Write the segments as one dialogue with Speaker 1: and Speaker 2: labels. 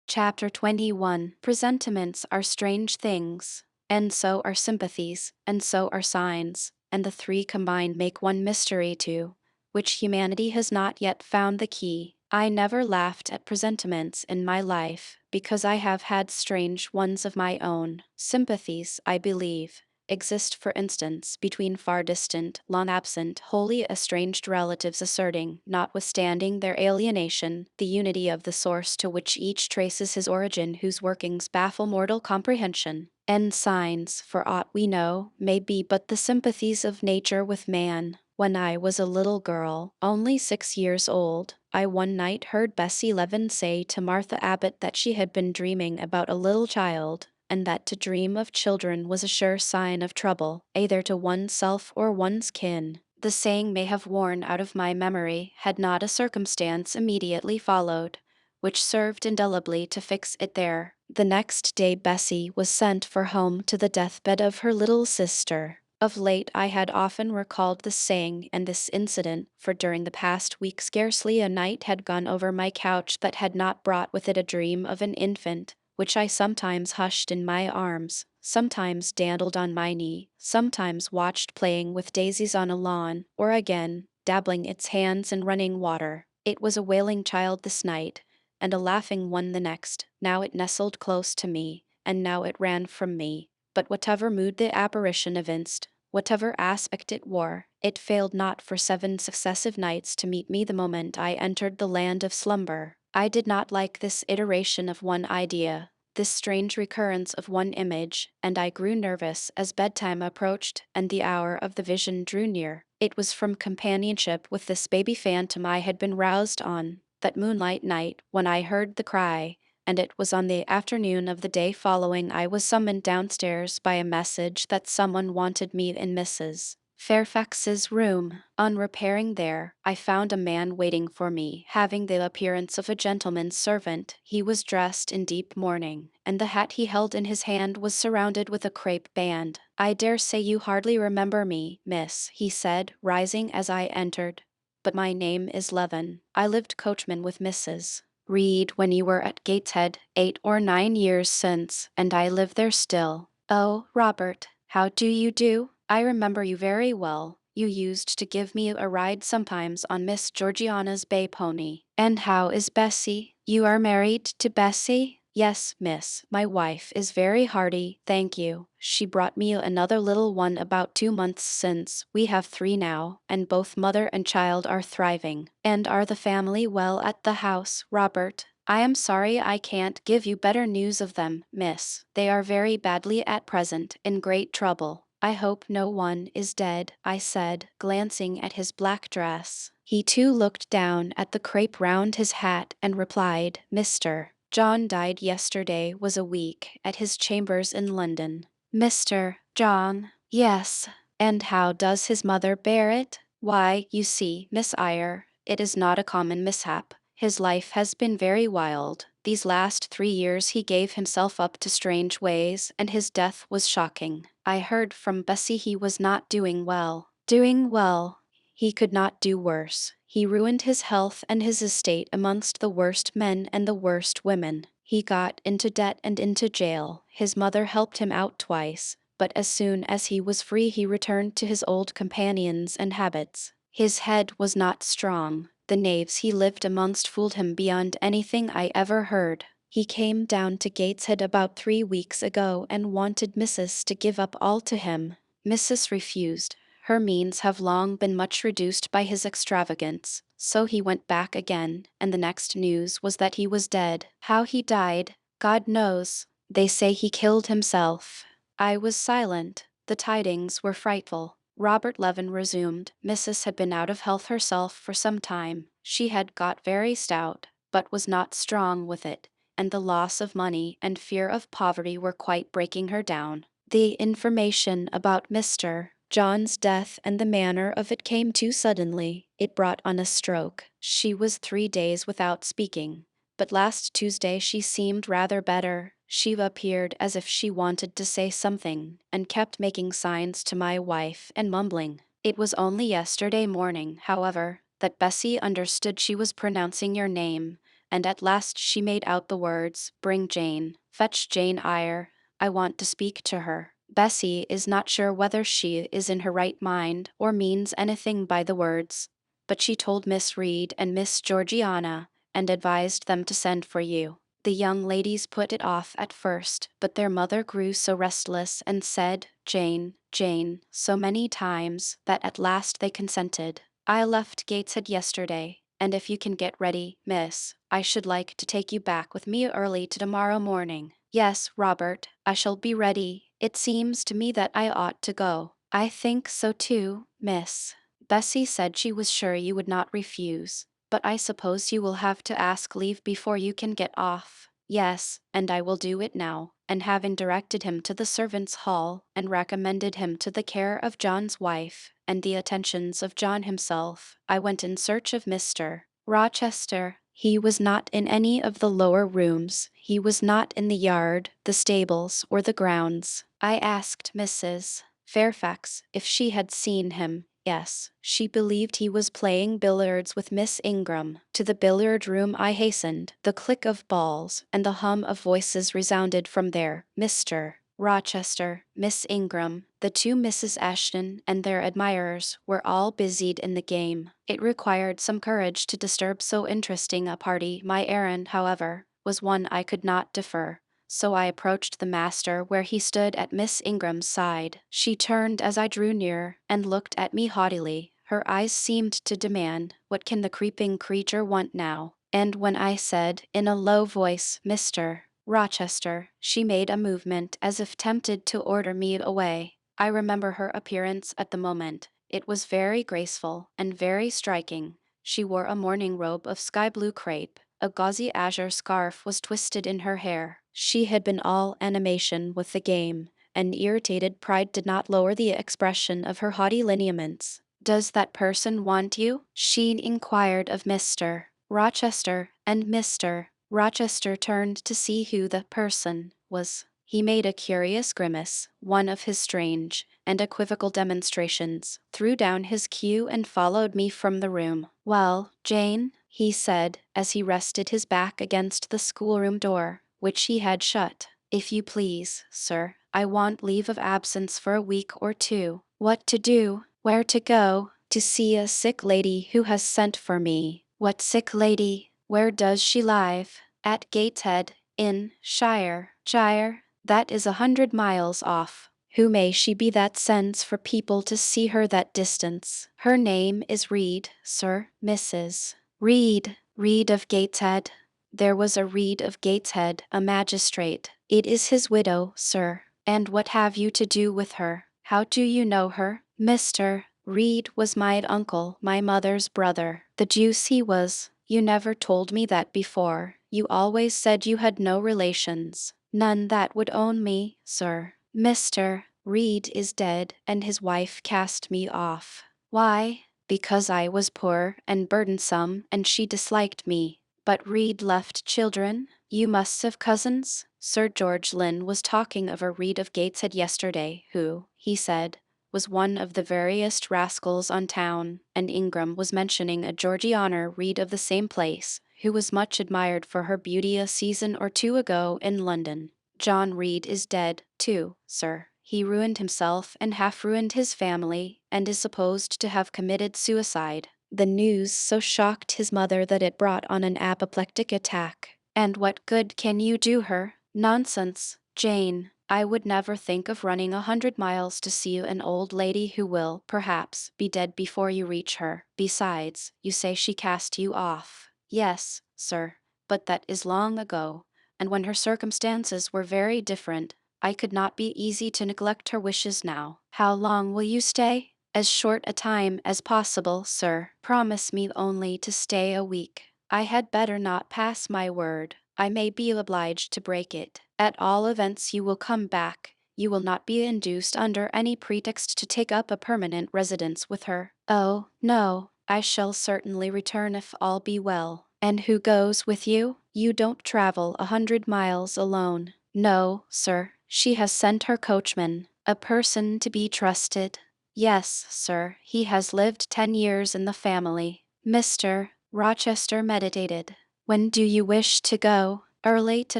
Speaker 1: Chapter 21. Presentiments are strange things, and so are sympathies, and so are signs, and the three combined make one mystery to which humanity has not yet found the key. I never laughed at presentiments in my life, because I have had strange ones of my own. Sympathies, I believe, exist, for instance, between far distant, long absent, wholly estranged relatives asserting, notwithstanding their alienation, the unity of the source to which each traces his origin, whose workings baffle mortal comprehension. And signs, for aught we know, may be but the sympathies of nature with man. When I was a little girl, only 6 years old, I one night heard Bessie Leaven say to Martha Abbott that she had been dreaming about a little child, and that to dream of children was a sure sign of trouble, either to oneself or one's kin. The saying may have worn out of my memory had not a circumstance immediately followed, which served indelibly to fix it there. The next day Bessie was sent for home to the deathbed of her little sister. Of late I had often recalled this saying and this incident, for during the past week scarcely a night had gone over my couch that had not brought with it a dream of an infant, which I sometimes hushed in my arms, sometimes dandled on my knee, sometimes watched playing with daisies on a lawn, or again, dabbling its hands in running water. It was a wailing child this night, and a laughing one the next. Now it nestled close to me, and now it ran from me. But whatever mood the apparition evinced, whatever aspect it wore, it failed not for 7 successive nights to meet me the moment I entered the land of slumber. I did not like this iteration of one idea, this strange recurrence of one image, and I grew nervous as bedtime approached and the hour of the vision drew near. It was from companionship with this baby phantom I had been roused on that moonlight night when I heard the cry, and it was on the afternoon of the day following I was summoned downstairs by a message that someone wanted me in Mrs. Fairfax's room. On repairing there, I found a man waiting for me, having the appearance of a gentleman's servant. He was dressed in deep mourning, and the hat he held in his hand was surrounded with a crape band. "I dare say you hardly remember me, miss," he said, rising as I entered, "but my name is Leaven. I lived coachman with Mrs. Reed when you were at Gateshead 8 or 9 years since, and I live there still. Oh, Robert, how do you do? I remember you very well. You used to give me a ride sometimes on Miss Georgiana's bay pony. And how is Bessie? You are married to Bessie?" "Yes, miss, my wife is very hearty, thank you. She brought me another little one about 2 months since. We have 3 now, and both mother and child are thriving." "And are the family well at the house, Robert?" "I am sorry I can't give you better news of them, miss. They are very badly at present, in great trouble." "I hope no one is dead," I said, glancing at his black dress. He too looked down at the crape round his hat and replied, "Mr. John died yesterday, was a week at his chambers in London." "Mr. John?" "Yes." "And how does his mother bear it?" "Why, you see, Miss Eyre, it is not a common mishap. His life has been very wild. These last 3 years he gave himself up to strange ways, and his death was shocking. I heard from Bessie he was not doing well." "Doing well?" "He could not do worse. He ruined his health and his estate amongst the worst men and the worst women. He got into debt and into jail. His mother helped him out twice, but as soon as he was free he returned to his old companions and habits. His head was not strong. The knaves he lived amongst fooled him beyond anything I ever heard. He came down to Gateshead about 3 weeks ago and wanted Mrs. to give up all to him. Mrs. refused. Her means have long been much reduced by his extravagance, so he went back again, and the next news was that he was dead. How he died, God knows. They say he killed himself." I was silent. The tidings were frightful. Robert Leaven resumed. "Mrs. had been out of health herself for some time. She had got very stout, but was not strong with it, and the loss of money and fear of poverty were quite breaking her down. The information about Mr. John's death and the manner of it came too suddenly. It brought on a stroke. She was 3 days without speaking, but last Tuesday she seemed rather better. She appeared as if she wanted to say something, and kept making signs to my wife and mumbling. It was only yesterday morning, however, that Bessie understood she was pronouncing your name, and at last she made out the words, "Bring Jane. Fetch Jane Eyre. I want to speak to her." Bessie is not sure whether she is in her right mind or means anything by the words, but she told Miss Reed and Miss Georgiana and advised them to send for you. The young ladies put it off at first, but their mother grew so restless and said, "Jane, Jane," so many times that at last they consented. I left Gateshead yesterday, and if you can get ready, miss, I should like to take you back with me early to tomorrow morning. Yes, Robert, I shall be ready. It seems to me that I ought to go. I think so too, miss. Bessie said she was sure you would not refuse, but I suppose you will have to ask leave before you can get off. Yes, and I will do it now. And having directed him to the servants' hall, and recommended him to the care of John's wife, and the attentions of John himself, I went in search of Mr. Rochester. He was not in any of the lower rooms. He was not in the yard, the stables, or the grounds. I asked Mrs. Fairfax if she had seen him. Yes, she believed he was playing billiards with Miss Ingram. To the billiard room I hastened. The click of balls and the hum of voices resounded from there. Mr. Rochester, Miss Ingram, the two Misses Ashton, and their admirers were all busied in the game. It required some courage to disturb so interesting a party. My errand, however, was one I could not defer. So I approached the master where he stood at Miss Ingram's side. She turned as I drew near, and looked at me haughtily. Her eyes seemed to demand, "What can the creeping creature want now?" And when I said, in a low voice, "Mr. Rochester," she made a movement as if tempted to order me away. I remember her appearance at the moment. It was very graceful and very striking. She wore a morning robe of sky-blue crepe. A gauzy azure scarf was twisted in her hair. She had been all animation with the game, and irritated pride did not lower the expression of her haughty lineaments. "Does that person want you?" she inquired of Mr. Rochester, and Mr. Rochester turned to see who the person was. He made a curious grimace, one of his strange and equivocal demonstrations, threw down his cue and followed me from the room. "Well, Jane," he said, as he rested his back against the schoolroom door, which he had shut. "If you please, sir, I want leave of absence for a week or two." "What to do? Where to go?" "To see a sick lady who has sent for me." "What sick lady? Where does she live?" "At Gateshead, in Shire." "Shire? That is 100 miles off. Who may she be that sends for people to see her that distance?" "Her name is Reed, sir, Mrs. Reed. Reed of Gateshead." "There was a Reed of Gateshead, a magistrate." "It is his widow, sir." "And what have you to do with her? How do you know her?" "Mr. Reed was my uncle, my mother's brother." "The deuce he was. You never told me that before. You always said you had no relations." "None that would own me, sir." "Mr. Reed is dead, and his wife cast me off." "Why?" "Because I was poor and burdensome, and she disliked me." "But Reed left children? You must have cousins?" "Sir George Lynn was talking of a Reed of Gateshead yesterday, who, he said, was one of the veriest rascals on town, and Ingram was mentioning a Georgiana Reed of the same place, who was much admired for her beauty a season or two ago in London. John Reed is dead, too, sir. He ruined himself and half ruined his family, and is supposed to have committed suicide. The news so shocked his mother that it brought on an apoplectic attack." "And what good can you do her?" "Nonsense, Jane. I would never think of running 100 miles to see an old lady who will, perhaps, be dead before you reach her. Besides, you say she cast you off." "Yes, sir, but that is long ago, and when her circumstances were very different. I could not be easy to neglect her wishes now." "How long will you stay?" "As short a time as possible, sir. Promise me only to stay a week." "I had better not pass my word. I may be obliged to break it. At all events you will come back. You will not be induced under any pretext to take up a permanent residence with her." "Oh, no, I shall certainly return if all be well." "And who goes with you? You don't travel 100 miles alone." "No, sir. She has sent her coachman, a person to be trusted." "Yes, sir. He has lived 10 years in the family." Mr. Rochester meditated. When do you wish to go? Early to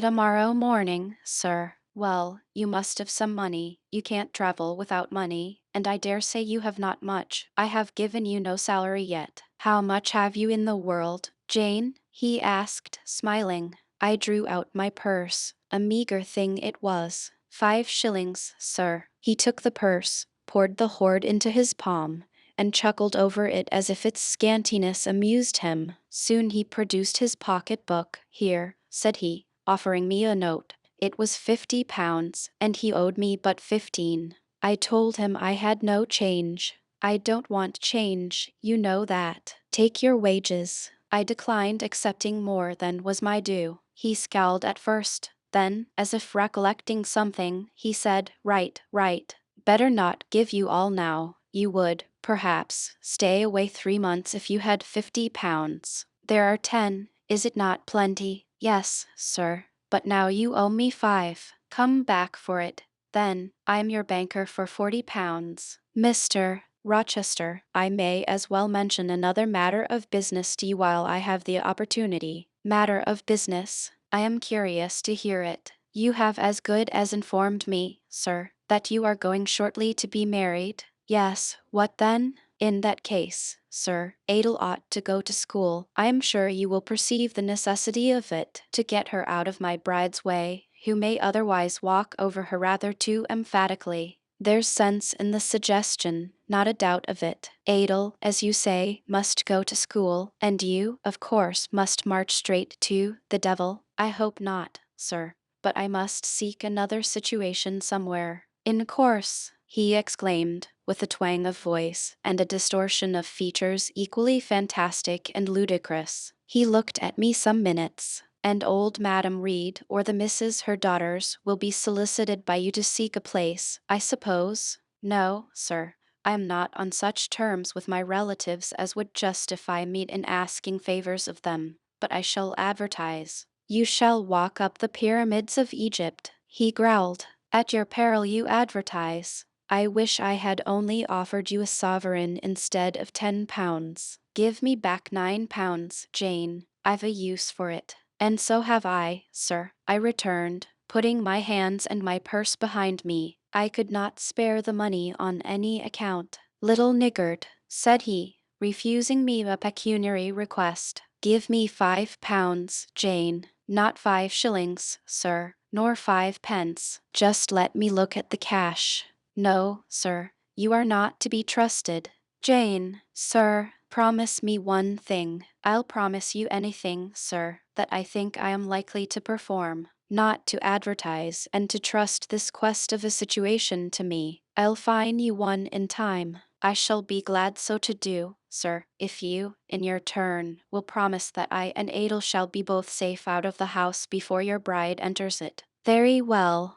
Speaker 1: tomorrow morning, sir. Well, you must have some money. You can't travel without money, and I dare say you have not much. I have given you no salary yet. How much have you in the world, Jane? He asked, smiling. I drew out my purse. A meager thing it was. 5 shillings, sir. He took the purse, poured the hoard into his palm, and chuckled over it as if its scantiness amused him. Soon he produced his pocket-book. Here, said he, offering me a note. It was £50, and he owed me but 15. I told him I had no change. I don't want change, you know that. Take your wages. I declined accepting more than was my due. He scowled at first. Then, as if recollecting something, he said, right. Better not give you all now. You would, perhaps, stay away 3 months if you had £50. There are 10, is it not plenty? Yes, sir. But now you owe me 5. Come back for it. Then, I'm your banker for £40. Mr. Rochester, I may as well mention another matter of business to you while I have the opportunity. Matter of business? I am curious to hear it. You have as good as informed me, sir, that you are going shortly to be married. Yes, what then? In that case, sir, Adel ought to go to school. I am sure you will perceive the necessity of it, to get her out of my bride's way, who may otherwise walk over her rather too emphatically. There's sense in the suggestion, not a doubt of it. Adel, as you say, must go to school, and you, of course, must march straight to the devil. I hope not, sir, but I must seek another situation somewhere. In course, he exclaimed, with a twang of voice and a distortion of features equally fantastic and ludicrous. He looked at me some minutes. And old Madam Reed or the Misses her daughters will be solicited by you to seek a place, I suppose? No, sir. I am not on such terms with my relatives as would justify me in asking favors of them, but I shall advertise. You shall walk up the pyramids of Egypt, he growled. At your peril you advertise. I wish I had only offered you a sovereign instead of £10. Give me back £9, Jane. I've a use for it. And so have I, sir, I returned, putting my hands and my purse behind me. I could not spare the money on any account. Little niggard, said he, refusing me a pecuniary request. Give me £5, Jane, not 5 shillings, sir, nor 5 pence. Just let me look at the cash. No, sir, you are not to be trusted. Jane, sir, promise me one thing. I'll promise you anything, sir, that I think I am likely to perform. Not to advertise and to trust this quest of a situation to me. I'll find you one in time. I shall be glad so to do, sir, if you, in your turn, will promise that I and Adel shall be both safe out of the house before your bride enters it. Very well,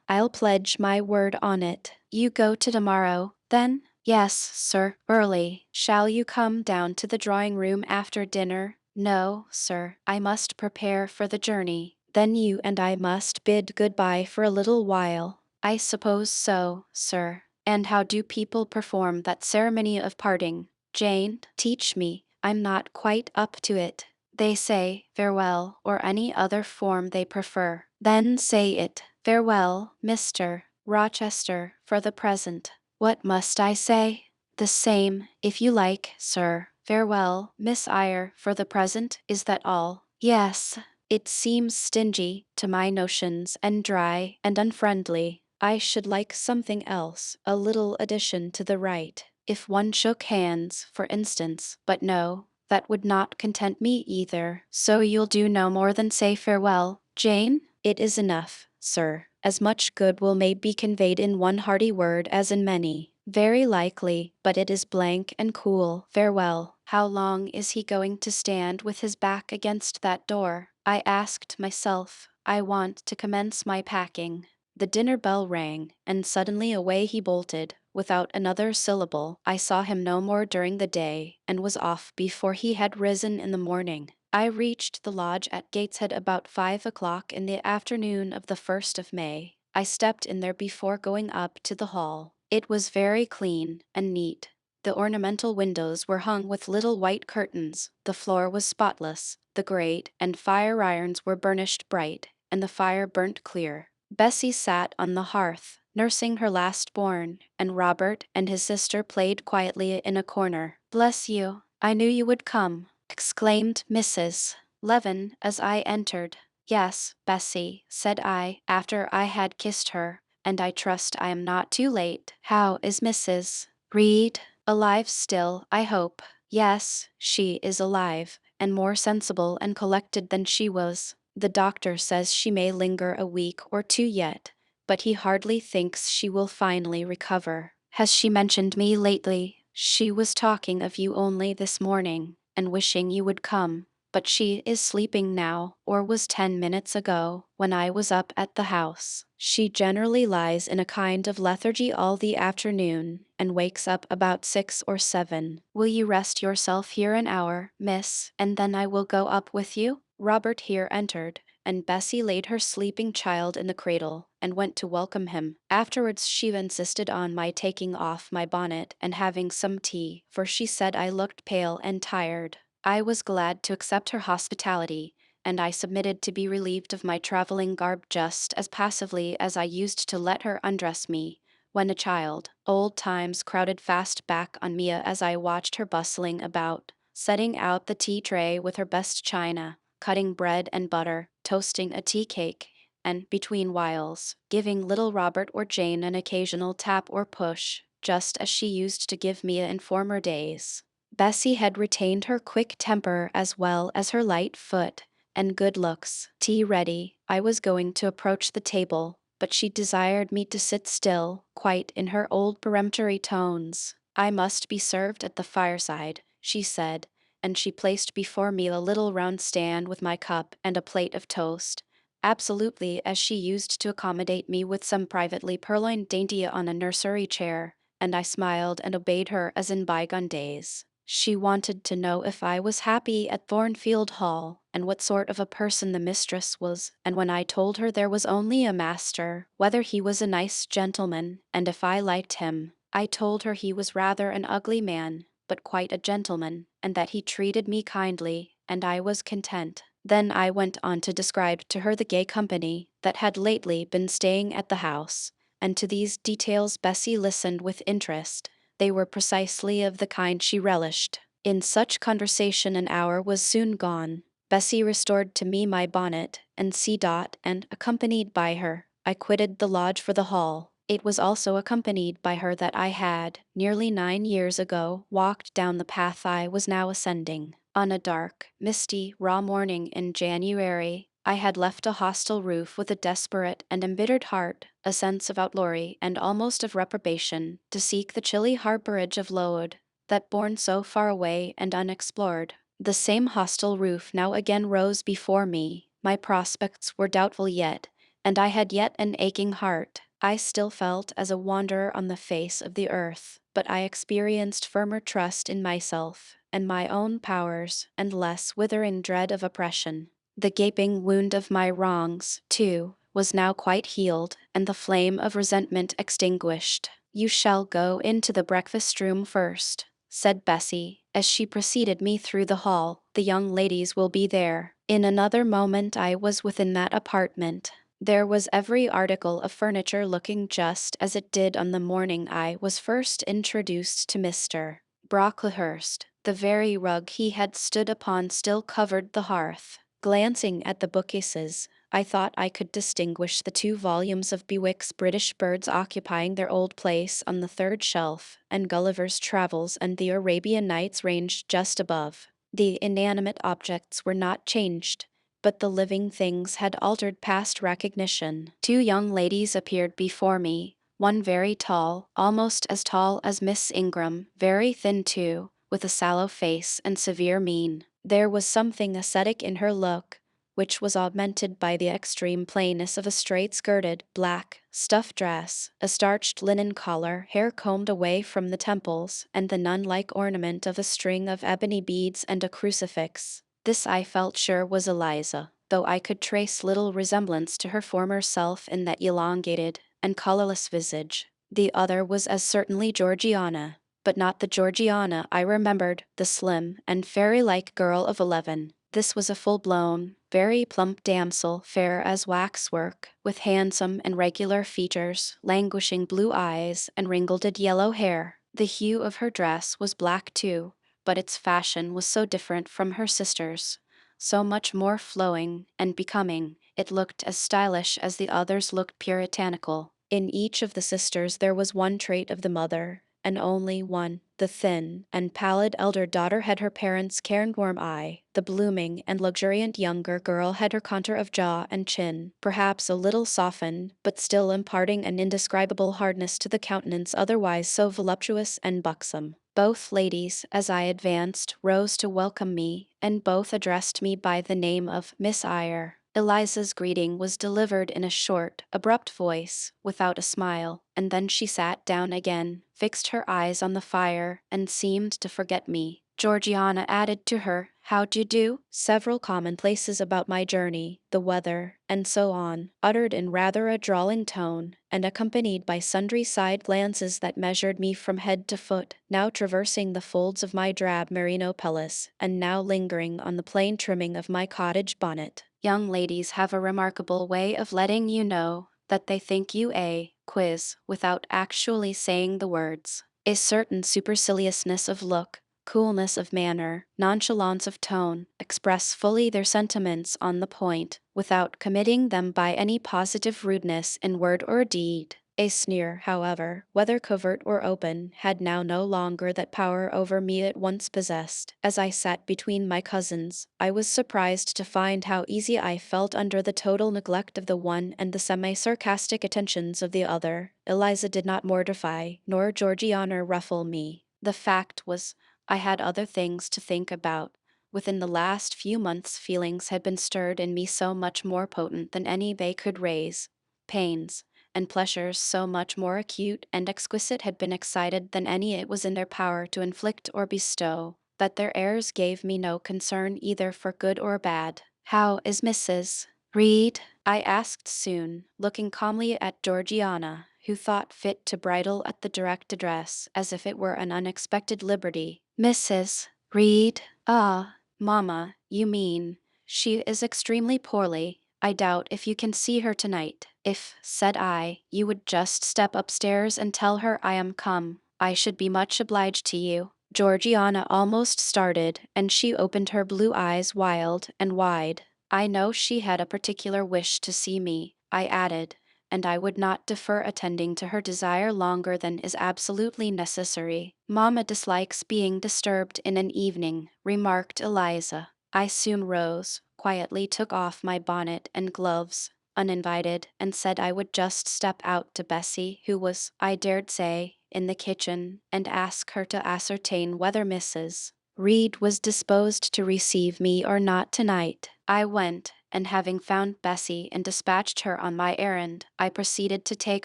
Speaker 1: I'll pledge my word on it. You go to tomorrow, then? Yes, sir, early. Shall you come down to the drawing-room after dinner? No, sir, I must prepare for the journey. Then you and I must bid good-bye for a little while. I suppose so, sir. And how do people perform that ceremony of parting? Jane, teach me. I'm not quite up to it. They say farewell or any other form they prefer. Then say it. Farewell, Mr. Rochester, for the present. What must I say? The same, if you like, sir. Farewell, Miss Eyre, for the present. Is that all? Yes. It seems stingy, to my notions, and dry, and unfriendly. I should like something else, a little addition to the right. If one shook hands, for instance, but no, that would not content me either. So you'll do no more than say farewell, Jane? It is enough, sir. As much goodwill may be conveyed in one hearty word as in many. Very likely, but it is blank and cool. Farewell. How long is he going to stand with his back against that door? I asked myself. I want to commence my packing. The dinner bell rang, and suddenly away he bolted. Without another syllable, I saw him no more during the day, and was off before he had risen in the morning. I reached the lodge at Gateshead about 5 o'clock in the afternoon of the 1st of May. I stepped in there before going up to the hall. It was very clean and neat. The ornamental windows were hung with little white curtains. The floor was spotless. The grate and fire irons were burnished bright, and the fire burnt clear. Bessie sat on the hearth, nursing her last-born, and Robert and his sister played quietly in a corner. "Bless you, I knew you would come," exclaimed Mrs. Levin as I entered. "Yes, Bessie," said I, after I had kissed her, "and I trust I am not too late. How is Mrs. Reed? Alive still, I hope." "Yes, she is alive, and more sensible and collected than she was. The doctor says she may linger a week or two yet, but he hardly thinks she will finally recover. Has she mentioned me lately? She was talking of you only this morning, and wishing you would come, but she is sleeping now, or was 10 minutes ago, when I was up at the house. She generally lies in a kind of lethargy all the afternoon, and wakes up about 6 or 7. Will you rest yourself here an hour, miss, and then I will go up with you?" Robert here entered, and Bessie laid her sleeping child in the cradle, and went to welcome him. Afterwards she insisted on my taking off my bonnet and having some tea, for she said I looked pale and tired. I was glad to accept her hospitality, and I submitted to be relieved of my traveling garb just as passively as I used to let her undress me when a child. Old times crowded fast back on me as I watched her bustling about, setting out the tea tray with her best china, cutting bread and butter, toasting a tea cake, and, between whiles, giving little Robert or Jane an occasional tap or push, just as she used to give me in former days. Bessie had retained her quick temper as well as her light foot and good looks. Tea ready, I was going to approach the table, but she desired me to sit still, quite in her old peremptory tones. "I must be served at the fireside," she said, and she placed before me a little round stand with my cup and a plate of toast, absolutely as she used to accommodate me with some privately purloined dainty on a nursery chair, and I smiled and obeyed her as in bygone days. She wanted to know if I was happy at Thornfield Hall, and what sort of a person the mistress was, and when I told her there was only a master, whether he was a nice gentleman, and if I liked him, I told her he was rather an ugly man, but quite a gentleman, and that he treated me kindly, and I was content. Then I went on to describe to her the gay company that had lately been staying at the house, and to these details Bessie listened with interest. They were precisely of the kind she relished. In such conversation an hour was soon gone. Bessie restored to me my bonnet and sea dot, and, accompanied by her, I quitted the lodge for the hall. It was also accompanied by her that I had, nearly 9 years ago, walked down the path I was now ascending. On a dark, misty, raw morning in January, I had left a hostel roof with a desperate and embittered heart, a sense of outlawry and almost of reprobation, to seek the chilly harbourage of Lowood, that borne so far away and unexplored. The same hostel roof now again rose before me. My prospects were doubtful yet, and I had yet an aching heart. I still felt as a wanderer on the face of the earth, but I experienced firmer trust in myself and my own powers, and less withering dread of oppression. The gaping wound of my wrongs, too, was now quite healed, and the flame of resentment extinguished. "You shall go into the breakfast-room first," said Bessie, as she preceded me through the hall. "The young ladies will be there." In another moment I was within that apartment. There was every article of furniture looking just as it did on the morning I was first introduced to Mr. Brocklehurst. The very rug he had stood upon still covered the hearth. Glancing at the bookcases, I thought I could distinguish the 2 volumes of Bewick's British Birds occupying their old place on the 3rd shelf, and Gulliver's Travels and the Arabian Nights ranged just above. The inanimate objects were not changed, but the living things had altered past recognition. 2 young ladies appeared before me, one very tall, almost as tall as Miss Ingram, very thin too, with a sallow face and severe mien. There was something ascetic in her look, which was augmented by the extreme plainness of a straight-skirted, black, stuff dress, a starched linen collar, hair combed away from the temples, and the nun-like ornament of a string of ebony beads and a crucifix. This I felt sure was Eliza, though I could trace little resemblance to her former self in that elongated and colourless visage. The other was as certainly Georgiana, but not the Georgiana I remembered, the slim and fairy-like girl of 11. This was a full-blown, very plump damsel, fair as waxwork, with handsome and regular features, languishing blue eyes, and ringled yellow hair. The hue of her dress was black too, but its fashion was so different from her sister's, so much more flowing and becoming, it looked as stylish as the others looked puritanical. In each of the sisters there was one trait of the mother, and only one. The thin and pallid elder daughter had her parents' careworn eye. The blooming and luxuriant younger girl had her contour of jaw and chin, perhaps a little softened, but still imparting an indescribable hardness to the countenance otherwise so voluptuous and buxom. Both ladies, as I advanced, rose to welcome me, and both addressed me by the name of Miss Eyre. Eliza's greeting was delivered in a short, abrupt voice, without a smile, and then she sat down again, fixed her eyes on the fire, and seemed to forget me. Georgiana added to her, "How d'ye do?" Several commonplaces about my journey, the weather, and so on, uttered in rather a drawling tone, and accompanied by sundry side glances that measured me from head to foot, now traversing the folds of my drab merino pelisse, and now lingering on the plain trimming of my cottage bonnet. Young ladies have a remarkable way of letting you know that they think you a quiz without actually saying the words. A certain superciliousness of look, coolness of manner, nonchalance of tone, express fully their sentiments on the point, without committing them by any positive rudeness in word or deed. A sneer, however, whether covert or open, had now no longer that power over me it once possessed. As I sat between my cousins, I was surprised to find how easy I felt under the total neglect of the one and the semi-sarcastic attentions of the other. Eliza did not mortify, nor Georgiana ruffle me. The fact was, I had other things to think about. Within the last few months feelings had been stirred in me so much more potent than any they could raise. Pains and pleasures so much more acute and exquisite had been excited than any it was in their power to inflict or bestow, that their airs gave me no concern either for good or bad. "How is Mrs. Reed?" I asked soon, looking calmly at Georgiana, who thought fit to bridle at the direct address, as if it were an unexpected liberty. "Mrs. Reed? Ah, mamma, you mean, she is extremely poorly. I doubt if you can see her tonight. If," said I, "you would just step upstairs and tell her I am come, I should be much obliged to you." Georgiana almost started, and she opened her blue eyes wild and wide. "I know she had a particular wish to see me," I added, "and I would not defer attending to her desire longer than is absolutely necessary." "Mamma dislikes being disturbed in an evening," remarked Eliza. I soon rose, quietly took off my bonnet and gloves, uninvited, and said I would just step out to Bessie, who was, I dared say, in the kitchen, and ask her to ascertain whether Mrs. Reed was disposed to receive me or not tonight. I went, and having found Bessie and dispatched her on my errand, I proceeded to take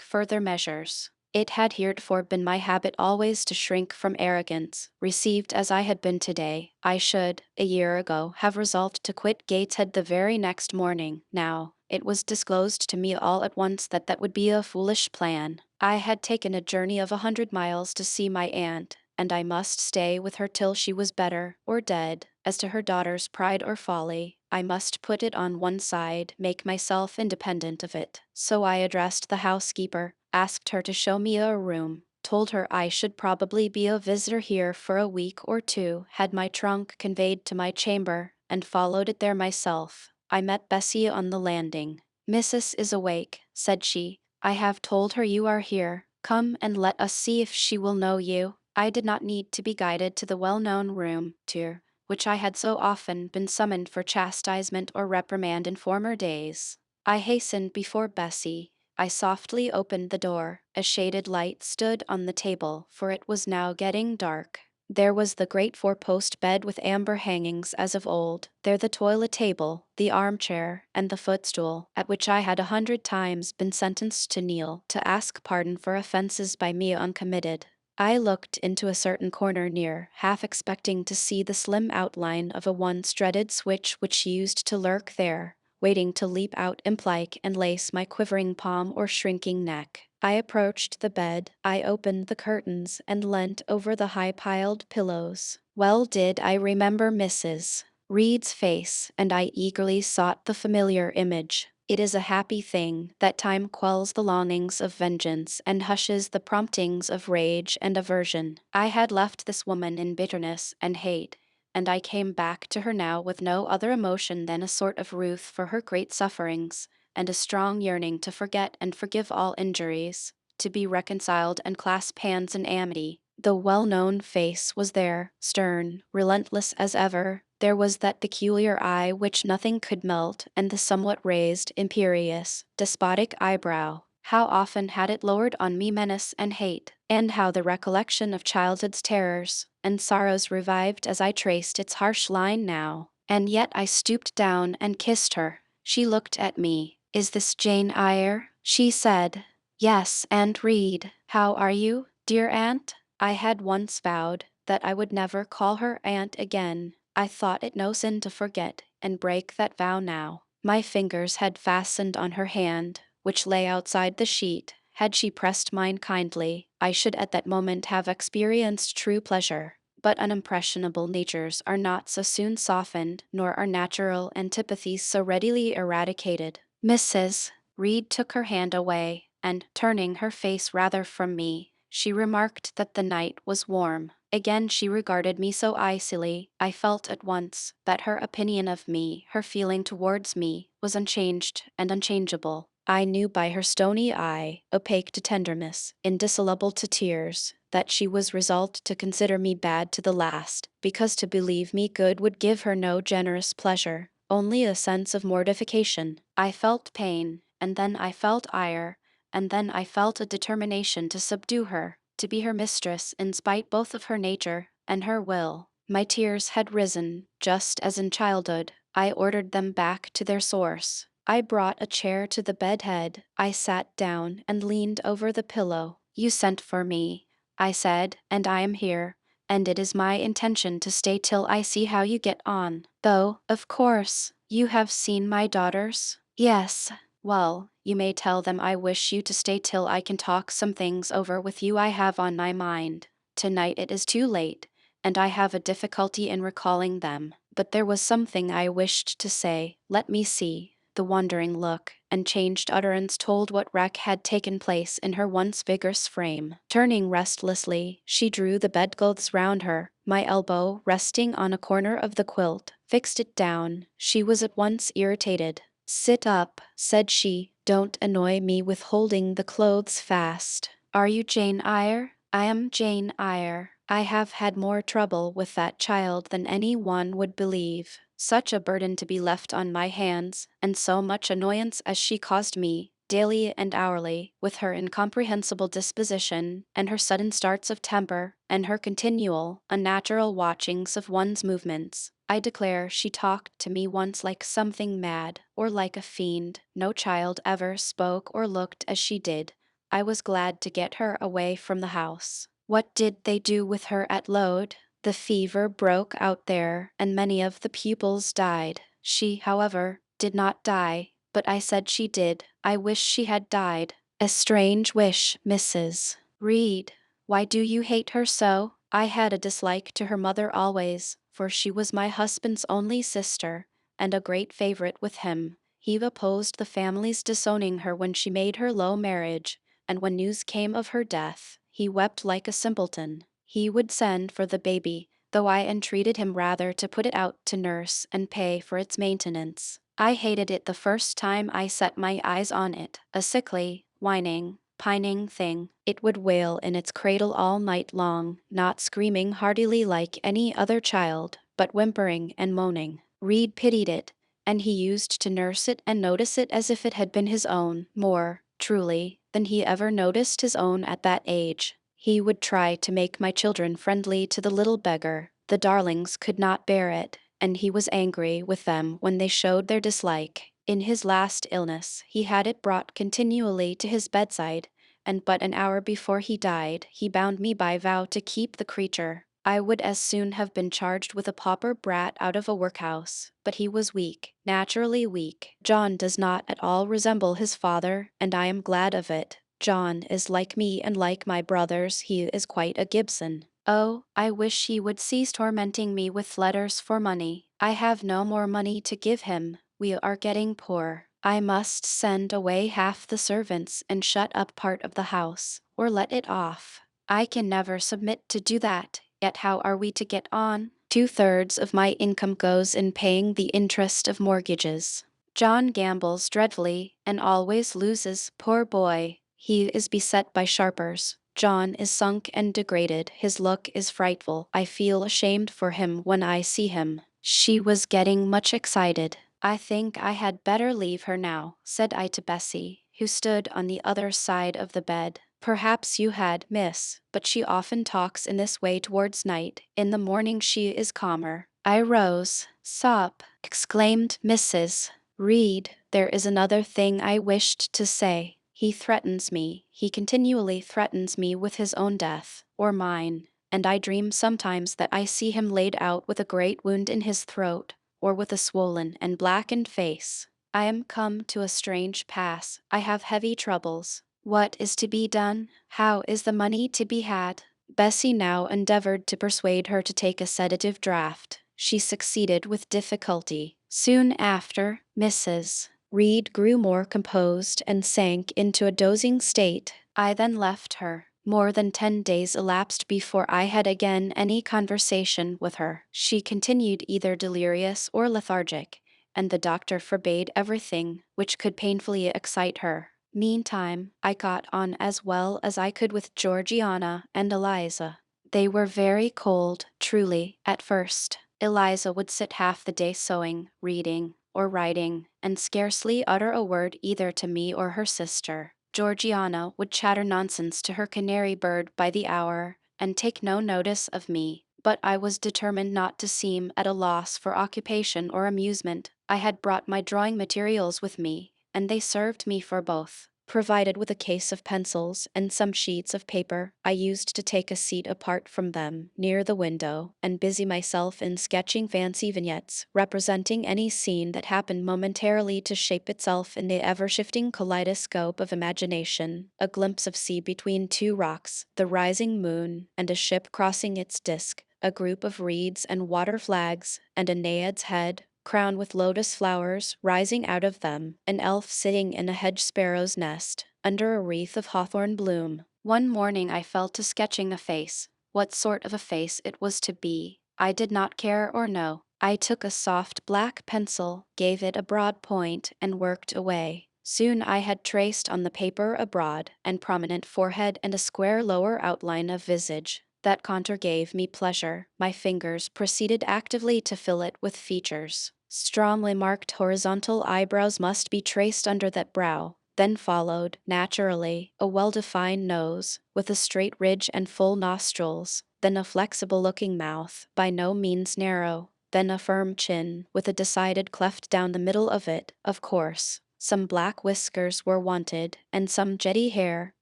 Speaker 1: further measures. It had heretofore been my habit always to shrink from arrogance. Received as I had been today, I should, a year ago, have resolved to quit Gateshead the very next morning. Now, it was disclosed to me all at once that that would be a foolish plan. I had taken a journey of 100 miles to see my aunt, and I must stay with her till she was better, or dead. As to her daughter's pride or folly, I must put it on one side, make myself independent of it. So I addressed the housekeeper, asked her to show me a room, told her I should probably be a visitor here for a week or two, had my trunk conveyed to my chamber, and followed it there myself. I met Bessie on the landing. "Missus is awake," said she. "I have told her you are here. Come and let us see if she will know you." I did not need to be guided to the well-known room, to which I had so often been summoned for chastisement or reprimand in former days. I hastened before Bessie. I softly opened the door. A shaded light stood on the table, for it was now getting dark. There was the great four-post bed with amber hangings as of old. There the toilet table, the armchair, and the footstool, at which I had 100 times been sentenced to kneel, to ask pardon for offences by me uncommitted. I looked into a certain corner near, half expecting to see the slim outline of a once dreaded switch which used to lurk there, waiting to leap out implike and lace my quivering palm or shrinking neck. I approached the bed, I opened the curtains, and leant over the high-piled pillows. Well did I remember Mrs. Reed's face, and I eagerly sought the familiar image. It is a happy thing that time quells the longings of vengeance and hushes the promptings of rage and aversion. I had left this woman in bitterness and hate, and I came back to her now with no other emotion than a sort of ruth for her great sufferings, and a strong yearning to forget and forgive all injuries, to be reconciled and clasp hands in amity. The well-known face was there, stern, relentless as ever. There was that peculiar eye which nothing could melt, and the somewhat raised, imperious, despotic eyebrow. How often had it lowered on me menace and hate, and how the recollection of childhood's terrors and sorrows revived as I traced its harsh line now. And yet I stooped down and kissed her. She looked at me. "Is this Jane Eyre?" she said. "Yes, Aunt Reed. How are you, dear aunt?" I had once vowed that I would never call her aunt again. I thought it no sin to forget and break that vow now. My fingers had fastened on her hand, which lay outside the sheet. Had she pressed mine kindly, I should at that moment have experienced true pleasure. But unimpressionable natures are not so soon softened, nor are natural antipathies so readily eradicated. Mrs. Reed took her hand away, and, turning her face rather from me, she remarked that the night was warm. Again she regarded me so icily, I felt at once that her opinion of me, her feeling towards me, was unchanged and unchangeable. I knew by her stony eye, opaque to tenderness, indissoluble to tears, that she was resolved to consider me bad to the last, because to believe me good would give her no generous pleasure, only a sense of mortification. I felt pain, and then I felt ire, and then I felt a determination to subdue her, to be her mistress in spite both of her nature and her will. My tears had risen, just as in childhood. I ordered them back to their source. I brought a chair to the bed head. I sat down and leaned over the pillow. "You sent for me," I said, "and I am here, and it is my intention to stay till I see how you get on. Though, of course, you have seen my daughters?" "Yes." "Well, you may tell them I wish you to stay till I can talk some things over with you I have on my mind. Tonight it is too late, and I have a difficulty in recalling them. But there was something I wished to say. Let me see." The wandering look and changed utterance told what wreck had taken place in her once vigorous frame. Turning restlessly, she drew the bedclothes round her. My elbow, resting on a corner of the quilt, fixed it down. She was at once irritated. "Sit up," said she. "Don't annoy me with holding the clothes fast. Are you Jane Eyre?" "I am Jane Eyre. I have had more trouble with that child than any one would believe. Such a burden to be left on my hands, and so much annoyance as she caused me, daily and hourly, with her incomprehensible disposition, and her sudden starts of temper, and her continual, unnatural watchings of one's movements. I declare she talked to me once like something mad, or like a fiend. No child ever spoke or looked as she did. I was glad to get her away from the house." "What did they do with her at Lode?" "The fever broke out there, and many of the pupils died. She, however, did not die, but I said she did. I wish she had died." "A strange wish, Mrs. Reed. Why do you hate her so?" "I had a dislike to her mother always, for she was my husband's only sister, and a great favorite with him. He opposed the family's disowning her when she made her low marriage, and when news came of her death, he wept like a simpleton. He would send for the baby, though I entreated him rather to put it out to nurse and pay for its maintenance. I hated it the first time I set my eyes on it, a sickly, whining, pining thing. It would wail in its cradle all night long, not screaming heartily like any other child, but whimpering and moaning. Reed pitied it, and he used to nurse it and notice it as if it had been his own, more, truly, than he ever noticed his own at that age. He would try to make my children friendly to the little beggar. The darlings could not bear it, and he was angry with them when they showed their dislike. In his last illness, he had it brought continually to his bedside, and but an hour before he died, he bound me by vow to keep the creature. I would as soon have been charged with a pauper brat out of a workhouse, but he was weak, naturally weak. John does not at all resemble his father, and I am glad of it. John is like me and like my brothers, he is quite a Gibson. Oh, I wish he would cease tormenting me with letters for money. I have no more money to give him. We are getting poor. I must send away half the servants and shut up part of the house, or let it off. I can never submit to do that, yet how are we to get on? 2/3 of my income goes in paying the interest of mortgages. John gambles dreadfully, and always loses, poor boy. He is beset by sharpers. John is sunk and degraded, his look is frightful. I feel ashamed for him when I see him. She was getting much excited. I think I had better leave her now, said I to Bessie, who stood on the other side of the bed. Perhaps you had, miss, but she often talks in this way towards night. In the morning she is calmer. I rose. Stop, exclaimed Mrs. Reed. There is another thing I wished to say. He threatens me. He continually threatens me with his own death, or mine, and I dream sometimes that I see him laid out with a great wound in his throat, or with a swollen and blackened face. I am come to a strange pass. I have heavy troubles. What is to be done? How is the money to be had? Bessie now endeavored to persuade her to take a sedative draught. She succeeded with difficulty. Soon after, Mrs. Reed grew more composed and sank into a dozing state. I then left her. More than 10 days elapsed before I had again any conversation with her. She continued either delirious or lethargic, and the doctor forbade everything which could painfully excite her. Meantime, I got on as well as I could with Georgiana and Eliza. They were very cold, truly, at first. Eliza would sit half the day sewing, reading, or writing, and scarcely utter a word either to me or her sister. Georgiana would chatter nonsense to her canary bird by the hour, and take no notice of me. But I was determined not to seem at a loss for occupation or amusement. I had brought my drawing materials with me, and they served me for both. Provided with a case of pencils and some sheets of paper, I used to take a seat apart from them, near the window, and busy myself in sketching fancy vignettes, representing any scene that happened momentarily to shape itself in the ever-shifting kaleidoscope of imagination. A glimpse of sea between two rocks, the rising moon, and a ship crossing its disk, a group of reeds and water flags, and a naiad's head, crowned with lotus flowers rising out of them, an elf sitting in a hedge sparrow's nest, under a wreath of hawthorn bloom. One morning I fell to sketching a face. What sort of a face it was to be, I did not care or know. I took a soft black pencil, gave it a broad point, and worked away. Soon I had traced on the paper a broad and prominent forehead and a square lower outline of visage. That contour gave me pleasure. My fingers proceeded actively to fill it with features. Strongly marked horizontal eyebrows must be traced under that brow. Then followed, naturally, a well-defined nose, with a straight ridge and full nostrils, then a flexible-looking mouth, by no means narrow, then a firm chin, with a decided cleft down the middle of it, of course. Some black whiskers were wanted, and some jetty hair,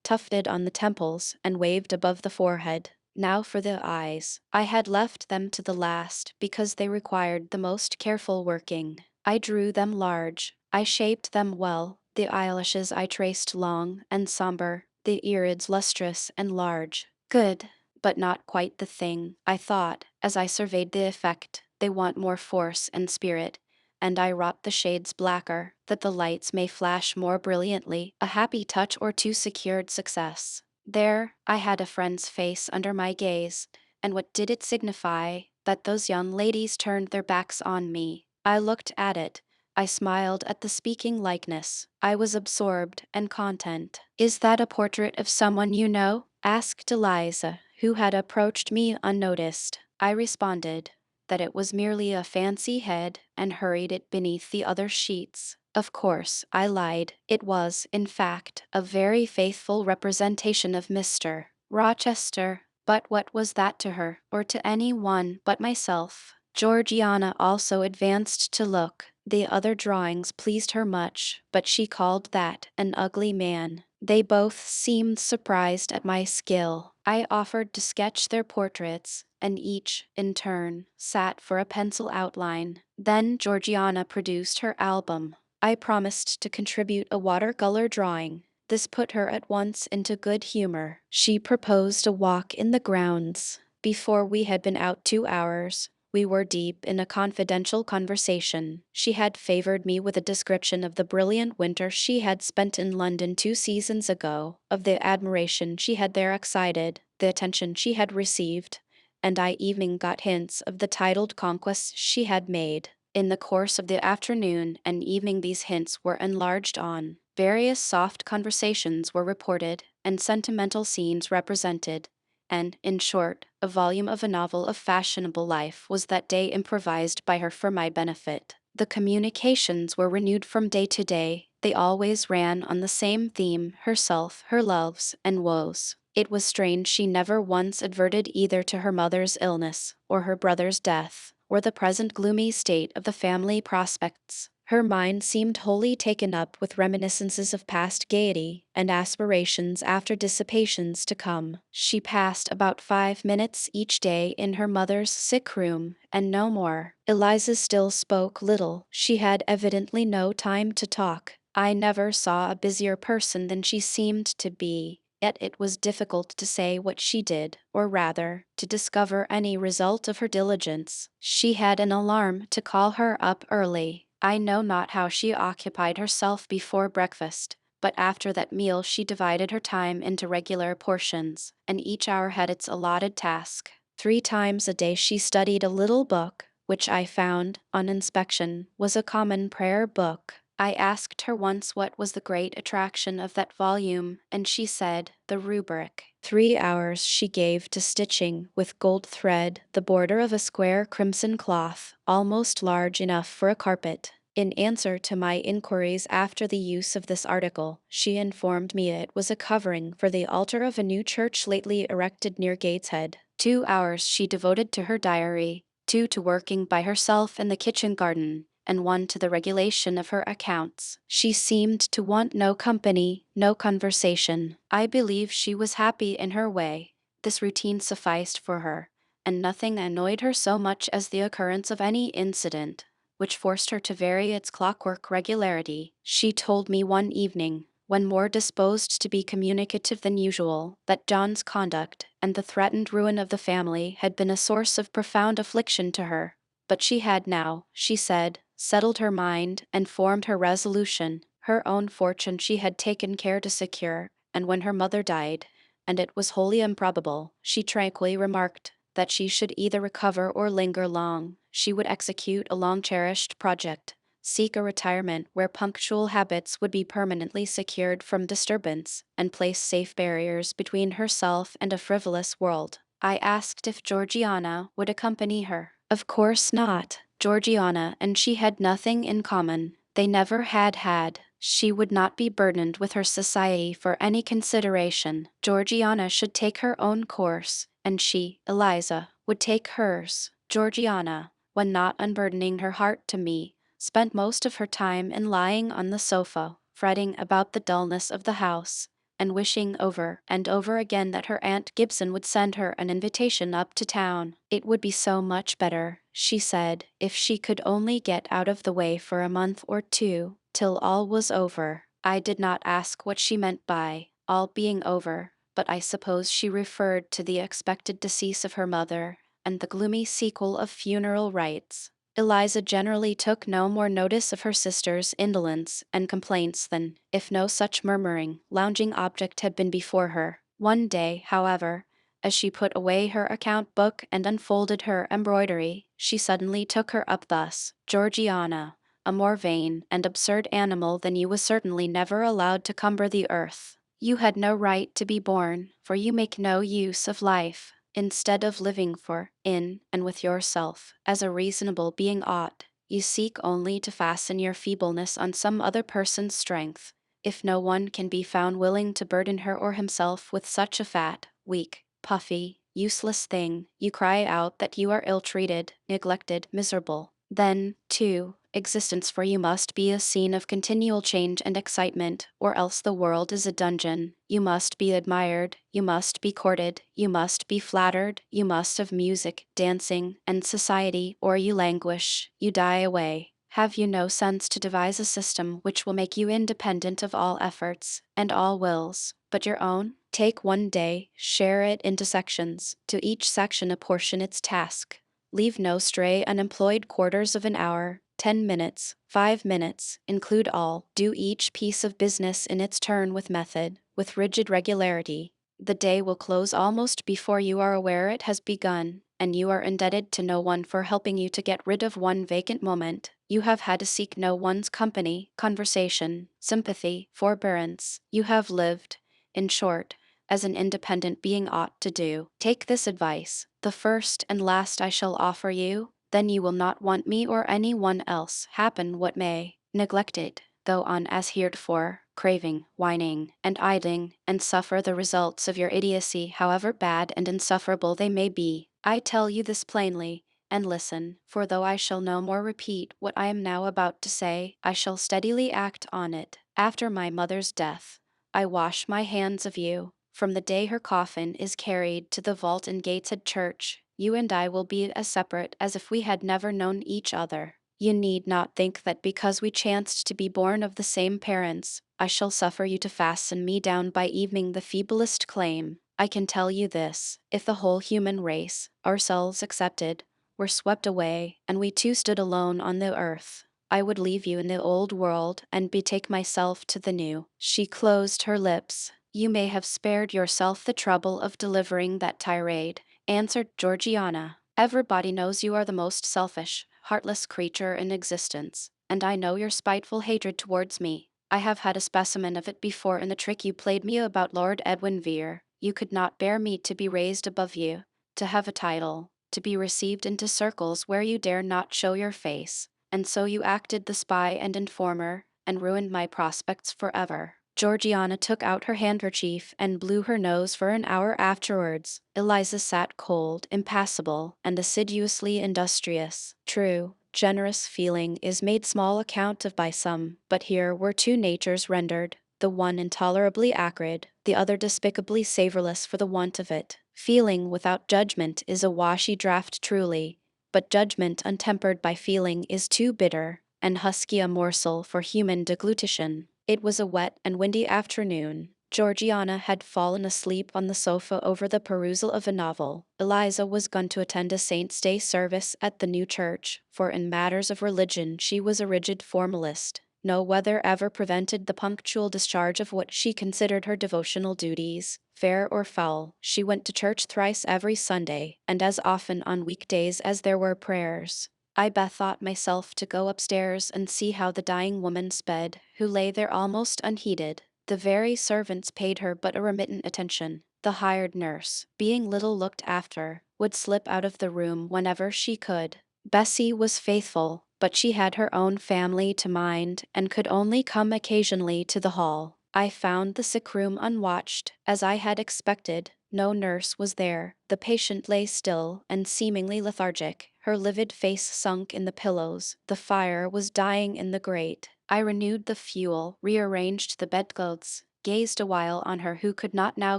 Speaker 1: tufted on the temples and waved above the forehead. Now for the eyes. I had left them to the last because they required the most careful working. I drew them large. I shaped them well. The eyelashes I traced long and somber, the irids lustrous and large. Good, but not quite the thing, I thought, as I surveyed the effect. They want more force and spirit, and I wrought the shades blacker, that the lights may flash more brilliantly. A happy touch or two secured success. There, I had a friend's face under my gaze, and what did it signify that those young ladies turned their backs on me? I looked at it. I smiled at the speaking likeness. I was absorbed and content. "Is that a portrait of someone you know?" asked Eliza, who had approached me unnoticed. I responded that it was merely a fancy head, and hurried it beneath the other sheets. Of course, I lied. It was, in fact, a very faithful representation of Mr. Rochester. But what was that to her, or to any one but myself? Georgiana also advanced to look. The other drawings pleased her much, but she called that an ugly man. They both seemed surprised at my skill. I offered to sketch their portraits, and each, in turn, sat for a pencil outline. Then Georgiana produced her album. I promised to contribute a watercolor drawing. This put her at once into good humor. She proposed a walk in the grounds. Before we had been out 2 hours, We were deep in a confidential conversation. She had favored me with a description of the brilliant winter she had spent in London 2 seasons ago, of the admiration she had there excited, the attention she had received, and I even got hints of the titled conquests she had made. In the course of the afternoon and evening these hints were enlarged on. Various soft conversations were reported, and sentimental scenes represented, and, in short, a volume of a novel of fashionable life was that day improvised by her for my benefit. The communications were renewed from day to day. They always ran on the same theme: herself, her loves, and woes. It was strange she never once adverted either to her mother's illness, or her brother's death, or the present gloomy state of the family prospects. Her mind seemed wholly taken up with reminiscences of past gaiety, and aspirations after dissipations to come. She passed about 5 minutes each day in her mother's sick room, and no more. Eliza still spoke little. She had evidently no time to talk. I never saw a busier person than she seemed to be. Yet it was difficult to say what she did, or rather, to discover any result of her diligence. She had an alarm to call her up early. I know not how she occupied herself before breakfast, but after that meal she divided her time into regular portions, and each hour had its allotted task. 3 times a day she studied a little book, which I found, on inspection, was a common prayer book. I asked her once what was the great attraction of that volume, and she said, the rubric. 3 hours she gave to stitching, with gold thread, the border of a square crimson cloth, almost large enough for a carpet. In answer to my inquiries after the use of this article, she informed me it was a covering for the altar of a new church lately erected near Gateshead. 2 hours she devoted to her diary, 2 to working by herself in the kitchen garden, and 1 to the regulation of her accounts. She seemed to want no company, no conversation. I believe she was happy in her way. This routine sufficed for her, and nothing annoyed her so much as the occurrence of any incident which forced her to vary its clockwork regularity. She told me one evening, when more disposed to be communicative than usual, that John's conduct and the threatened ruin of the family had been a source of profound affliction to her. But she had now, she said, settled her mind and formed her resolution. Her own fortune she had taken care to secure, and when her mother died, and it was wholly improbable, she tranquilly remarked, that she should either recover or linger long, she would execute a long-cherished project, seek a retirement where punctual habits would be permanently secured from disturbance, and place safe barriers between herself and a frivolous world. I asked if Georgiana would accompany her. Of course not. Georgiana and she had nothing in common. They never had. She would not be burdened with her society for any consideration. Georgiana should take her own course, and she, Eliza, would take hers. Georgiana, when not unburdening her heart to me, spent most of her time in lying on the sofa, fretting about the dullness of the house, and wishing over and over again that her Aunt Gibson would send her an invitation up to town. It would be so much better, she said, if she could only get out of the way for a month or 2, till all was over. I did not ask what she meant by all being over, but I suppose she referred to the expected decease of her mother, and the gloomy sequel of funeral rites. Eliza generally took no more notice of her sister's indolence and complaints than, if no such murmuring, lounging object had been before her. One day, however, as she put away her account book and unfolded her embroidery, she suddenly took her up thus: Georgiana, a more vain and absurd animal than you was certainly never allowed to cumber the earth. You had no right to be born, for you make no use of life. Instead of living for, in, and with yourself, as a reasonable being ought, you seek only to fasten your feebleness on some other person's strength. If no one can be found willing to burden her or himself with such a fat, weak, puffy, useless thing, you cry out that you are ill-treated, neglected, miserable. Then, too, existence for you must be a scene of continual change and excitement, or else the world is a dungeon. You must be admired, you must be courted, you must be flattered, you must have music, dancing, and society, or you languish, you die away. Have you no sense to devise a system which will make you independent of all efforts, and all wills, but your own? Take one day, share it into sections, to each section apportion its task. Leave no stray unemployed quarters of an hour, 10 minutes, 5 minutes, include all. Do each piece of business in its turn with method, with rigid regularity. The day will close almost before you are aware it has begun, and you are indebted to no one for helping you to get rid of one vacant moment. You have had to seek no one's company, conversation, sympathy, forbearance. You have lived, in short, as an independent being ought to do. Take this advice, the first and last I shall offer you, then you will not want me or any one else, happen what may. Neglect it, though on as heretofore, craving, whining, and idling, and suffer the results of your idiocy, however bad and insufferable they may be. I tell you this plainly, and listen, for though I shall no more repeat what I am now about to say, I shall steadily act on it. After my mother's death, I wash my hands of you. From the day her coffin is carried to the vault in Gateshead Church, you and I will be as separate as if we had never known each other. You need not think that because we chanced to be born of the same parents, I shall suffer you to fasten me down by evening the feeblest claim. I can tell you this, if the whole human race, ourselves excepted, were swept away, and we two stood alone on the earth, I would leave you in the old world and betake myself to the new. She closed her lips. You may have spared yourself the trouble of delivering that tirade, answered Georgiana. Everybody knows you are the most selfish, heartless creature in existence, and I know your spiteful hatred towards me. I have had a specimen of it before in the trick you played me about Lord Edwin Vere. You could not bear me to be raised above you, to have a title, to be received into circles where you dare not show your face, and so you acted the spy and informer, and ruined my prospects forever. Georgiana took out her handkerchief and blew her nose for an hour afterwards. Eliza sat cold, impassible, and assiduously industrious. True, generous feeling is made small account of by some, but here were two natures rendered, the one intolerably acrid, the other despicably savorless for the want of it. Feeling without judgment is a washy draught truly, but judgment untempered by feeling is too bitter and husky a morsel for human deglutition. It was a wet and windy afternoon. Georgiana had fallen asleep on the sofa over the perusal of a novel. Eliza was gone to attend a Saint's Day service at the new church, for in matters of religion she was a rigid formalist. No weather ever prevented the punctual discharge of what she considered her devotional duties. Fair or foul, she went to church thrice every Sunday, and as often on weekdays as there were prayers. I bethought myself to go upstairs and see how the dying woman sped, who lay there almost unheeded. The very servants paid her but a remittent attention. The hired nurse, being little looked after, would slip out of the room whenever she could. Bessie was faithful, but she had her own family to mind, and could only come occasionally to the hall. I found the sick room unwatched, as I had expected. No nurse was there. The patient lay still and seemingly lethargic, her livid face sunk in the pillows. The fire was dying in the grate. I renewed the fuel, rearranged the bedclothes, gazed a while on her who could not now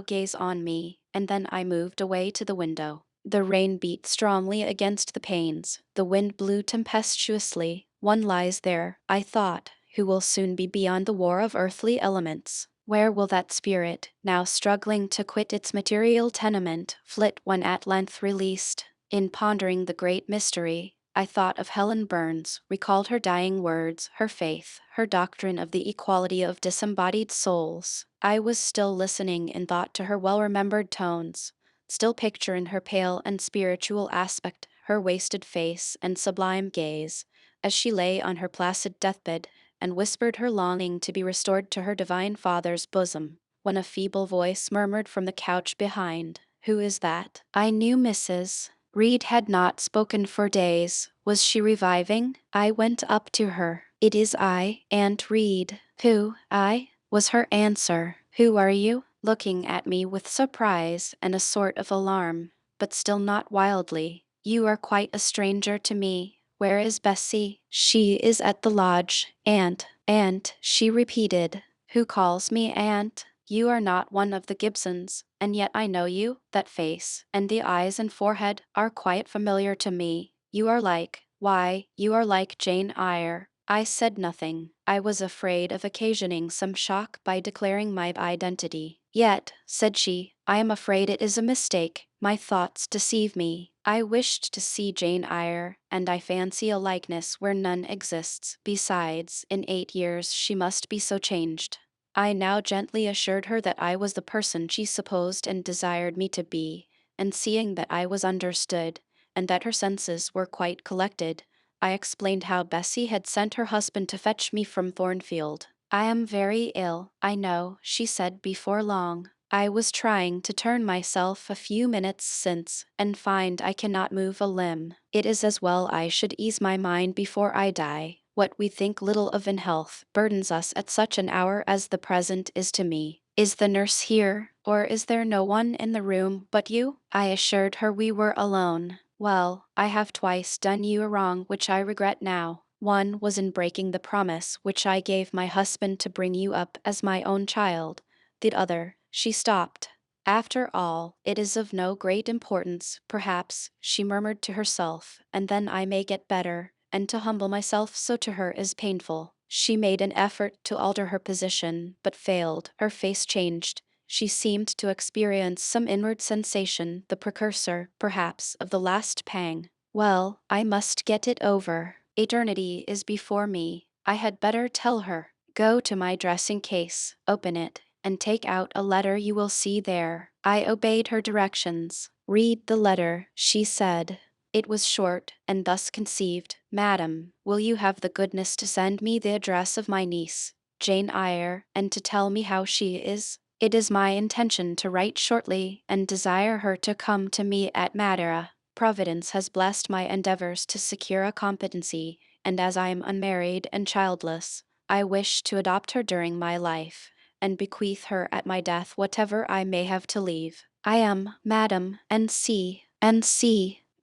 Speaker 1: gaze on me, and then I moved away to the window. The rain beat strongly against the panes. The wind blew tempestuously. One lies there, I thought, who will soon be beyond the war of earthly elements. Where will that spirit, now struggling to quit its material tenement, flit when at length released? In pondering the great mystery, I thought of Helen Burns, recalled her dying words, her faith, her doctrine of the equality of disembodied souls. I was still listening in thought to her well-remembered tones, still picturing her pale and spiritual aspect, her wasted face and sublime gaze, as she lay on her placid deathbed, and whispered her longing to be restored to her divine Father's bosom, when a feeble voice murmured from the couch behind, "Who is that?" I knew Mrs. Reed had not spoken for days. Was she reviving? I went up to her. "It is I, Aunt Reed." "Who, I?" was her answer. "Who are you?" looking at me with surprise and a sort of alarm, but still not wildly. "You are quite a stranger to me. Where is Bessie?" "She is at the lodge, Aunt." "Aunt," she repeated. "Who calls me Aunt? You are not one of the Gibsons, and yet I know you. That face, and the eyes and forehead, are quite familiar to me. You are why, you are like Jane Eyre." I said nothing. I was afraid of occasioning some shock by declaring my identity. "Yet," said she, "I am afraid it is a mistake. My thoughts deceive me. I wished to see Jane Eyre, and I fancy a likeness where none exists. Besides, in 8 years she must be so changed. I now gently assured her that I was the person she supposed and desired me to be, and seeing that I was understood, and that her senses were quite collected, I explained how Bessie had sent her husband to fetch me from Thornfield. I am very ill, I know, she said before long. I was trying to turn myself a few minutes since, and find I cannot move a limb. It is as well I should ease my mind before I die. What we think little of in health burdens us at such an hour as the present is to me. Is the nurse here, or is there no one in the room but you? I assured her we were alone. Well, I have twice done you a wrong which I regret now. One was in breaking the promise which I gave my husband to bring you up as my own child. The other, she stopped. After all, it is of no great importance, perhaps, she murmured to herself, and then I may get better, and to humble myself so to her is painful. She made an effort to alter her position, but failed. Her face changed. She seemed to experience some inward sensation, the precursor, perhaps, of the last pang. Well, I must get it over. Eternity is before me. I had better tell her. Go to my dressing case, open it, and take out a letter you will see there. I obeyed her directions. Read the letter, she said. It was short, and thus conceived. Madam, will you have the goodness to send me the address of my niece, Jane Eyre, and to tell me how she is? It is my intention to write shortly, and desire her to come to me at Madeira. Providence has blessed my endeavors to secure a competency, and as I am unmarried and childless, I wish to adopt her during my life, and bequeath her at my death whatever I may have to leave. I am, Madam, N.C.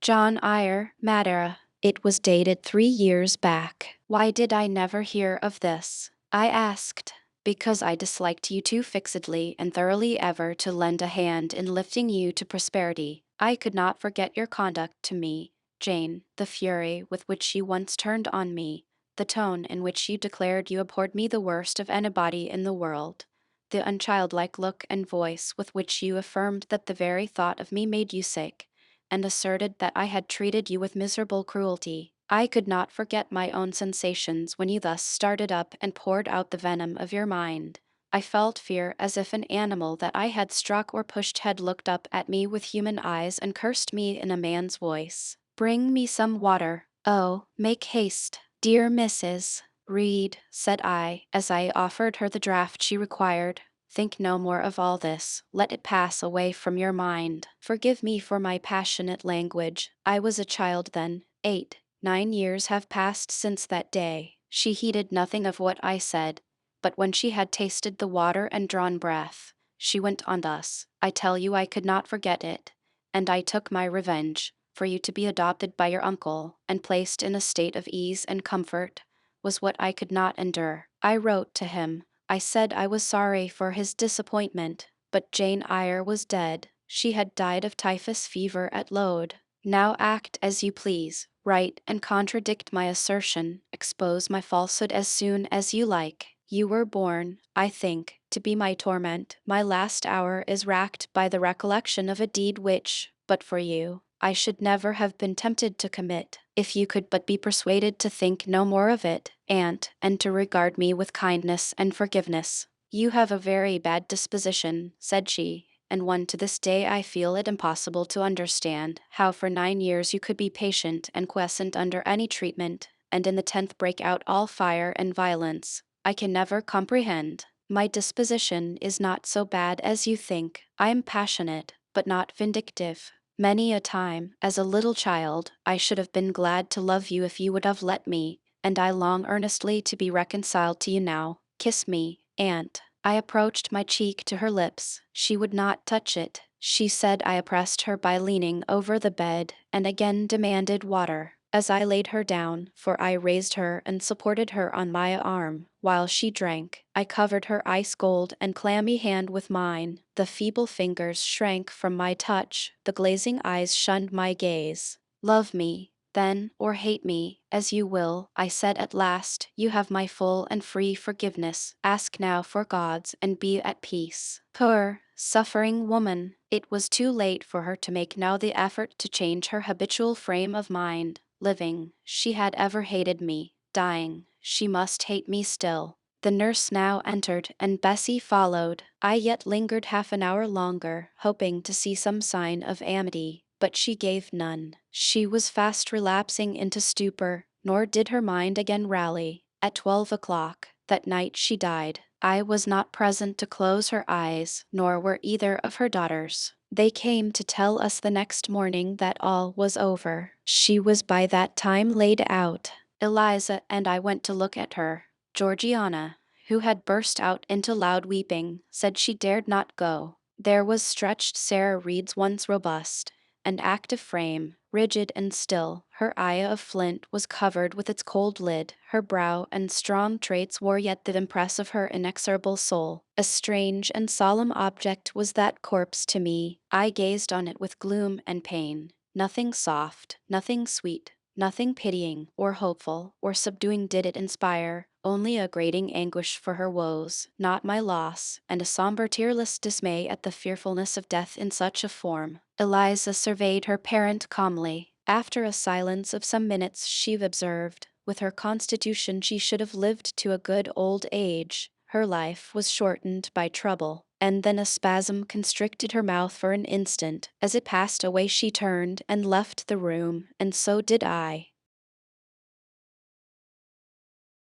Speaker 1: John Eyre, Madeira. It was dated 3 years back. Why did I never hear of this? I asked. Because I disliked you too fixedly and thoroughly ever to lend a hand in lifting you to prosperity. I could not forget your conduct to me, Jane, the fury with which you once turned on me, the tone in which you declared you abhorred me the worst of anybody in the world, the unchildlike look and voice with which you affirmed that the very thought of me made you sick, and asserted that I had treated you with miserable cruelty. I could not forget my own sensations when you thus started up and poured out the venom of your mind. I felt fear as if an animal that I had struck or pushed had looked up at me with human eyes and cursed me in a man's voice. Bring me some water. Oh, make haste. Dear Mrs. Read, said I, as I offered her the draught she required. Think no more of all this. Let it pass away from your mind. Forgive me for my passionate language. I was a child then. 8, 9 years have passed since that day. She heeded nothing of what I said, but when she had tasted the water and drawn breath, she went on thus. I tell you I could not forget it, and I took my revenge. For you to be adopted by your uncle, and placed in a state of ease and comfort, was what I could not endure. I wrote to him. I said I was sorry for his disappointment, but Jane Eyre was dead. She had died of typhus fever at Lode. Now act as you please. Write and contradict my assertion. Expose my falsehood as soon as you like. You were born, I think, to be my torment. My last hour is racked by the recollection of a deed which, but for you, I should never have been tempted to commit, if you could but be persuaded to think no more of it, and to regard me with kindness and forgiveness. You have a very bad disposition, said she, and one to this day I feel it impossible to understand, how for 9 years you could be patient and quiescent under any treatment, and in the 10th break out all fire and violence. I can never comprehend. My disposition is not so bad as you think. I am passionate, but not vindictive. Many a time, as a little child, I should have been glad to love you if you would have let me, and I long earnestly to be reconciled to you now. Kiss me, aunt. I approached my cheek to her lips. She would not touch it. She said I oppressed her by leaning over the bed, and again demanded water. As I laid her down, for I raised her and supported her on my arm, while she drank, I covered her ice-cold and clammy hand with mine. The feeble fingers shrank from my touch, the glazing eyes shunned my gaze. Love me, then, or hate me, as you will, I said at last. You have my full and free forgiveness. Ask now for God's, and be at peace. Poor, Suffering woman, it was too late for her to make now the effort to change her habitual frame of mind. Living, she had ever hated me. Dying, she must hate me still. The nurse now entered, and Bessie followed. I yet lingered half an hour longer, hoping to see some sign of amity, but she gave none. She was fast relapsing into stupor, nor did her mind again rally. At 12 o'clock that night she died. I was not present to close her eyes, nor were either of her daughters. They came to tell us the next morning that all was over. She was by that time laid out. Eliza and I went to look at her. Georgiana, who had burst out into loud weeping, said she dared not go. There was stretched Sarah Reed's once robust and active frame, rigid and still. Her eye of flint was covered with its cold lid. Her brow and strong traits wore yet the impress of her inexorable soul. A strange and solemn object was that corpse to me. I gazed on it with gloom and pain. Nothing soft, nothing sweet, nothing pitying or hopeful or subduing did it inspire, only a grating anguish for her woes, not my loss, and a somber tearless dismay at the fearfulness of death in such a form. Eliza surveyed her parent calmly. After a silence of some minutes she observed, with her constitution she should have lived to a good old age. Her life was shortened by trouble. And then a spasm constricted her mouth for an instant. As it passed away she turned and left the room, and so did I.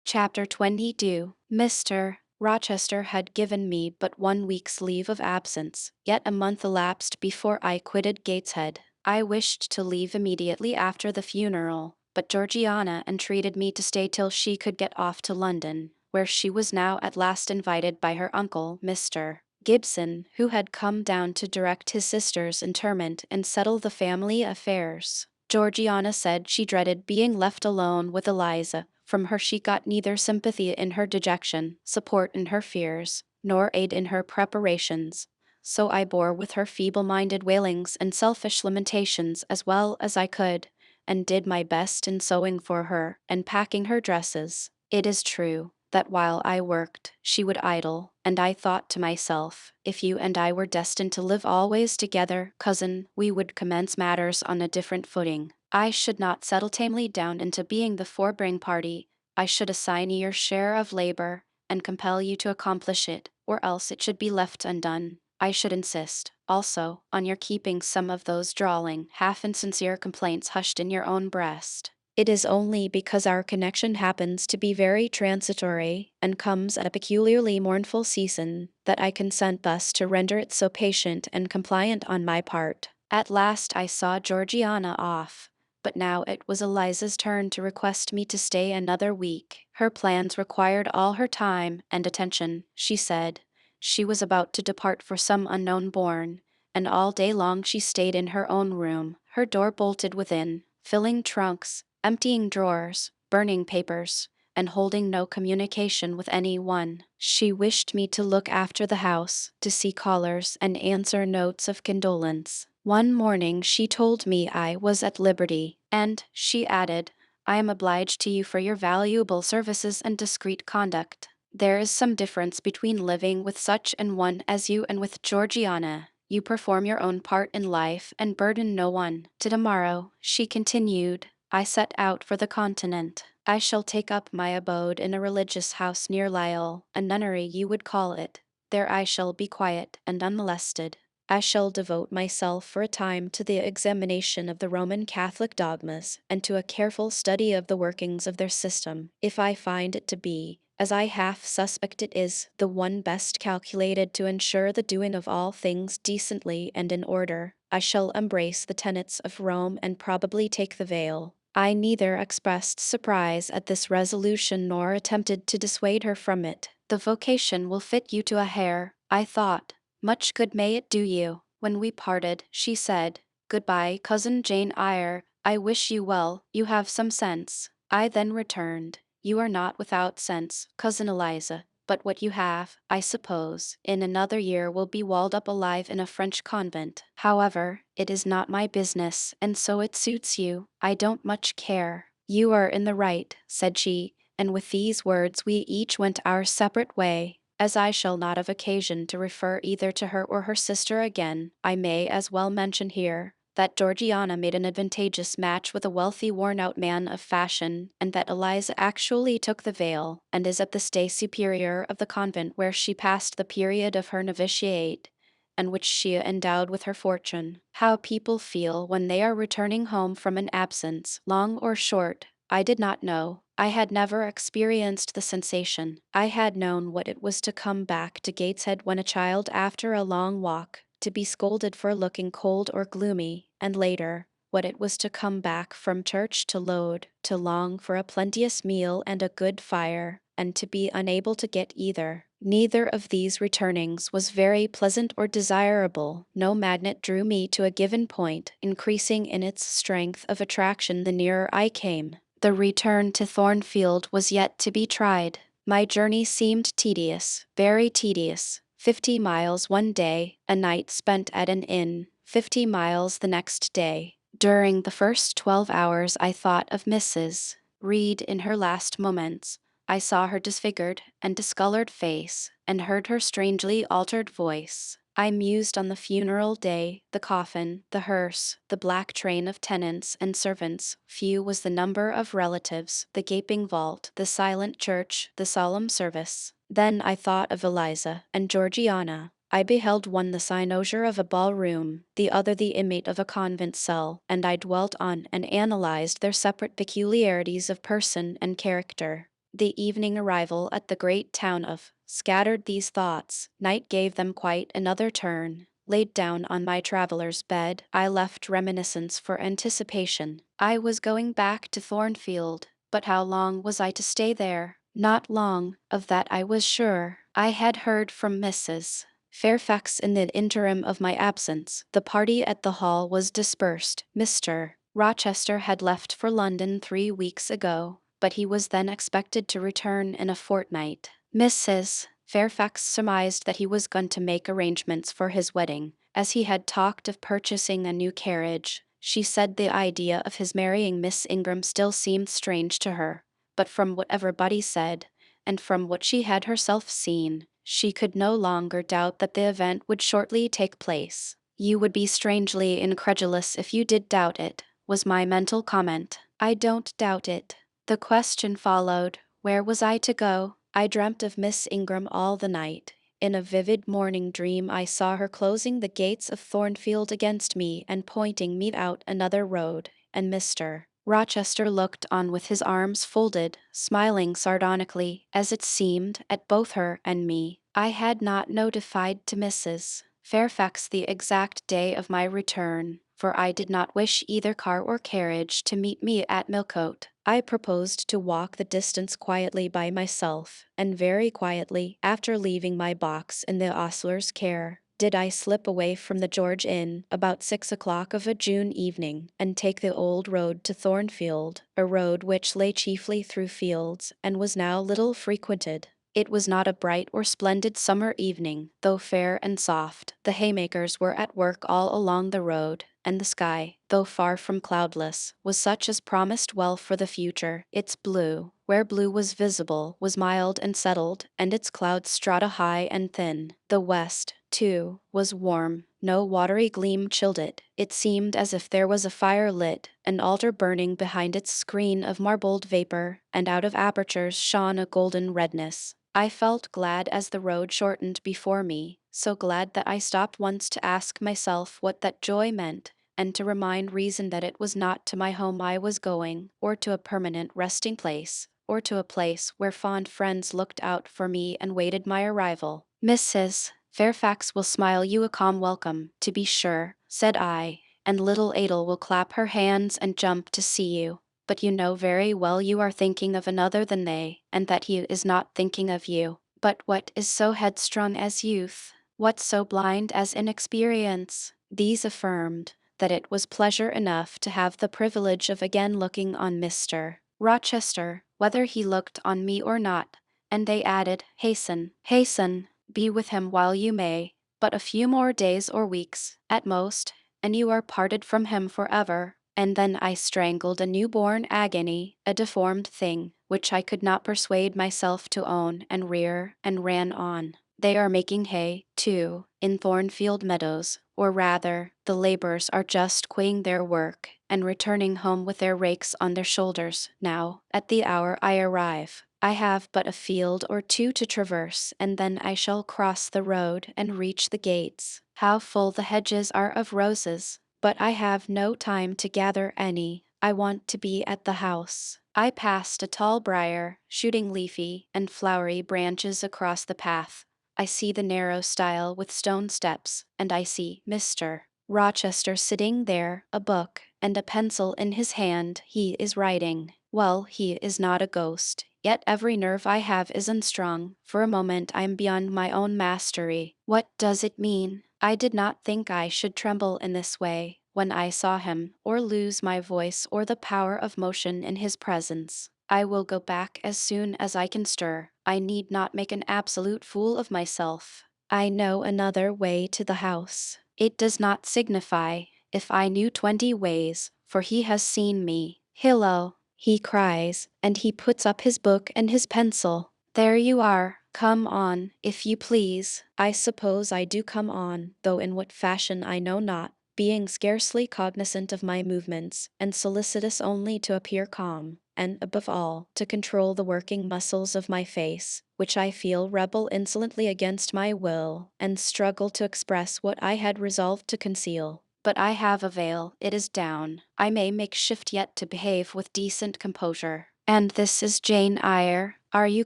Speaker 1: Chapter 22. Mr. Rochester had given me but 1 week's leave of absence, yet a month elapsed before I quitted Gateshead. I wished to leave immediately after the funeral, but Georgiana entreated me to stay till she could get off to London, where she was now at last invited by her uncle, Mr. Gibson, who had come down to direct his sister's interment and settle the family affairs. Georgiana said she dreaded being left alone with Eliza. From her she got neither sympathy in her dejection, support in her fears, nor aid in her preparations. So I bore with her feeble-minded wailings and selfish lamentations as well as I could, and did my best in sewing for her and packing her dresses. It is true that while I worked, she would idle, and I thought to myself, if you and I were destined to live always together, cousin, we would commence matters on a different footing. I should not settle tamely down into being the forbearing party. I should assign you your share of labor, and compel you to accomplish it, or else it should be left undone. I should insist, also, on your keeping some of those drawling, half-insincere complaints hushed in your own breast. It is only because our connection happens to be very transitory, and comes at a peculiarly mournful season, that I consent thus to render it so patient and compliant on my part. At last I saw Georgiana off, but now it was Eliza's turn to request me to stay another week. Her plans required all her time and attention, she said. She was about to depart for some unknown bourne, and all day long she stayed in her own room, her door bolted within, filling trunks, emptying drawers, burning papers, and holding no communication with any one. She wished me to look after the house, to see callers and answer notes of condolence. One morning she told me I was at liberty, and, she added, I am obliged to you for your valuable services and discreet conduct. There is some difference between living with such an one as you and with Georgiana. You perform your own part in life and burden no one. To-morrow, she continued, I set out for the continent. I shall take up my abode in a religious house near Lisle, a nunnery you would call it. There I shall be quiet and unmolested. I shall devote myself for a time to the examination of the Roman Catholic dogmas, and to a careful study of the workings of their system. If I find it to be, as I half suspect it is, the one best calculated to ensure the doing of all things decently and in order, I shall embrace the tenets of Rome and probably take the veil. I neither expressed surprise at this resolution nor attempted to dissuade her from it. The vocation will fit you to a hair, I thought. Much good may it do you. When we parted, she said, Goodbye, cousin Jane Eyre. I wish you well. You have some sense. I then returned, You are not without sense, cousin Eliza, but what you have, I suppose, in another year will be walled up alive in a French convent. However, it is not my business, and so it suits you. I don't much care. You are in the right, said she, and with these words we each went our separate way. As I shall not have occasion to refer either to her or her sister again, I may as well mention here that Georgiana made an advantageous match with a wealthy worn-out man of fashion, and that Eliza actually took the veil, and is at the stay superior of the convent where she passed the period of her novitiate, and which she endowed with her fortune. How people feel when they are returning home from an absence, long or short, I did not know. I had never experienced the sensation. I had known what it was to come back to Gateshead when a child after a long walk, to be scolded for looking cold or gloomy, and later, what it was to come back from church to load, to long for a plenteous meal and a good fire, and to be unable to get either. Neither of these returnings was very pleasant or desirable. No magnet drew me to a given point, increasing in its strength of attraction the nearer I came. The return to Thornfield was yet to be tried. My journey seemed tedious, very tedious. 50 miles one day, a night spent at an inn, 50 miles the next day. During the first 12 hours I thought of Mrs. Reed in her last moments. I saw her disfigured and discolored face, and heard her strangely altered voice. I mused on the funeral day, the coffin, the hearse, the black train of tenants and servants. Few was the number of relatives, the gaping vault, the silent church, the solemn service. Then I thought of Eliza and Georgiana. I beheld one the cynosure of a ballroom, the other the inmate of a convent cell, and I dwelt on and analyzed their separate peculiarities of person and character. The evening arrival at the great town of scattered these thoughts. Night gave them quite another turn. Laid down on my traveler's bed, I left reminiscence for anticipation. I was going back to Thornfield, but how long was I to stay there? Not long, of that I was sure. I had heard from Mrs. Fairfax in the interim of my absence. The party at the hall was dispersed. Mr. Rochester had left for London 3 weeks ago, but he was then expected to return in a fortnight. Mrs. Fairfax surmised that he was going to make arrangements for his wedding, as he had talked of purchasing a new carriage. She said the idea of his marrying Miss Ingram still seemed strange to her, but from what everybody said, and from what she had herself seen, she could no longer doubt that the event would shortly take place. "You would be strangely incredulous if you did doubt it," was my mental comment. "I don't doubt it." The question followed, where was I to go? I dreamt of Miss Ingram all the night. In a vivid morning dream I saw her closing the gates of Thornfield against me and pointing me out another road, and Mr. Rochester looked on with his arms folded, smiling sardonically, as it seemed, at both her and me. I had not notified to Mrs. Fairfax the exact day of my return, for I did not wish either car or carriage to meet me at Millcote. I proposed to walk the distance quietly by myself, and very quietly, after leaving my box in the ostler's care, did I slip away from the George Inn about 6 o'clock of a June evening, and take the old road to Thornfield, a road which lay chiefly through fields, and was now little frequented. It was not a bright or splendid summer evening, though fair and soft. The haymakers were at work all along the road, and the sky, though far from cloudless, was such as promised well for the future. Its blue, where blue was visible, was mild and settled, and its clouds strata high and thin. The west, too, was warm. No watery gleam chilled it. It seemed as if there was a fire lit, an altar burning behind its screen of marbled vapor, and out of apertures shone a golden redness. I felt glad as the road shortened before me, so glad that I stopped once to ask myself what that joy meant, and to remind reason that it was not to my home I was going, or to a permanent resting place, or to a place where fond friends looked out for me and waited my arrival. "Mrs. Fairfax will smile you a calm welcome, to be sure," said I, "and little Adel will clap her hands and jump to see you. But you know very well you are thinking of another than they, and that he is not thinking of you. But what is so headstrong as youth? What so blind as inexperience?" These affirmed that it was pleasure enough to have the privilege of again looking on Mr. Rochester, whether he looked on me or not, and they added, "Hasten, hasten, be with him while you may, but a few more days or weeks, at most, and you are parted from him forever." and then I strangled a newborn agony, a deformed thing, which I could not persuade myself to own and rear, and ran on. They are making hay, too, in Thornfield Meadows, or rather, the laborers are just quitting their work, and returning home with their rakes on their shoulders. Now, at the hour I arrive, I have but a field or two to traverse, and then I shall cross the road and reach the gates. How full the hedges are of roses! But I have no time to gather any. I want to be at the house. I passed a tall briar, shooting leafy and flowery branches across the path. I see the narrow stile with stone steps, and I see Mr. Rochester sitting there, a book and a pencil in his hand. He is writing. Well, he is not a ghost, yet every nerve I have is unstrung. For a moment I am beyond my own mastery. What does it mean? I did not think I should tremble in this way when I saw him, or lose my voice or the power of motion in his presence. I will go back as soon as I can stir. I need not make an absolute fool of myself. I know another way to the house. It does not signify if I knew 20 ways, for he has seen me. Hillo, he cries, and he puts up his book and his pencil. There you are. Come on, if you please. I suppose I do come on, though in what fashion I know not, being scarcely cognizant of my movements, and solicitous only to appear calm, and, above all, to control the working muscles of my face, which I feel rebel insolently against my will, and struggle to express what I had resolved to conceal. But I have a veil, it is down. I may make shift yet to behave with decent composure. And this is Jane Eyre. Are you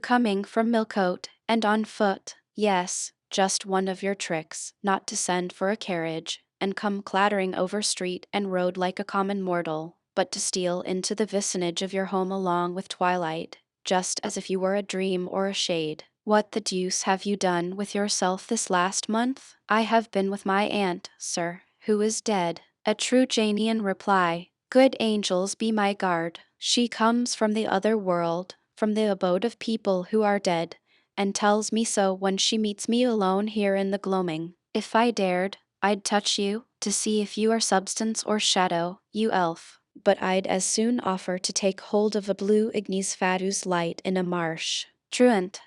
Speaker 1: coming from Millcote, and on foot? Yes, just one of your tricks, not to send for a carriage, and come clattering over street and road like a common mortal, but to steal into the vicinage of your home along with twilight, just as if you were a dream or a shade. What the deuce have you done with yourself this last month? I have been with my aunt, sir, who is dead. A true Janian reply. Good angels be my guard. She comes from the other world, from the abode of people who are dead, and tells me so when she meets me alone here in the gloaming. If I dared, I'd touch you, to see if you are substance or shadow, you elf. But I'd as soon offer to take hold of a blue ignis fatuus light in a marsh. Truant,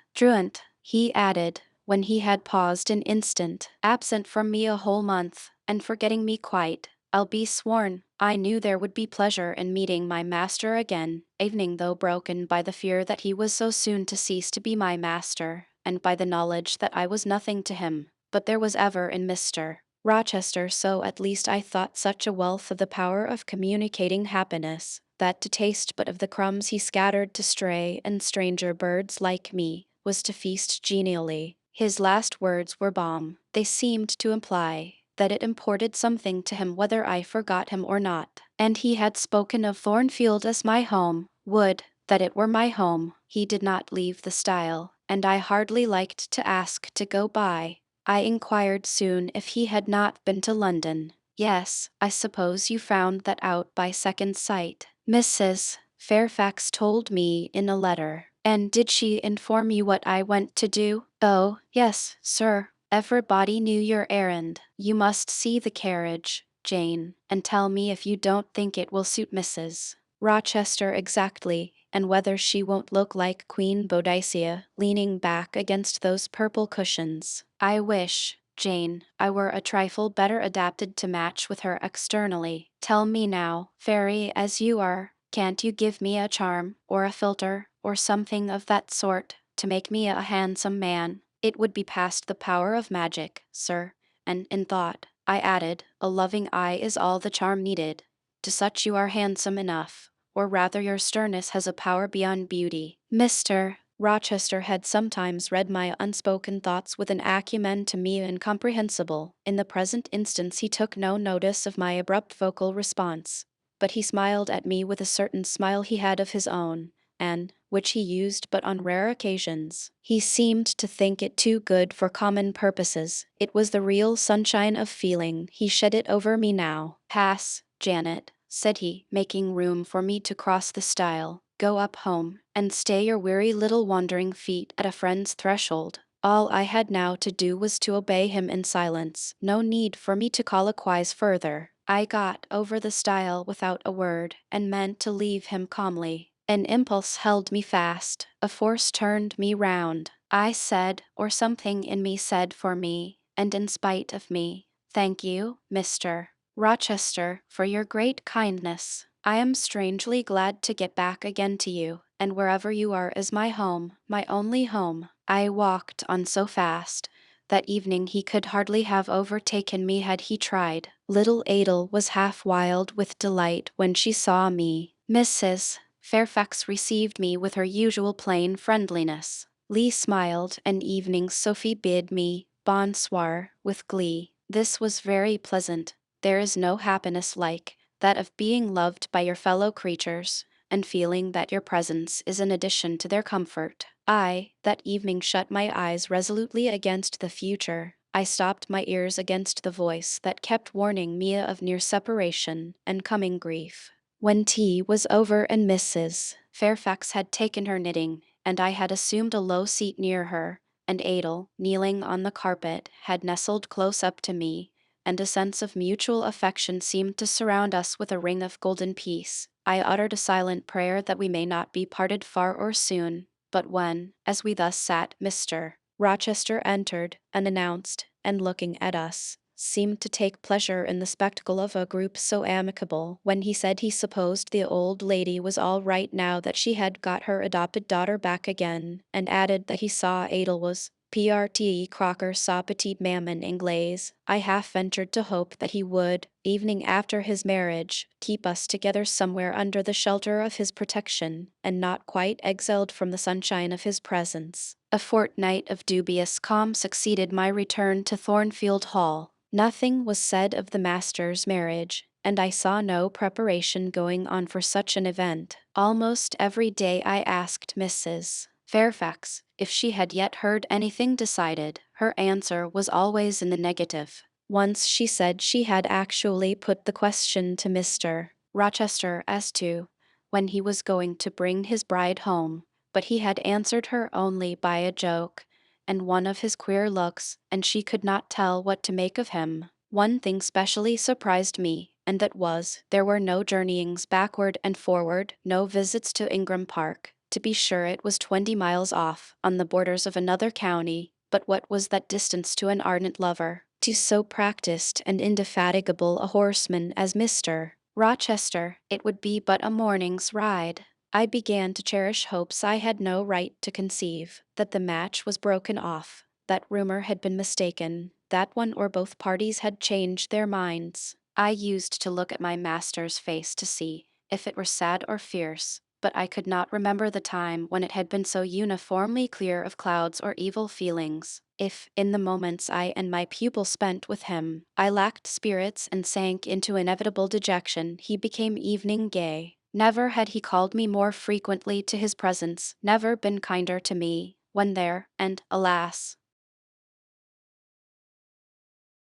Speaker 1: he added, when he had paused an instant, absent from me a whole month, and forgetting me quite. I'll be sworn, I knew there would be pleasure in meeting my master again, evening though broken by the fear that he was so soon to cease to be my master, and by the knowledge that I was nothing to him. But there was ever in Mr. Rochester, so at least I thought, such a wealth of the power of communicating happiness, that to taste but of the crumbs he scattered to stray and stranger birds like me, was to feast genially. His last words were balm. They seemed to imply that it imported something to him whether I forgot him or not. And he had spoken of Thornfield as my home. Would that it were my home. He did not leave the stile, and I hardly liked to ask to go by. I inquired soon if he had not been to London. Yes, I suppose you found that out by second sight. Mrs. Fairfax told me in a letter. And did she inform you what I went to do? Oh, yes, sir. Everybody knew your errand. You must see the carriage, Jane, and tell me if you don't think it will suit Mrs. Rochester exactly, and whether she won't look like Queen Boadicea, leaning back against those purple cushions. I wish, Jane, I were a trifle better adapted to match with her externally. Tell me now, fairy as you are, can't you give me a charm, or a philter, or something of that sort, to make me a handsome man? It would be past the power of magic, sir, and in thought, I added, a loving eye is all the charm needed. To such you are handsome enough, or rather your sternness has a power beyond beauty. Mr. Rochester had sometimes read my unspoken thoughts with an acumen to me incomprehensible. In the present instance he took no notice of my abrupt vocal response, but he smiled at me with a certain smile he had of his own, and which he used but on rare occasions. He seemed to think it too good for common purposes. It was the real sunshine of feeling. He shed it over me now. Pass, Janet, said he, making room for me to cross the stile. Go up home, and stay your weary little wandering feet at a friend's threshold. All I had now to do was to obey him in silence. No need for me to colloquize further. I got over the stile without a word, and meant to leave him calmly. An impulse held me fast, a force turned me round. I said, or something in me said for me, and in spite of me, "Thank you, Mr. Rochester, for your great kindness. I am strangely glad to get back again to you, and wherever you are is my home, my only home." I walked on so fast. That evening he could hardly have overtaken me had he tried. Little Adel was half wild with delight when she saw me. Mrs. Fairfax received me with her usual plain friendliness. Lee smiled, and evening Sophie bid me bonsoir with glee. This was very pleasant. There is no happiness like that of being loved by your fellow creatures, and feeling that your presence is an addition to their comfort. I, that evening, shut my eyes resolutely against the future. I stopped my ears against the voice that kept warning me of near separation and coming grief. When tea was over and Mrs. Fairfax had taken her knitting, and I had assumed a low seat near her, and Adel, kneeling on the carpet, had nestled close up to me, and a sense of mutual affection seemed to surround us with a ring of golden peace, I uttered a silent prayer that we may not be parted far or soon. But when, as we thus sat, Mr. Rochester entered, unannounced, and looking at us, seemed to take pleasure in the spectacle of a group so amicable, when he said he supposed the old lady was all right now that she had got her adopted daughter back again, and added that he saw Adel was Prt Crocker sa petite maman anglaise, I half ventured to hope that he would, evening after his marriage, keep us together somewhere under the shelter of his protection, and not quite exiled from the sunshine of his presence. A fortnight of dubious calm succeeded my return to Thornfield Hall. Nothing was said of the master's marriage, and I saw no preparation going on for such an event. Almost every day I asked Mrs. Fairfax if she had yet heard anything decided. Her answer was always in the negative. Once she said she had actually put the question to Mr. Rochester as to when he was going to bring his bride home, but he had answered her only by a joke and one of his queer looks, and she could not tell what to make of him. One thing specially surprised me, and that was, there were no journeyings backward and forward, no visits to Ingram Park. To be sure, it was 20 miles off, on the borders of another county, but what was that distance to an ardent lover, to so practised and indefatigable a horseman as Mr. Rochester? It would be but a morning's ride. I began to cherish hopes I had no right to conceive, that the match was broken off, that rumor had been mistaken, that one or both parties had changed their minds. I used to look at my master's face to see if it were sad or fierce, but I could not remember the time when it had been so uniformly clear of clouds or evil feelings. If, in the moments I and my pupil spent with him, I lacked spirits and sank into inevitable dejection, he became evening gay. Never had he called me more frequently to his presence, never been kinder to me, when there, and, alas.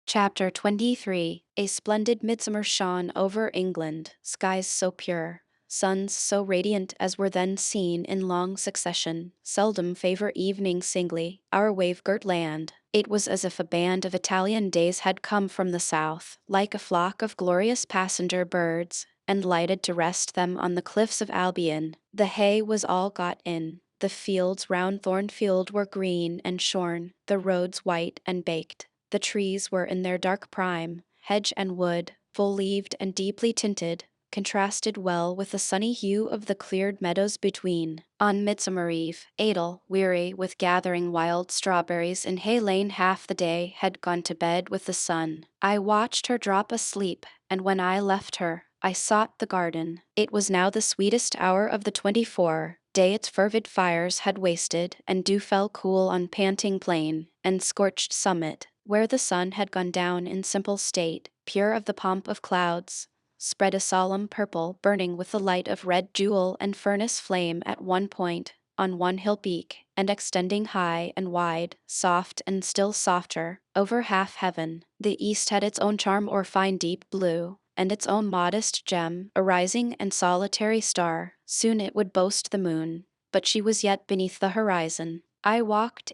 Speaker 1: Chapter 23. A splendid midsummer shone over England, skies so pure, suns so radiant as were then seen in long succession, seldom favor evening singly, our wave-girt land. It was as if a band of Italian days had come from the south, like a flock of glorious passenger birds, and lighted to rest them on the cliffs of Albion. The hay was all got in. The fields round Thornfield were green and shorn, the roads white and baked. The trees were in their dark prime, hedge and wood, full-leaved and deeply tinted, contrasted well with the sunny hue of the cleared meadows between. On Midsummer Eve, Adel, weary with gathering wild strawberries in Hay Lane half the day, had gone to bed with the sun. I watched her drop asleep, and when I left her, I sought the garden. It was now the sweetest hour of the 24. Day its fervid fires had wasted, and dew fell cool on panting plain and scorched summit, where the sun had gone down in simple state, pure of the pomp of clouds, spread a solemn purple, burning with the light of red jewel and furnace flame at one point, on one hill peak, and extending high and wide, soft and still softer, over half heaven. The east had its own charm or fine deep blue, and its own modest gem, a rising and solitary star. Soon it would boast the moon, but she was yet beneath the horizon. I walked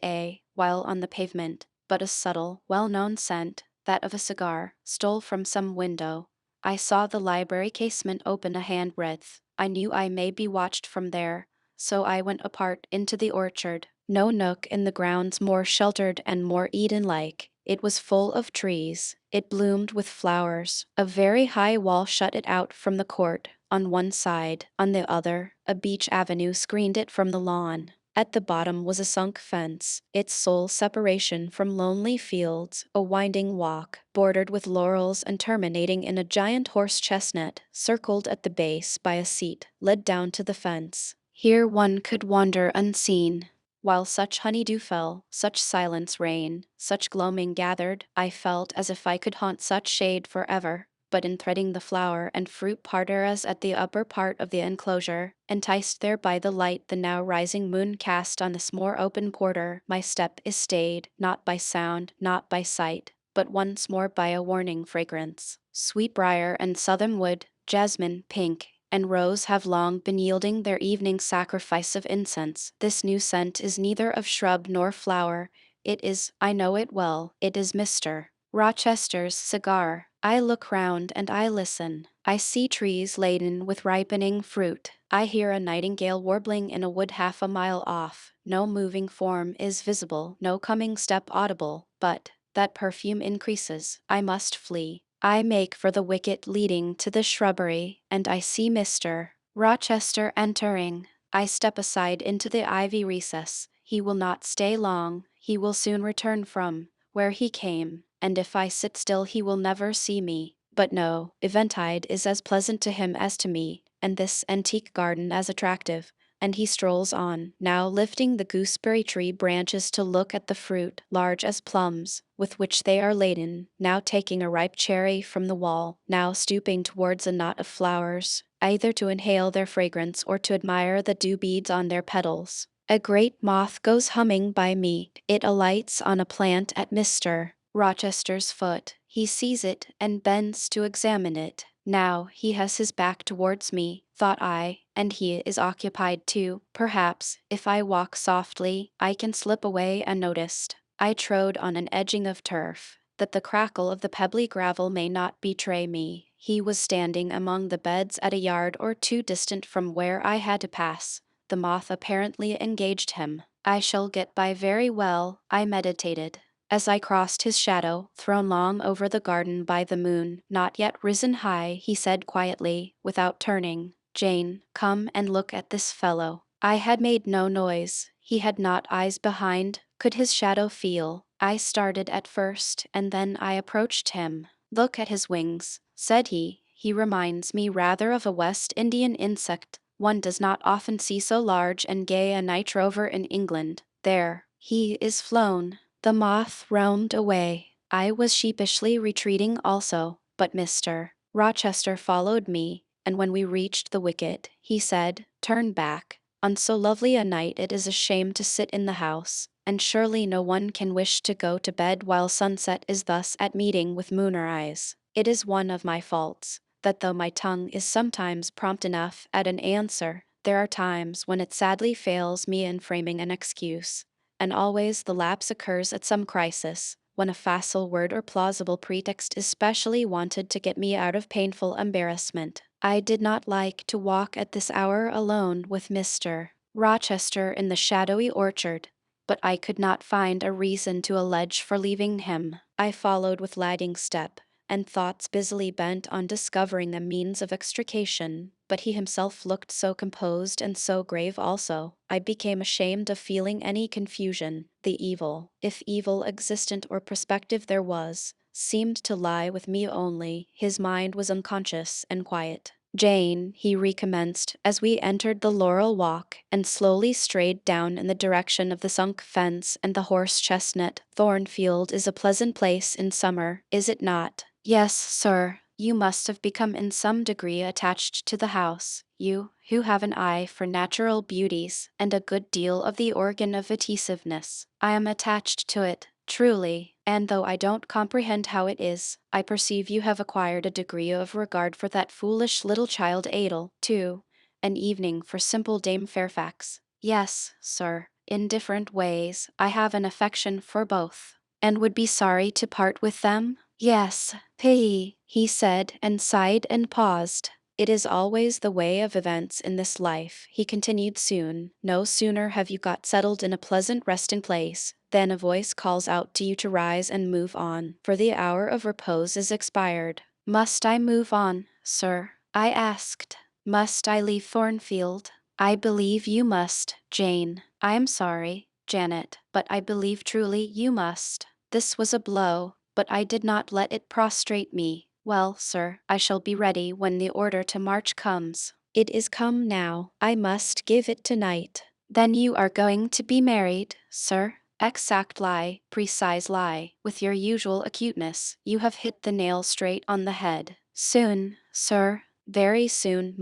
Speaker 1: while on the pavement, but a subtle, well-known scent, that of a cigar, stole from some window, I saw the library casement open a handbreadth. I knew I may be watched from there, so I went apart into the orchard. No nook in the grounds more sheltered and more Eden-like. It was full of trees. It bloomed with flowers. A very high wall shut it out from the court. On one side, on the other, a beech avenue screened it from the lawn. At the bottom was a sunk fence, its sole separation from lonely fields, a winding walk, bordered with laurels and terminating in a giant horse chestnut, circled at the base by a seat, led down to the fence. Here one could wander unseen. While such honeydew fell, such silence reigned, such gloaming gathered, I felt as if I could haunt such shade forever. But in threading the flower and fruit parterres at the upper part of the enclosure, enticed there by the light the now rising moon cast on this more open quarter, my step is stayed, not by sound, not by sight, but once more by a warning fragrance. Sweetbriar and southernwood, jasmine, pink, and rose have long been yielding their evening sacrifice of incense. This new scent is neither of shrub nor flower. It is, I know it well, it is Mr. Rochester's cigar. I look round and I listen. I see trees laden with ripening fruit. I hear a nightingale warbling in a wood half a mile off. No moving form is visible, no coming step audible, but that perfume increases. I must flee. I make for the wicket leading to the shrubbery, and I see Mr. Rochester entering. I step aside into the ivy recess. He will not stay long. He will soon return from where he came, and if I sit still he will never see me. But no, eventide is as pleasant to him as to me, and this antique garden as attractive. And he strolls on, now lifting the gooseberry tree branches to look at the fruit, large as plums, with which they are laden, now taking a ripe cherry from the wall, now stooping towards a knot of flowers, either to inhale their fragrance or to admire the dew beads on their petals. A great moth goes humming by me. It alights on a plant at Mr. Rochester's foot. He sees it and bends to examine it. Now he has his back towards me, thought I, and he is occupied too. Perhaps, if I walk softly, I can slip away unnoticed. I trode on an edging of turf, that the crackle of the pebbly gravel may not betray me. He was standing among the beds at a yard or two distant from where I had to pass. The moth apparently engaged him. I shall get by very well, I meditated. As I crossed his shadow, thrown long over the garden by the moon, not yet risen high, he said quietly, without turning, "Jane, come and look at this fellow." I had made no noise. He had not eyes behind. Could his shadow feel? I started at first, and then I approached him. "Look at his wings," said he. "He reminds me rather of a West Indian insect. One does not often see so large and gay a night rover in England. There, he is flown." The moth roamed away. I was sheepishly retreating also, but Mr. Rochester followed me, and when we reached the wicket, he said, "Turn back. On so lovely a night it is a shame to sit in the house, and surely no one can wish to go to bed while sunset is thus at meeting with moonrise. It is one of my faults, that though my tongue is sometimes prompt enough at an answer, there are times when it sadly fails me in framing an excuse. And always the lapse occurs at some crisis, when a facile word or plausible pretext is specially wanted to get me out of painful embarrassment. I did not like to walk at this hour alone with Mr. Rochester in the shadowy orchard, but I could not find a reason to allege for leaving him. I followed with lagging step, and thoughts busily bent on discovering a means of extrication, but he himself looked so composed and so grave also, I became ashamed of feeling any confusion. The evil, if evil existent or prospective there was, seemed to lie with me only. His mind was unconscious and quiet. "Jane," he recommenced, as we entered the laurel walk and slowly strayed down in the direction of the sunk fence and the horse chestnut. "Thornfield is a pleasant place in summer, is it not?" "Yes, sir. You must have become in some degree attached to the house, you, who have an eye for natural beauties, and a good deal of the organ of vitiveness." "I am attached to it, truly, and though I don't comprehend how it is, I perceive you have acquired a degree of regard for that foolish little child Adel, too. An evening for simple Dame Fairfax." "Yes, sir, in different ways. I have an affection for both." "And would be sorry to part with them?" "Yes, he said, and sighed and paused. It is always the way of events in this life, he continued soon. No sooner have you got settled in a pleasant resting place than a voice calls out to you to rise and move on, for the hour of repose is expired. Must I move on, sir? I asked. Must I leave Thornfield? I believe you must, Jane. I am sorry, Janet, but I believe truly you must. This was a blow, but I did not let it prostrate me. Well, sir, I shall be ready when the order to march comes. It is come now. I must give it tonight. Then you are going to be married, sir? Exact lie, precise lie. With your usual acuteness, you have hit the nail straight on the head. Soon, sir, very soon,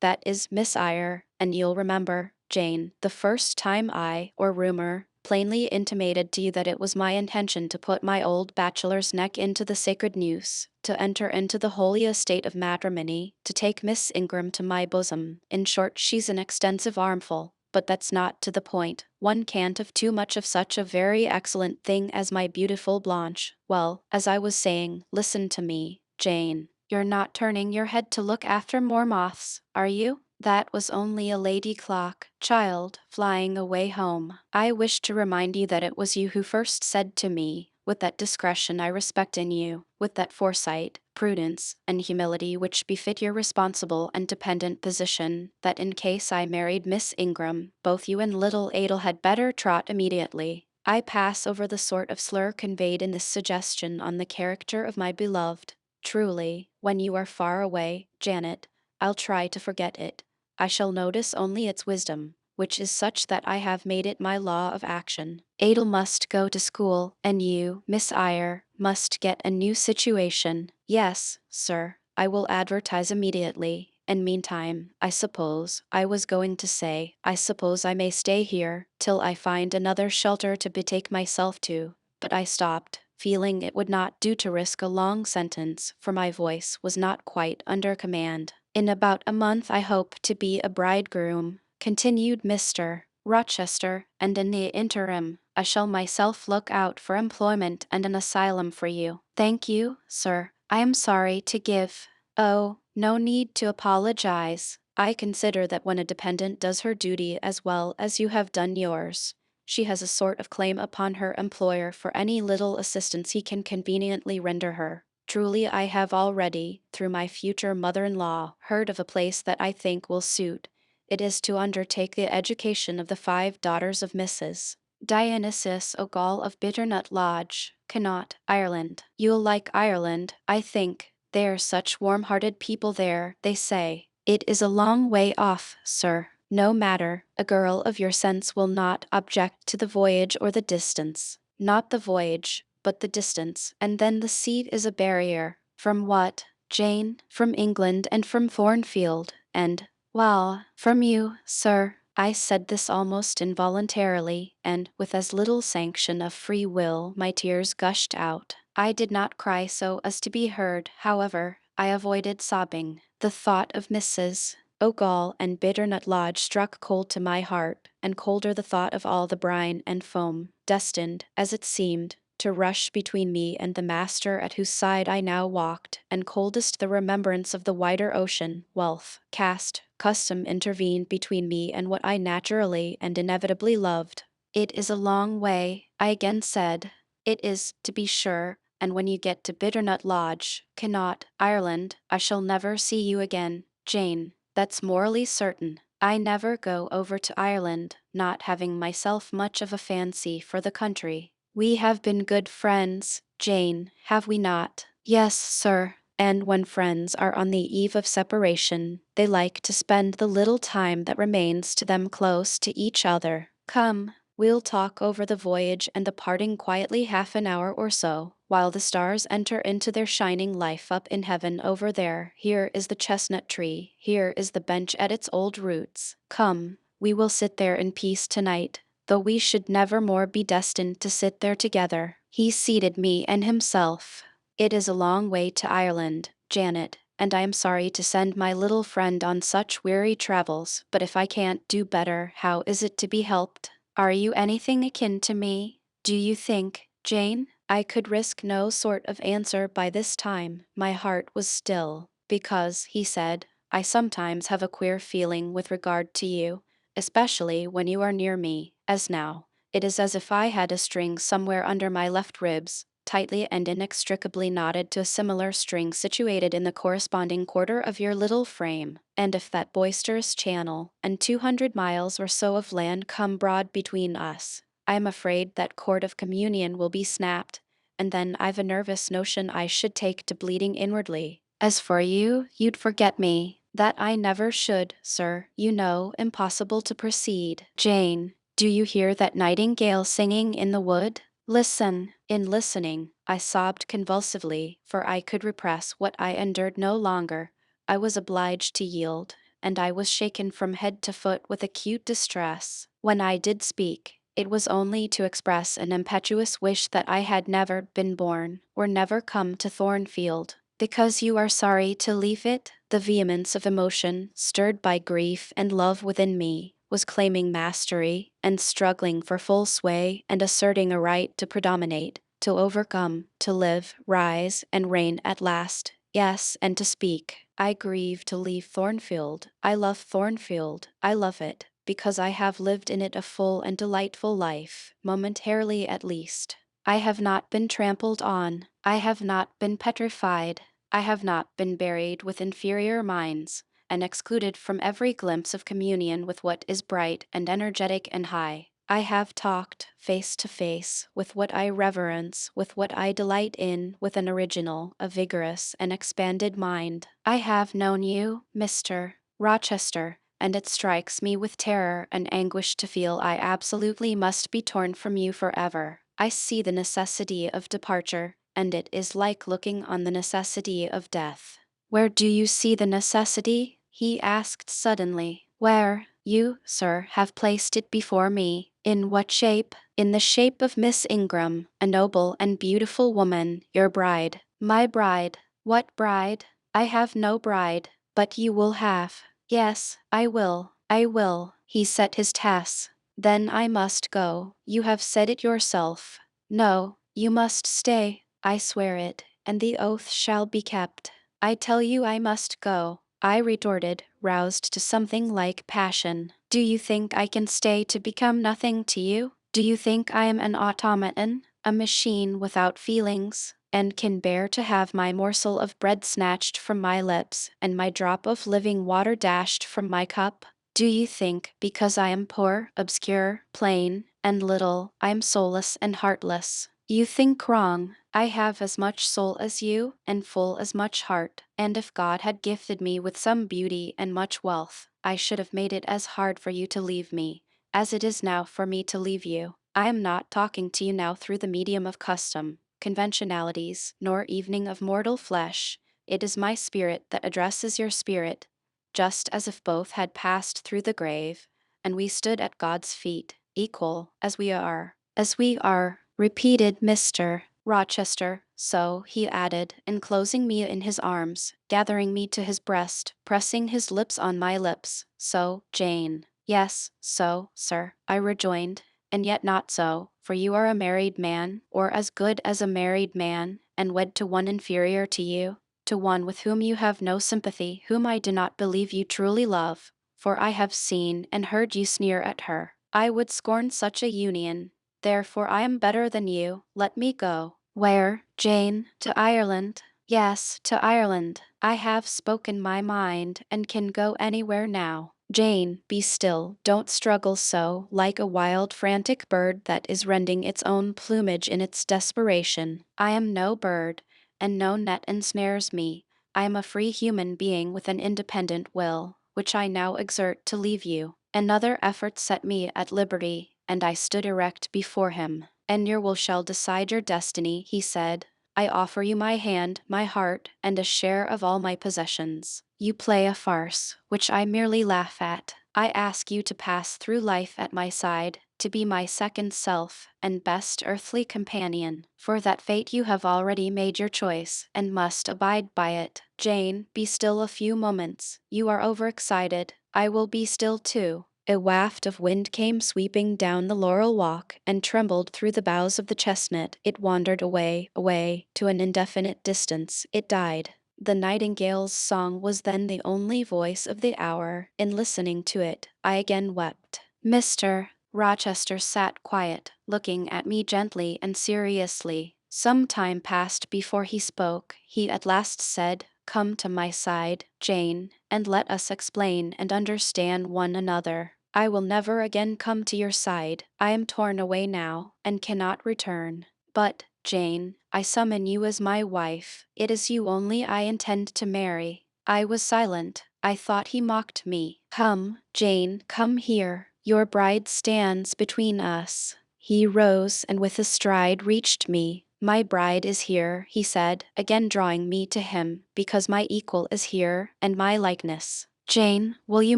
Speaker 1: that is Miss Eyre, and you'll remember, Jane, the first time or rumor, plainly intimated to you that it was my intention to put my old bachelor's neck into the sacred noose, to enter into the holy estate of matrimony, to take Miss Ingram to my bosom. In short, she's an extensive armful, but that's not to the point. One can't have too much of such a very excellent thing as my beautiful Blanche. Well, as I was saying, listen to me, Jane. You're not turning your head to look after more moths, are you? That was only a lady clock, child, flying away home. I wish to remind you that it was you who first said to me, with that discretion I respect in you, with that foresight, prudence, and humility which befit your responsible and dependent position, that in case I married Miss Ingram, both you and little Adel had better trot immediately. I pass over the sort of slur conveyed in this suggestion on the character of my beloved. Truly, when you are far away, Janet, I'll try to forget it. I shall notice only its wisdom, which is such that I have made it my law of action. Adel must go to school, and you, Miss Eyre, must get a new situation. Yes, sir, I will advertise immediately. And meantime, I suppose I may stay here till I find another shelter to betake myself to. But I stopped, feeling it would not do to risk a long sentence, for my voice was not quite under command. In about a month I hope to be a bridegroom, continued Mr. Rochester, and in the interim, I shall myself look out for employment and an asylum for you. Thank you, sir. I am sorry to give. Oh, no need to apologize. I consider that when a dependent does her duty as well as you have done yours, she has a sort of claim upon her employer for any little assistance he can conveniently render her. Truly, I have already, through my future mother-in-law, heard of a place that I think will suit. It is to undertake the education of the 5 daughters of Mrs. Dionysius O'Gall of Bitternut Lodge, Connaught, Ireland. You'll like Ireland, I think. They're such warm-hearted people there, they say. It is a long way off, sir. No matter, a girl of your sense will not object to the voyage or the distance. Not the voyage, but the distance, and then the sea is a barrier. From what, Jane? From England and from Thornfield, and, well, from you, sir. I said this almost involuntarily, and, with as little sanction of free will, my tears gushed out. I did not cry so as to be heard, however. I avoided sobbing. The thought of Mrs. O'Gall and Bitternut Lodge struck cold to my heart, and colder the thought of all the brine and foam, destined, as it seemed, to rush between me and the master at whose side I now walked, and coldest the remembrance of the wider ocean, wealth, caste, custom intervened between me and what I naturally and inevitably loved. It is a long way, I again said. It is, to be sure, and when you get to Bitternut Lodge, Connaught, Ireland, I shall never see you again, Jane. That's morally certain. I never go over to Ireland, not having myself much of a fancy for the country. We have been good friends, Jane, have we not? Yes, sir. And when friends are on the eve of separation, they like to spend the little time that remains to them close to each other. Come, we'll talk over the voyage and the parting quietly half an hour or so, while the stars enter into their shining life up in heaven over there. Here is the chestnut tree, here is the bench at its old roots. Come, we will sit there in peace tonight, though we should never more be destined to sit there together. He seated me and himself. It is a long way to Ireland, Janet, and I am sorry to send my little friend on such weary travels, but if I can't do better, how is it to be helped? Are you anything akin to me, do you think, Jane? I could risk no sort of answer by this time. My heart was still, because, he said, I sometimes have a queer feeling with regard to you, especially when you are near me, as now. It is as if I had a string somewhere under my left ribs, tightly and inextricably knotted to a similar string situated in the corresponding quarter of your little frame, and if that boisterous channel, and 200 miles or so of land come broad between us, I am afraid that cord of communion will be snapped, and then I've a nervous notion I should take to bleeding inwardly. As for you, you'd forget me. That I never should, sir. You know, impossible to proceed. Jane, do you hear that nightingale singing in the wood? Listen. In listening, I sobbed convulsively, for I could repress what I endured no longer. I was obliged to yield, and I was shaken from head to foot with acute distress. When I did speak, it was only to express an impetuous wish that I had never been born, or never come to Thornfield. Because you are sorry to leave it? The vehemence of emotion, stirred by grief and love within me, was claiming mastery, and struggling for full sway, and asserting a right to predominate, to overcome, to live, rise, and reign at last. Yes, and to speak. I grieve to leave Thornfield. I love Thornfield. I love it, because I have lived in it a full and delightful life, momentarily at least. I have not been trampled on. I have not been petrified. I have not been buried with inferior minds, and excluded from every glimpse of communion with what is bright and energetic and high. I have talked, face to face, with what I reverence, with what I delight in, with an original, a vigorous, and expanded mind. I have known you, Mr. Rochester, and it strikes me with terror and anguish to feel I absolutely must be torn from you forever. I see the necessity of departure, and it is like looking on the necessity of death. Where do you see the necessity? He asked suddenly. Where, you, sir, have placed it before me. In what shape? In the shape of Miss Ingram, a noble and beautiful woman, your bride. My bride. What bride? I have no bride, but you will have. Yes, I will. I will. He set his tasks. Then I must go. You have said it yourself. No, you must stay. I swear it, and the oath shall be kept. I tell you I must go, I retorted, roused to something like passion. Do you think I can stay to become nothing to you? Do you think I am an automaton, a machine without feelings, and can bear to have my morsel of bread snatched from my lips, and my drop of living water dashed from my cup? Do you think, because I am poor, obscure, plain, and little, I am soulless and heartless? You think wrong. I have as much soul as you, and full as much heart, and if God had gifted me with some beauty and much wealth, I should have made it as hard for you to leave me, as it is now for me to leave you. I am not talking to you now through the medium of custom, conventionalities, nor evening of mortal flesh. It is my spirit that addresses your spirit, just as if both had passed through the grave, and we stood at God's feet, equal, as we are. As we are, repeated Mr. Rochester. So, he added, enclosing me in his arms, gathering me to his breast, pressing his lips on my lips. So, Jane. Yes, so, sir, I rejoined, and yet not so, for you are a married man, or as good as a married man, and wed to one inferior to you, to one with whom you have no sympathy, whom I do not believe you truly love, for I have seen and heard you sneer at her. I would scorn such a union. Therefore I am better than you. Let me go. Where, Jane? To Ireland? Yes, to Ireland. I have spoken my mind, and can go anywhere now. Jane, be still. Don't struggle so, like a wild, frantic bird that is rending its own plumage in its desperation. I am no bird, and no net ensnares me. I am a free human being with an independent will, which I now exert to leave you. Another effort set me at liberty, and I stood erect before him. And your will shall decide your destiny, he said. I offer you my hand, my heart, and a share of all my possessions. You play a farce, which I merely laugh at. I ask you to pass through life at my side, to be my second self and best earthly companion. For that fate you have already made your choice, and must abide by it. Jane, be still a few moments. You are overexcited. I will be still too. A waft of wind came sweeping down the laurel walk and trembled through the boughs of the chestnut. It wandered away, away, to an indefinite distance. It died. The nightingale's song was then the only voice of the hour. In listening to it, I again wept. Mr. Rochester sat quiet, looking at me gently and seriously. Some time passed before he spoke. He at last said, "Come to my side, Jane, and let us explain and understand one another. I will never again come to your side. I am torn away now, and cannot return. But, Jane, I summon you as my wife. It is you only I intend to marry." I was silent. I thought he mocked me. "Come, Jane, come here. Your bride stands between us." He rose and with a stride reached me. "My bride is here," he said, again drawing me to him, "because my equal is here, and my likeness. Jane, will you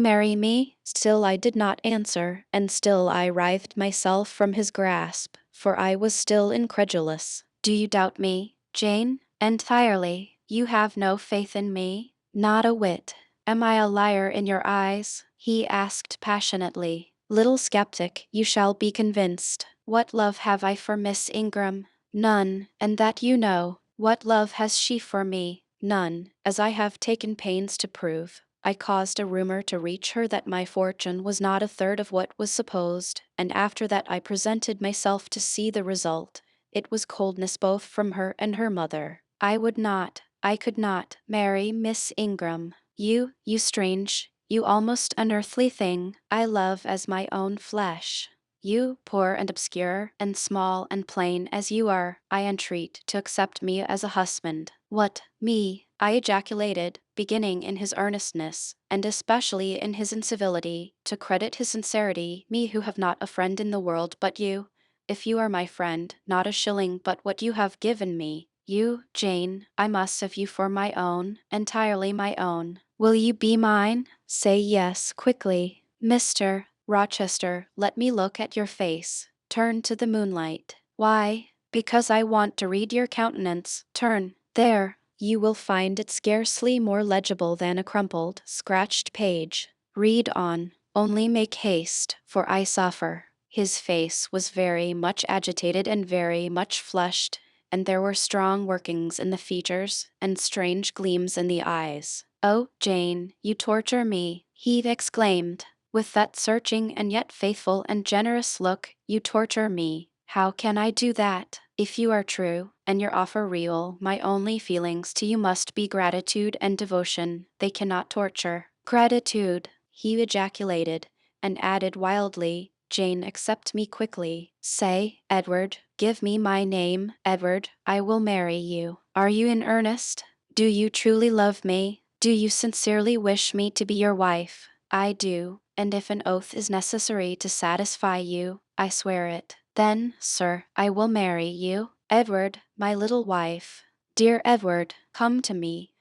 Speaker 1: marry me?" Still I did not answer, and still I writhed myself from his grasp, for I was still incredulous. "Do you doubt me, Jane?" "Entirely. You have no faith in me?" "Not a whit." "Am I a liar in your eyes?" he asked passionately. "Little skeptic, you shall be convinced. What love have I for Miss Ingram? None, and that you know. What love has she for me? None, as I have taken pains to prove. I caused a rumor to reach her that my fortune was not a third of what was supposed, and after that I presented myself to see the result. It was coldness both from her and her mother. I could not, marry Miss Ingram. You strange, you almost unearthly thing, I love as my own flesh. You, poor and obscure, and small and plain as you are, I entreat to accept me as a husband." "What, me?" I ejaculated, beginning in his earnestness, and especially in his incivility, to credit his sincerity, me who have not a friend in the world but you. If you are my friend, not a shilling but what you have given me. You, Jane, I must have you for my own, entirely my own. Will you be mine? Say yes, quickly. Mr. Rochester, let me look at your face. Turn to the moonlight. Why? Because I want to read your countenance. Turn. There. You will find it scarcely more legible than a crumpled, scratched page. Read on. Only make haste, for I suffer. His face was very much agitated and very much flushed, and there were strong workings in the features and strange gleams in the eyes. "Oh, Jane, you torture me," he exclaimed. "With that searching and yet faithful and generous look, you torture me. How can I do that? If you are true, and your offer real, my only feelings to you must be gratitude and devotion. They cannot torture." "Gratitude," he ejaculated, and added wildly, "Jane, accept me quickly. Say, Edward, give me my name, Edward, I will marry you. Are you in earnest? Do you truly love me? Do you sincerely wish me to be your wife?" "I do, and if an oath is necessary to satisfy you, I swear it." "Then, sir, I will marry you. Edward, my little wife. Dear Edward, come to me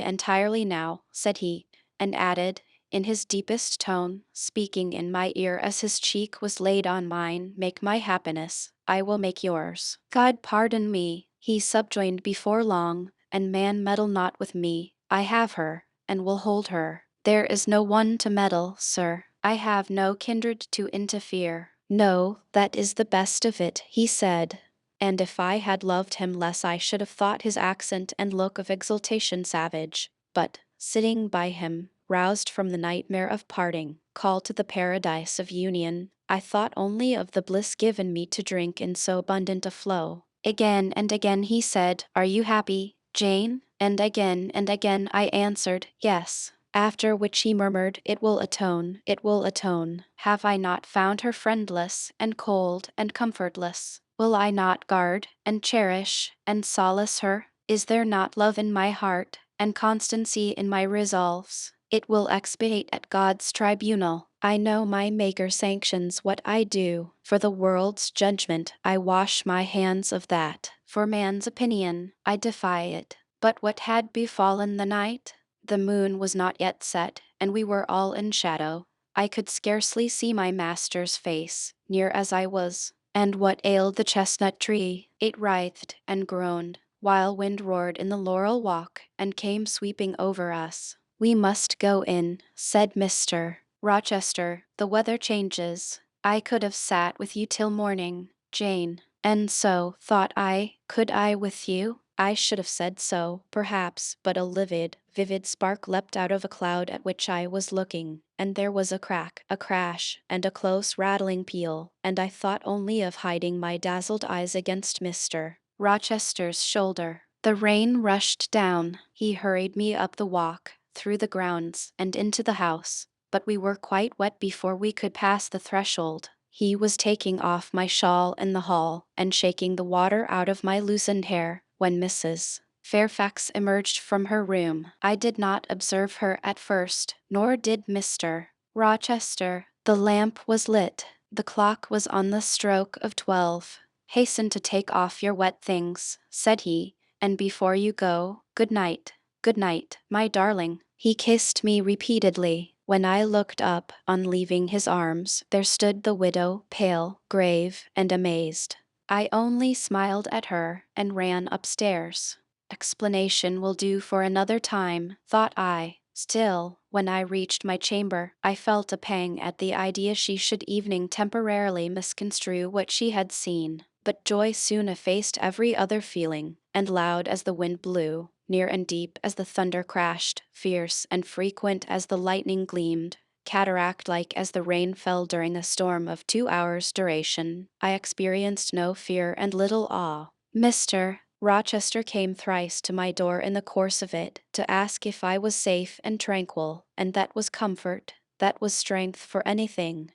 Speaker 1: entirely now," said he, and added, in his deepest tone, speaking in my ear as his cheek was laid on mine, "Make my happiness, I will make yours." "God pardon me," he subjoined before long, "and man meddle not with me. I have her, and will hold her. There is no one to meddle, sir. I have no kindred to interfere." "No, that is the best of it," he said. And if I had loved him less I should have thought his accent and look of exultation savage. But, sitting by him, roused from the nightmare of parting, called to the paradise of union, I thought only of the bliss given me to drink in so abundant a flow. Again and again he said, "Are you happy, Jane?" And again I answered, "Yes." After which he murmured, "It will atone, it will atone. Have I not found her friendless, and cold, and comfortless? Will I not guard, and cherish, and solace her? Is there not love in my heart, and constancy in my resolves? It will expiate at God's tribunal. I know my Maker sanctions what I do. For the world's judgment, I wash my hands of that. For man's opinion, I defy it." But what had befallen the night? The moon was not yet set, and we were all in shadow. I could scarcely see my master's face, near as I was. And what ailed the chestnut tree? It writhed and groaned, while wind roared in the laurel walk, and came sweeping over us. "We must go in," said Mr. Rochester, the weather changes. I could have sat with you till morning, Jane. And so, thought I, could I with you? I should have said so, perhaps, but a vivid spark leapt out of a cloud at which I was looking, and there was a crack, a crash, and a close rattling peal, and I thought only of hiding my dazzled eyes against Mr. Rochester's shoulder. The rain rushed down. He hurried me up the walk, through the grounds, and into the house, but we were quite wet before we could pass the threshold. He was taking off my shawl in the hall, and shaking the water out of my loosened hair, when Mrs. Fairfax emerged from her room. I did not observe her at first, nor did Mr. Rochester. The lamp was lit. The clock was on the stroke of 12. "Hasten to take off your wet things," said he, "and before you go, good night. Good night, my darling." He kissed me repeatedly. When I looked up, on leaving his arms, there stood the widow, pale, grave, and amazed. I only smiled at her, and ran upstairs. Explanation will do for another time, thought I. Still, when I reached my chamber, I felt a pang at the idea she should evening temporarily misconstrue what she had seen. But joy soon effaced every other feeling, and loud as the wind blew, near and deep as the thunder crashed, fierce and frequent as the lightning gleamed, cataract-like as the rain fell during a storm of 2 hours' duration, I experienced no fear and little awe. Mr. Rochester came thrice to my door in the course of it, to ask if I was safe and tranquil, and that was comfort, that was strength for anything.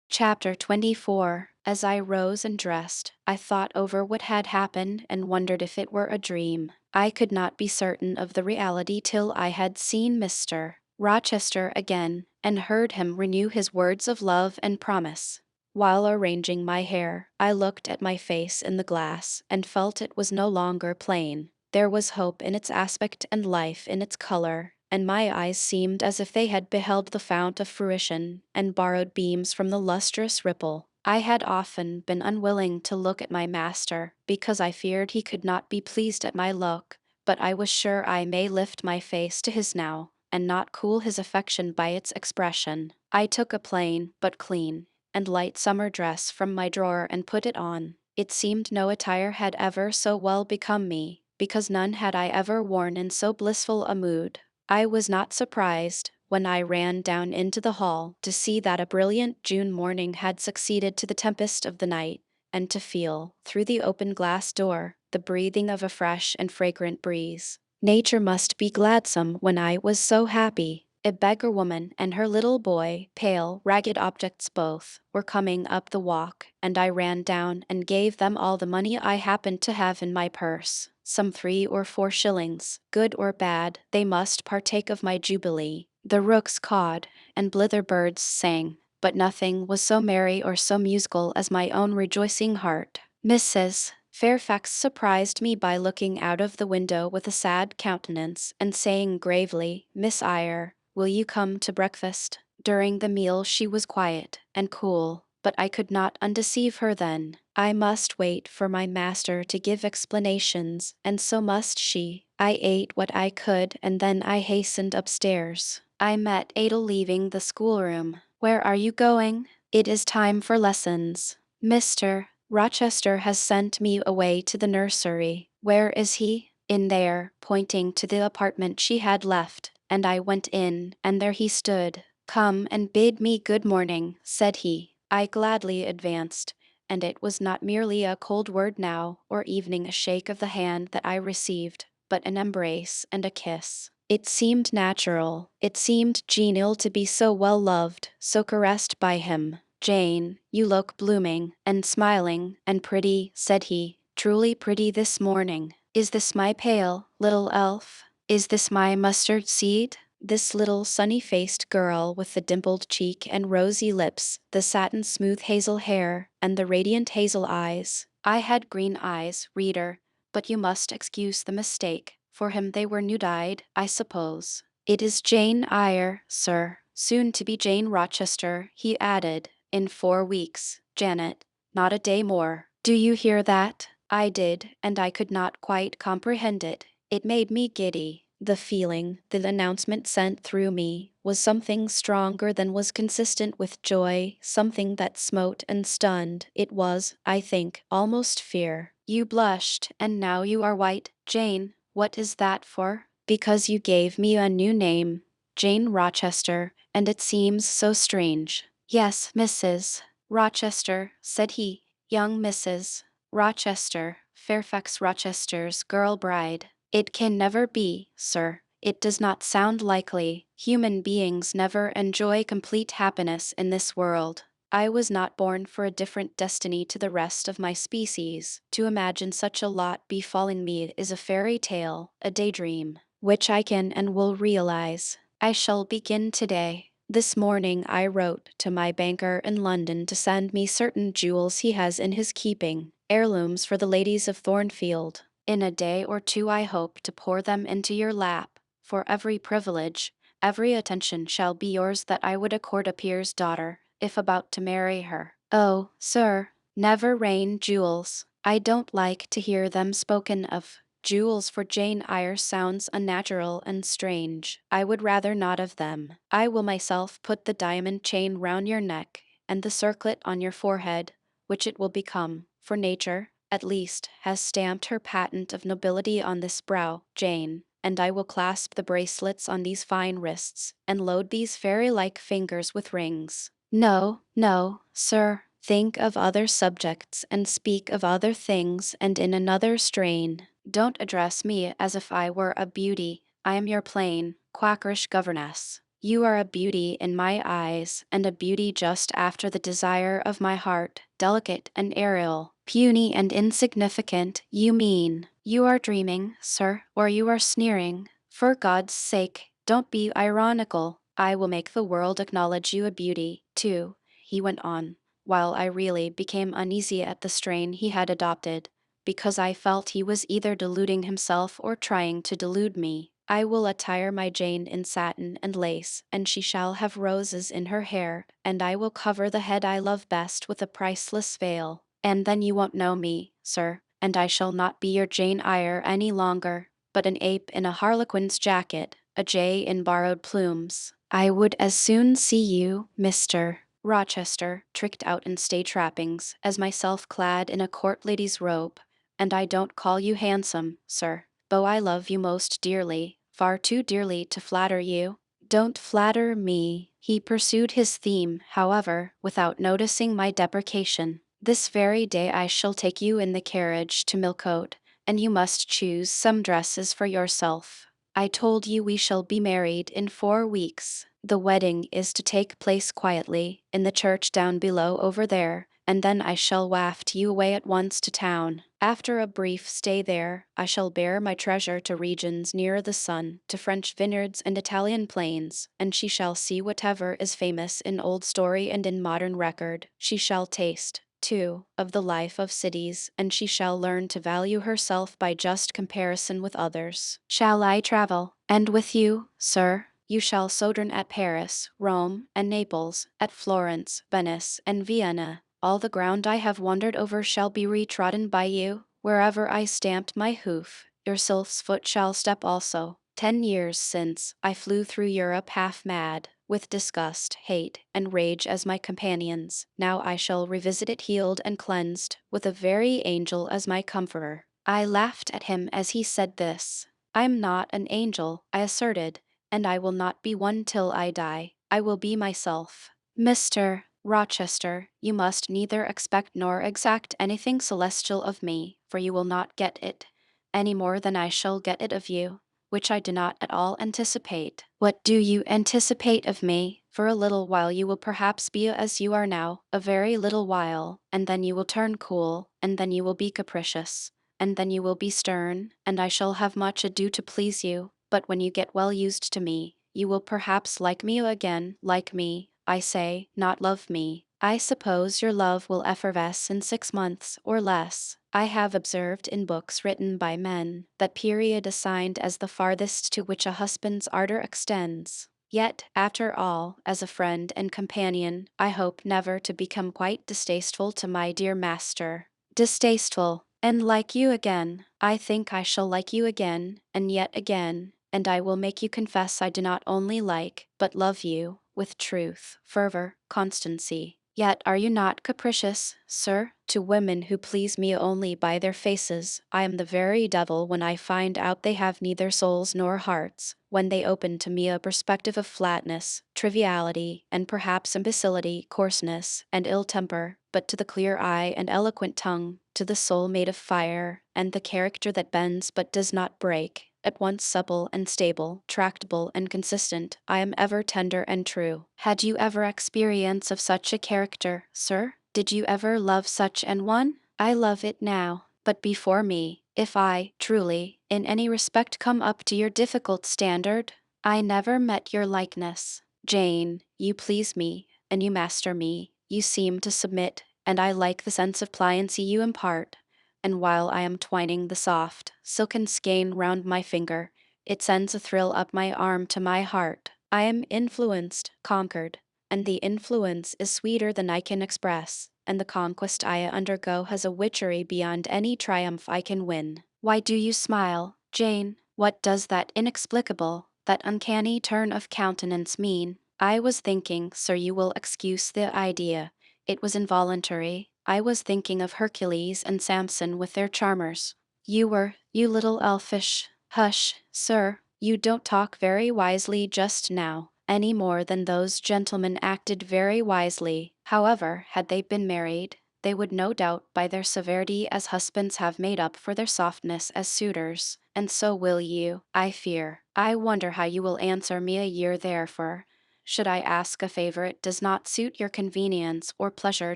Speaker 1: Chapter 24. As I rose and dressed, I thought over what had happened and wondered if it were a dream. I could not be certain of the reality till I had seen Mr. Rochester again, and heard him renew his words of love and promise. While arranging my hair, I looked at my face in the glass, and felt it was no longer plain. There was hope in its aspect and life in its color, and my eyes seemed as if they had beheld the fount of fruition, and borrowed beams from the lustrous ripple. I had often been unwilling to look at my master, because I feared he could not be pleased at my look, but I was sure I may lift my face to his now, and not cool his affection by its expression. I took a plain, but clean, and light summer dress from my drawer and put it on. It seemed no attire had ever so well become me, because none had I ever worn in so blissful a mood. I was not surprised, when I ran down into the hall, to see that a brilliant June morning had succeeded to the tempest of the night, and to feel, through the open glass door, the breathing of a fresh and fragrant breeze. Nature must be gladsome when I was so happy. A beggar woman and her little boy, pale, ragged objects both, were coming up the walk, and I ran down and gave them all the money I happened to have in my purse, some 3 or 4 shillings. Good or bad, they must partake of my jubilee. The rooks cawed, and blither-birds sang, but nothing was so merry or so musical as my own rejoicing heart. Mrs. Fairfax surprised me by looking out of the window with a sad countenance, and saying gravely, "Miss Eyre, will you come to breakfast?" During the meal she was quiet and cool, but I could not undeceive her then. I must wait for my master to give explanations, and so must she. I ate what I could, and then I hastened upstairs. I met Ada leaving the schoolroom. "Where are you going?" "It is time for lessons. Mr. Rochester has sent me away to the nursery." "Where is he?" "In there," pointing to the apartment she had left, and I went in, and there he stood. "Come and bid me good morning," said he. I gladly advanced, and it was not merely a cold word now, or evening a shake of the hand that I received, but an embrace and a kiss. It seemed natural, it seemed genial to be so well loved, so caressed by him. "Jane, you look blooming, and smiling, and pretty," said he. "Truly pretty this morning. Is this my pale, little elf? Is this my mustard seed? This little sunny-faced girl with the dimpled cheek and rosy lips, the satin-smooth hazel hair, and the radiant hazel eyes." I had green eyes, reader, but you must excuse the mistake. For him they were new-dyed, I suppose. "It is Jane Eyre, sir, soon to be Jane Rochester," he added. "In 4 weeks, Janet, not a day more. Do you hear that?" I did, and I could not quite comprehend it. It made me giddy. The feeling the announcement sent through me was something stronger than was consistent with joy, something that smote and stunned. It was, I think, almost fear. You blushed, and now you are white. Jane, what is that for? Because you gave me a new name, Jane Rochester, and it seems so strange. Yes, Mrs. Rochester, said he. Young Mrs. Rochester, Fairfax Rochester's girl bride. It can never be, sir. It does not sound likely. Human beings never enjoy complete happiness in this world. I was not born for a different destiny to the rest of my species. To imagine such a lot befalling me is a fairy tale, a daydream, which I can and will realize. I shall begin today. This morning I wrote to my banker in London to send me certain jewels he has in his keeping, heirlooms for the ladies of Thornfield. In a day or two I hope to pour them into your lap, for every privilege, every attention shall be yours that I would accord a peer's daughter, if about to marry her. Oh, sir, never rain jewels. I don't like to hear them spoken of. Jewels for Jane Eyre sounds unnatural and strange. I would rather not of them. I will myself put the diamond chain round your neck, and the circlet on your forehead, which it will become, for nature, at least, has stamped her patent of nobility on this brow, Jane, and I will clasp the bracelets on these fine wrists, and load these fairy-like fingers with rings. No, no, sir, think of other subjects, and speak of other things, and in another strain. Don't address me as if I were a beauty. I am your plain, quackerish governess. You are a beauty in my eyes, and a beauty just after the desire of my heart, delicate and aerial, puny and insignificant. You mean. You are dreaming, sir, or you are sneering. For God's sake, don't be ironical. I will make the world acknowledge you a beauty, too, he went on, while I really became uneasy at the strain he had adopted, because I felt he was either deluding himself or trying to delude me. I will attire my Jane in satin and lace, and she shall have roses in her hair, and I will cover the head I love best with a priceless veil. And then you won't know me, sir, and I shall not be your Jane Eyre any longer, but an ape in a harlequin's jacket, a jay in borrowed plumes. I would as soon see you, Mr. Rochester, tricked out in stage trappings, as myself clad in a court lady's robe. And I don't call you handsome, sir, though I love you most dearly, far too dearly to flatter you. Don't flatter me. He pursued his theme, however, without noticing my deprecation. This very day I shall take you in the carriage to Millcote, and you must choose some dresses for yourself. I told you we shall be married in 4 weeks. The wedding is to take place quietly, in the church down below over there, and then I shall waft you away at once to town. After a brief stay there, I shall bear my treasure to regions nearer the sun, to French vineyards and Italian plains, and she shall see whatever is famous in old story and in modern record. She shall taste, too, of the life of cities, and she shall learn to value herself by just comparison with others. Shall I travel? And with you, sir? You shall sojourn at Paris, Rome, and Naples, at Florence, Venice, and Vienna. All the ground I have wandered over shall be retrodden by you. Wherever I stamped my hoof, your sylph's foot shall step also. 10 years since, I flew through Europe half mad, with disgust, hate, and rage as my companions. Now I shall revisit it healed and cleansed, with a very angel as my comforter. I laughed at him as he said this. I am not an angel, I asserted, and I will not be one till I die. I will be myself. Mr. Rochester, you must neither expect nor exact anything celestial of me, for you will not get it, any more than I shall get it of you, which I do not at all anticipate. What do you anticipate of me? For a little while you will perhaps be as you are now, a very little while, and then you will turn cool, and then you will be capricious, and then you will be stern, and I shall have much ado to please you. But when you get well used to me, you will perhaps like me again, like me, I say, not love me. I suppose your love will effervesce in 6 months, or less. I have observed in books written by men that period assigned as the farthest to which a husband's ardor extends. Yet, after all, as a friend and companion, I hope never to become quite distasteful to my dear master. Distasteful, and like you again. I think I shall like you again, and yet again, and I will make you confess I do not only like, but love you, with truth, fervor, constancy. Yet are you not capricious, sir? To women who please me only by their faces, I am the very devil when I find out they have neither souls nor hearts, when they open to me a perspective of flatness, triviality, and perhaps imbecility, coarseness, and ill temper, but to the clear eye and eloquent tongue, to the soul made of fire, and the character that bends but does not break, at once supple and stable, tractable and consistent, I am ever tender and true. Had you ever experience of such a character, sir? Did you ever love such an one? I love it now, but before me, if I, truly, in any respect come up to your difficult standard, I never met your likeness. Jane, you please me, and you master me, you seem to submit, and I like the sense of pliancy you impart, and while I am twining the soft, silken skein round my finger, it sends a thrill up my arm to my heart. I am influenced, conquered, and the influence is sweeter than I can express, and the conquest I undergo has a witchery beyond any triumph I can win. Why do you smile, Jane? What does that inexplicable, that uncanny turn of countenance mean? I was thinking, sir, you will excuse the idea. It was involuntary. I was thinking of Hercules and Samson with their charmers. You little elfish. Hush, sir, you don't talk very wisely just now, any more than those gentlemen acted very wisely. However, had they been married, they would no doubt by their severity as husbands have made up for their softness as suitors, and so will you, I fear. I wonder how you will answer me a year therefore, should I ask a favor it does not suit your convenience or pleasure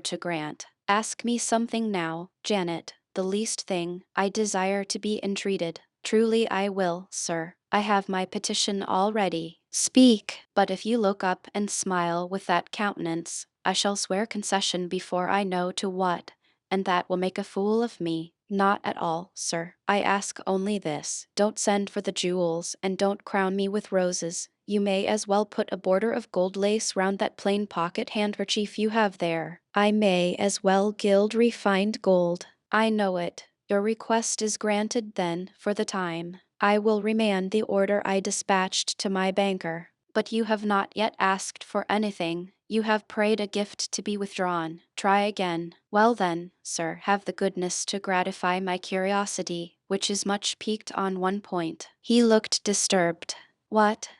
Speaker 1: to grant. Ask me something now, Janet, the least thing. I desire to be entreated. Truly I will, sir. I have my petition all ready. Speak, but if you look up and smile with that countenance, I shall swear concession before I know to what, and that will make a fool of me. Not at all, sir. I ask only this. Don't send for the jewels, and don't crown me with roses. You may as well put a border of gold lace round that plain pocket handkerchief you have there. I may as well gild refined gold. I know it. Your request is granted then, for the time. I will remand the order I dispatched to my banker. But you have not yet asked for anything. You have prayed a gift to be withdrawn. Try again. Well then, sir, have the goodness to gratify my curiosity, which is much piqued on one point. He looked disturbed. What?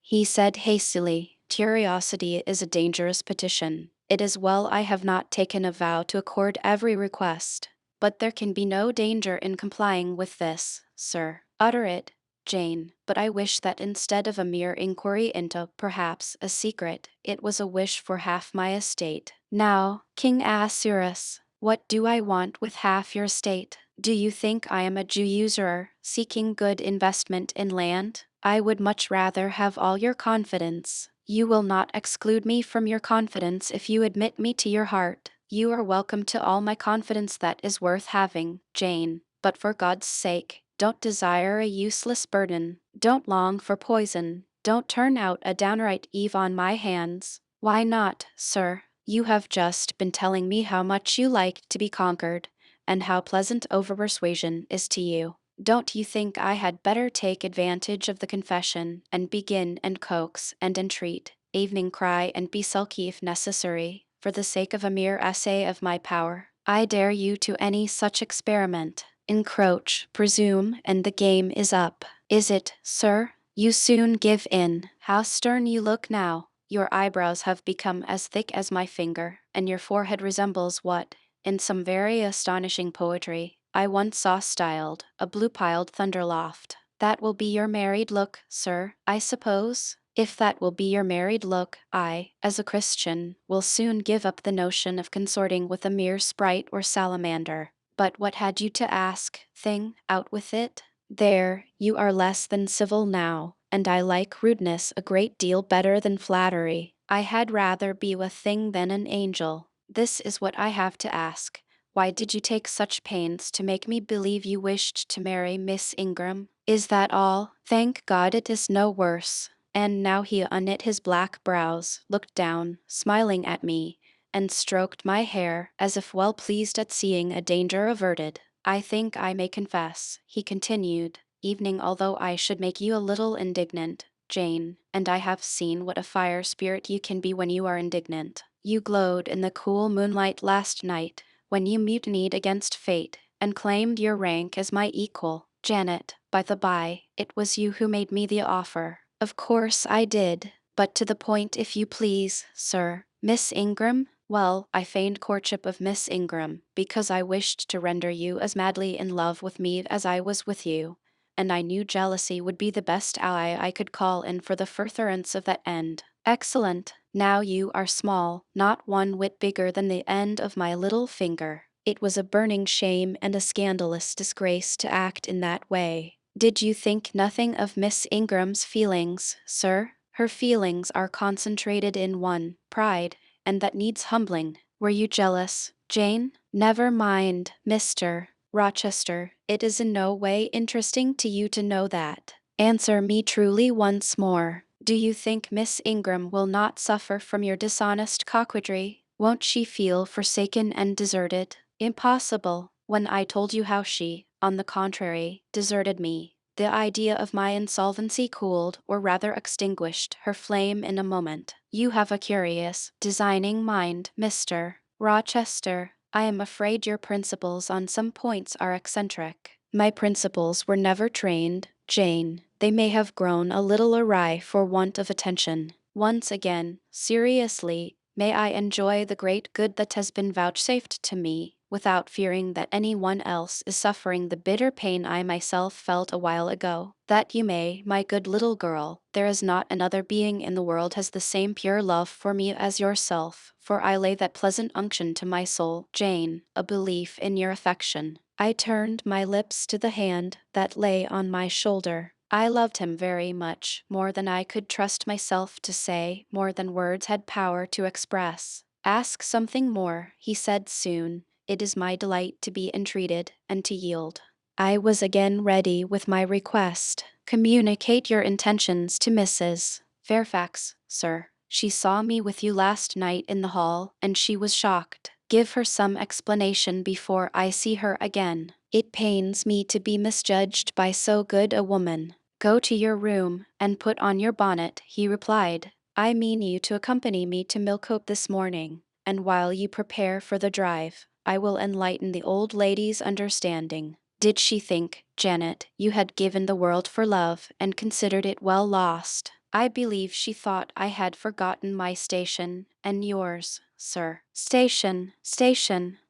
Speaker 1: He said hastily. Curiosity is a dangerous petition. It is well I have not taken a vow to accord every request. But there can be no danger in complying with this, sir. Utter it, Jane, but I wish that instead of a mere inquiry into, perhaps, a secret, it was a wish for half my estate. Now, King Ahasuerus, what do I want with half your estate? Do you think I am a Jew usurer, seeking good investment in land? I would much rather have all your confidence. You will not exclude me from your confidence if you admit me to your heart. You are welcome to all my confidence that is worth having, Jane, but for God's sake, don't desire a useless burden. Don't long for poison. Don't turn out a downright Eve on my hands. Why not, sir? You have just been telling me how much you like to be conquered, and how pleasant over-persuasion is to you. Don't you think I had better take advantage of the confession, and begin and coax and entreat, evening cry and be sulky if necessary, for the sake of a mere essay of my power? I dare you to any such experiment. Encroach, presume, and the game is up. Is it, sir? You soon give in. How stern you look now. Your eyebrows have become as thick as my finger, and your forehead resembles what, in some very astonishing poetry, I once saw styled a blue-piled thunderloft. That will be your married look, sir, I suppose? If that will be your married look, I, as a Christian, will soon give up the notion of consorting with a mere sprite or salamander. But what had you to ask, thing? Out with it? There, you are less than civil now, and I like rudeness a great deal better than flattery. I had rather be a thing than an angel. This is what I have to ask. Why did you take such pains to make me believe you wished to marry Miss Ingram? Is that all? Thank God it is no worse. And now he unknit his black brows, looked down, smiling at me, and stroked my hair, as if well pleased at seeing a danger averted. I think I may confess, he continued, evening, although I should make you a little indignant, Jane, and I have seen what a fire spirit you can be when you are indignant. You glowed in the cool moonlight last night, when you mutinied against fate, and claimed your rank as my equal. Janet, by the by, it was you who made me the offer. Of course I did, but to the point if you please, sir. Miss Ingram? Well, I feigned courtship of Miss Ingram, because I wished to render you as madly in love with me as I was with you, and I knew jealousy would be the best ally I could call in for the furtherance of that end. Excellent. Now you are small, not one whit bigger than the end of my little finger. It was a burning shame and a scandalous disgrace to act in that way. Did you think nothing of Miss Ingram's feelings, sir? Her feelings are concentrated in one, pride, and that needs humbling. Were you jealous, Jane? Never mind, Mr. Rochester, it is in no way interesting to you to know that. Answer me truly once more. Do you think Miss Ingram will not suffer from your dishonest coquetry? Won't she feel forsaken and deserted? Impossible. When I told you how she, on the contrary, deserted me, the idea of my insolvency cooled, or rather extinguished, her flame in a moment. You have a curious, designing mind, Mr. Rochester. I am afraid your principles on some points are eccentric. My principles were never trained, Jane. They may have grown a little awry for want of attention. Once again, seriously, may I enjoy the great good that has been vouchsafed to me, without fearing that any one else is suffering the bitter pain I myself felt a while ago. That you may, my good little girl. There is not another being in the world has the same pure love for me as yourself, for I lay that pleasant unction to my soul, Jane, a belief in your affection. I turned my lips to the hand that lay on my shoulder. I loved him very much, more than I could trust myself to say, more than words had power to express. Ask something more, he said soon. It is my delight to be entreated, and to yield. I was again ready with my request. Communicate your intentions to Mrs. Fairfax, sir. She saw me with you last night in the hall, and she was shocked. Give her some explanation before I see her again. It pains me to be misjudged by so good a woman. Go to your room, and put on your bonnet, he replied. I mean you to accompany me to Millcote this morning, and while you prepare for the drive, I will enlighten the old lady's understanding. Did she think, Janet, you had given the world for love, and considered it well lost? I believe she thought I had forgotten my station, and yours, sir. Station.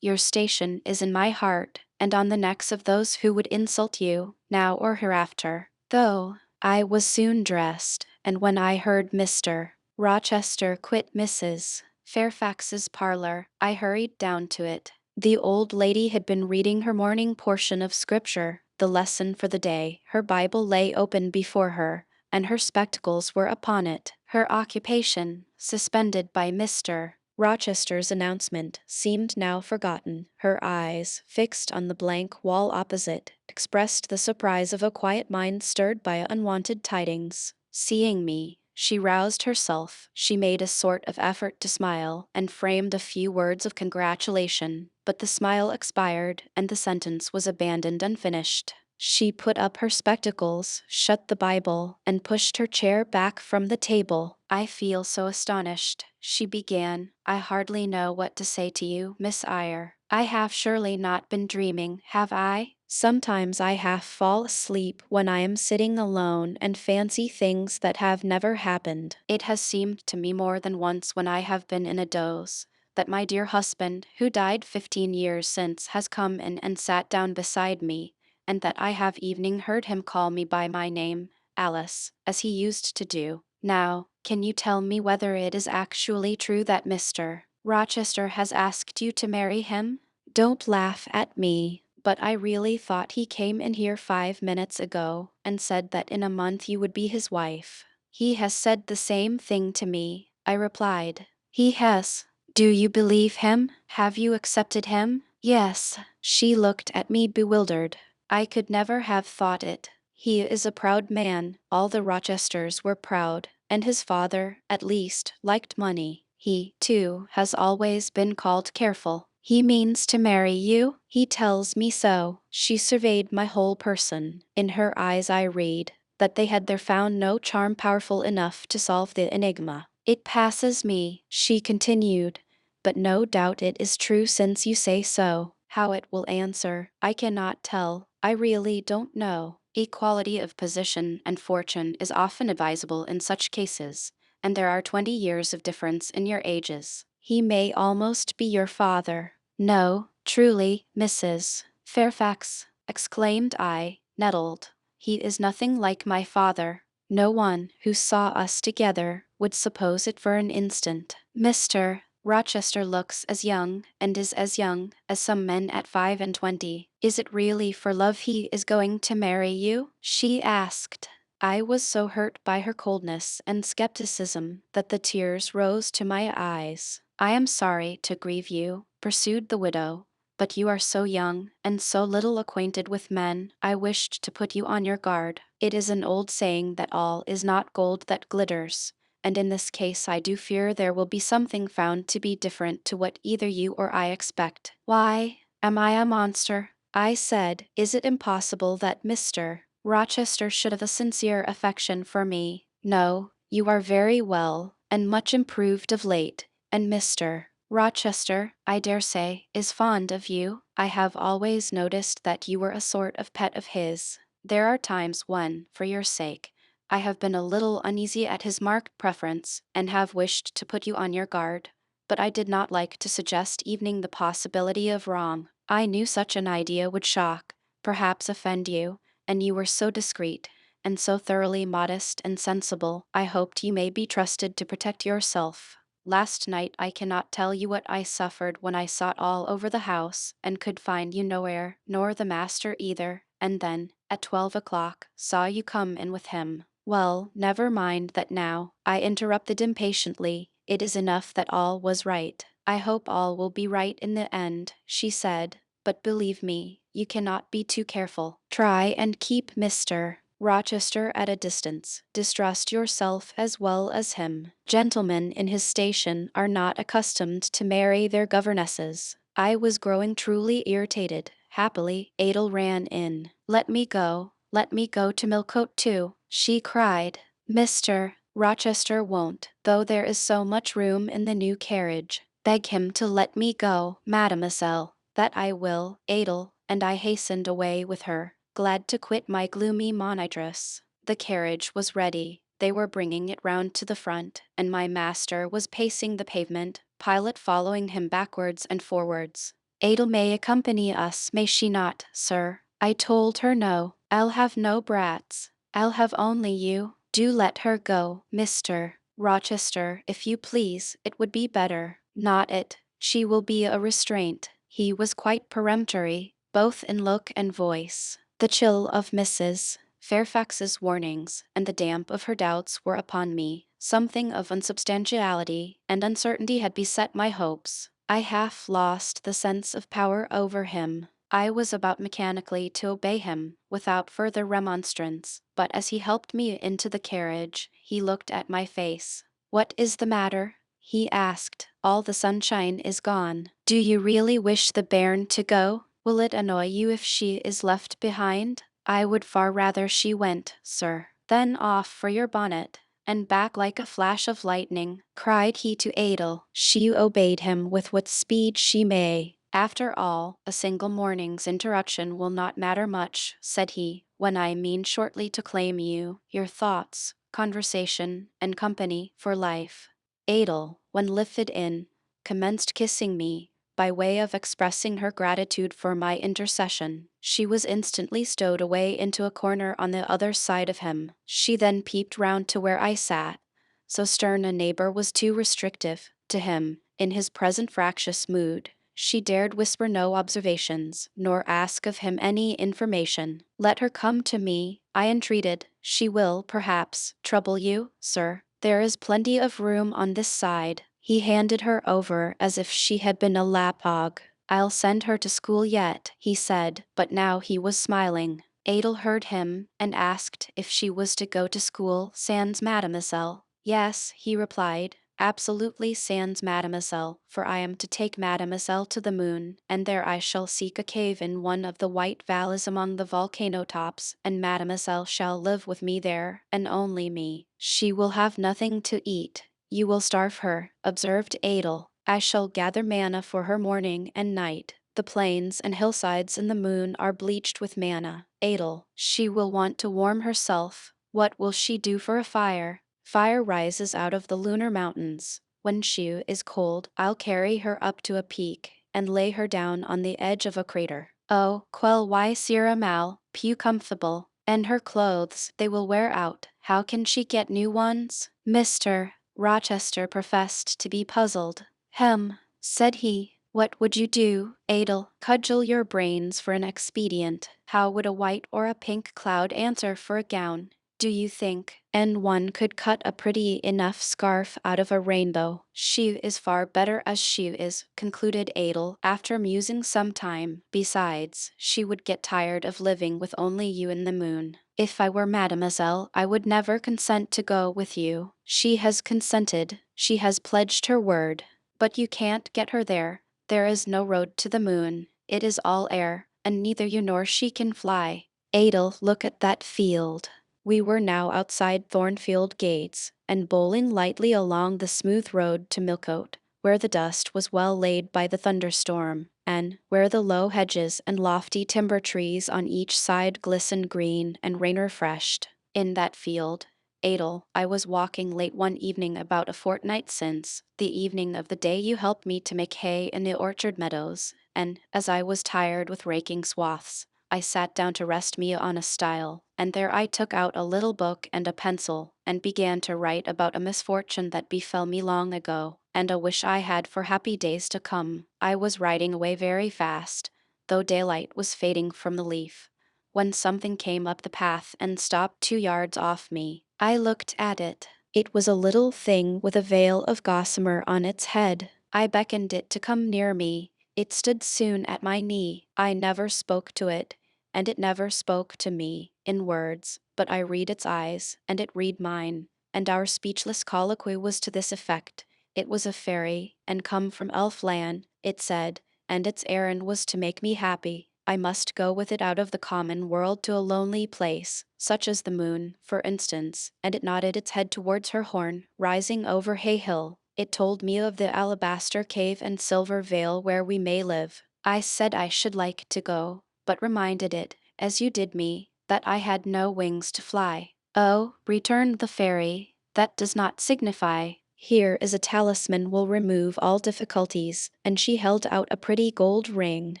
Speaker 1: Your station is in my heart, and on the necks of those who would insult you, now or hereafter. Though, I was soon dressed, and when I heard Mr. Rochester quit Mrs. Fairfax's parlor, I hurried down to it. The old lady had been reading her morning portion of Scripture, the lesson for the day. Her Bible lay open before her, and her spectacles were upon it. Her occupation, suspended by Mr. Rochester's announcement, seemed now forgotten. Her eyes, fixed on the blank wall opposite, expressed the surprise of a quiet mind stirred by unwonted tidings. Seeing me, she roused herself. She made a sort of effort to smile, and framed a few words of congratulation, but the smile expired, and the sentence was abandoned unfinished. She put up her spectacles, shut the Bible, and pushed her chair back from the table. I feel so astonished, she began. I hardly know what to say to you, Miss Eyre. I have surely not been dreaming, have I? Sometimes I half fall asleep when I am sitting alone and fancy things that have never happened. It has seemed to me more than once when I have been in a doze, that my dear husband, who died 15 years since, has come in and sat down beside me, and that I have even heard him call me by my name, Alice, as he used to do. Now, can you tell me whether it is actually true that Mr. Rochester has asked you to marry him? Don't laugh at me, but I really thought he came in here 5 minutes ago and said that in a month you would be his wife. He has said the same thing to me, I replied. He has. Do you believe him? Have you accepted him? Yes. She looked at me bewildered. I could never have thought it. He is a proud man. All the Rochesters were proud, and his father, at least, liked money. He, too, has always been called careful. He means to marry you, he tells me so. She surveyed my whole person. In her eyes I read that they had there found no charm powerful enough to solve the enigma. It passes me, she continued, but no doubt it is true since you say so. How it will answer, I cannot tell. I really don't know. Equality of position and fortune is often advisable in such cases, and there are 20 years of difference in your ages. He may almost be your father. No, truly, Mrs. Fairfax, exclaimed I, nettled. He is nothing like my father. No one who saw us together would suppose it for an instant. Mr. Rochester looks as young, and is as young, as some men at 25. Is it really for love he is going to marry you? She asked. I was so hurt by her coldness and skepticism that the tears rose to my eyes. I am sorry to grieve you, pursued the widow, but you are so young and so little acquainted with men. I wished to put you on your guard. It is an old saying that all is not gold that glitters, and in this case I do fear there will be something found to be different to what either you or I expect. Why, am I a monster? I said, is it impossible that Mr. Rochester should have a sincere affection for me? No, you are very well, and much improved of late, and Mr. Rochester, I dare say, is fond of you. I have always noticed that you were a sort of pet of his. There are times when, for your sake, I have been a little uneasy at his marked preference, and have wished to put you on your guard, but I did not like to suggest even the possibility of wrong. I knew such an idea would shock, perhaps offend you, and you were so discreet, and so thoroughly modest and sensible, I hoped you may be trusted to protect yourself. Last night I cannot tell you what I suffered when I sought all over the house, and could find you nowhere, nor the master either, and then, at 12 o'clock, saw you come in with him. Well, never mind that now, I interrupted impatiently. It is enough that all was right. I hope all will be right in the end, she said, but believe me, you cannot be too careful. Try and keep Mr. Rochester at a distance. Distrust yourself as well as him. Gentlemen in his station are not accustomed to marry their governesses. I was growing truly irritated. Happily, Adele ran in. Let me go to Millcote too, she cried. Mr. Rochester won't, though there is so much room in the new carriage. Beg him to let me go, mademoiselle. That I will, Adele, and I hastened away with her, glad to quit my gloomy monitress. The carriage was ready. They were bringing it round to the front, and my master was pacing the pavement, Pilot following him backwards and forwards. Adele may accompany us, may she not, sir? I told her no. I'll have no brats. I'll have only you. Do let her go, Mr. Rochester, if you please. It would be better. Not it. She will be a restraint. He was quite peremptory, both in look and voice. The chill of Mrs. Fairfax's warnings and the damp of her doubts were upon me. Something of unsubstantiality and uncertainty had beset my hopes. I half lost the sense of power over him. I was about mechanically to obey him, without further remonstrance, but as he helped me into the carriage, he looked at my face. What is the matter? He asked. All the sunshine is gone. Do you really wish the bairn to go? Will it annoy you if she is left behind? I would far rather she went, sir. Then off for your bonnet, and back like a flash of lightning, cried he to Adele. She obeyed him with what speed she may. After all, a single morning's interruption will not matter much, said he, when I mean shortly to claim you, your thoughts, conversation, and company for life. Adele, when lifted in, commenced kissing me, by way of expressing her gratitude for my intercession. She was instantly stowed away into a corner on the other side of him. She then peeped round to where I sat. So stern a neighbor was too restrictive to him, in his present fractious mood. She dared whisper no observations, nor ask of him any information. Let her come to me, I entreated. She will, perhaps, trouble you, sir. There is plenty of room on this side. He handed her over as if she had been a lapdog. I'll send her to school yet, he said, but now he was smiling. Adele heard him, and asked if she was to go to school sans mademoiselle. Yes, he replied, Absolutely sans mademoiselle, for I am to take mademoiselle to the moon, and there I shall seek a cave in one of the white valleys among the volcano tops, and mademoiselle shall live with me there, and only me. She will have nothing to eat. You will starve her, observed Adel. I shall gather manna for her morning and night. The plains and hillsides in the moon are bleached with manna. Adel, she will want to warm herself. What will she do for a fire? Fire rises out of the lunar mountains. When she is cold, I'll carry her up to a peak and lay her down on the edge of a crater. Oh, quel y sera mal, pew comfortable. And her clothes, they will wear out. How can she get new ones? Mr. Rochester professed to be puzzled. Hem, said he. What would you do, Adel? Cudgel your brains for an expedient. How would a white or a pink cloud answer for a gown? Do you think, and one could cut a pretty enough scarf out of a rainbow? She is far better as she is, concluded Adel, after musing some time. Besides, she would get tired of living with only you in the moon. If I were mademoiselle, I would never consent to go with you. She has consented. She has pledged her word. But you can't get her there. There is no road to the moon. It is all air, and neither you nor she can fly. Adel, look at that field. We were now outside Thornfield gates, and bowling lightly along the smooth road to Millcote, where the dust was well laid by the thunderstorm, and where the low hedges and lofty timber trees on each side glistened green and rain-refreshed. In that field, Adel, I was walking late one evening about a fortnight since, the evening of the day you helped me to make hay in the orchard meadows, and, as I was tired with raking swaths, I sat down to rest me on a stile, and there I took out a little book and a pencil, and began to write about a misfortune that befell me long ago, and a wish I had for happy days to come. I was riding away very fast, though daylight was fading from the leaf, when something came up the path and stopped 2 yards off me. I looked at it. It was a little thing with a veil of gossamer on its head. I beckoned it to come near me. It stood soon at my knee. I never spoke to it, and it never spoke to me, in words, but I read its eyes, and it read mine, and our speechless colloquy was to this effect. It was a fairy, and come from Elfland, it said, and its errand was to make me happy. I must go with it out of the common world to a lonely place, such as the moon, for instance, and it nodded its head towards her horn, rising over Hay Hill. It told me of the alabaster cave and silver vale where we may live. I said I should like to go, but reminded it, as you did me, that I had no wings to fly. Oh, returned the fairy, that does not signify. Here is a talisman will remove all difficulties, and she held out a pretty gold ring.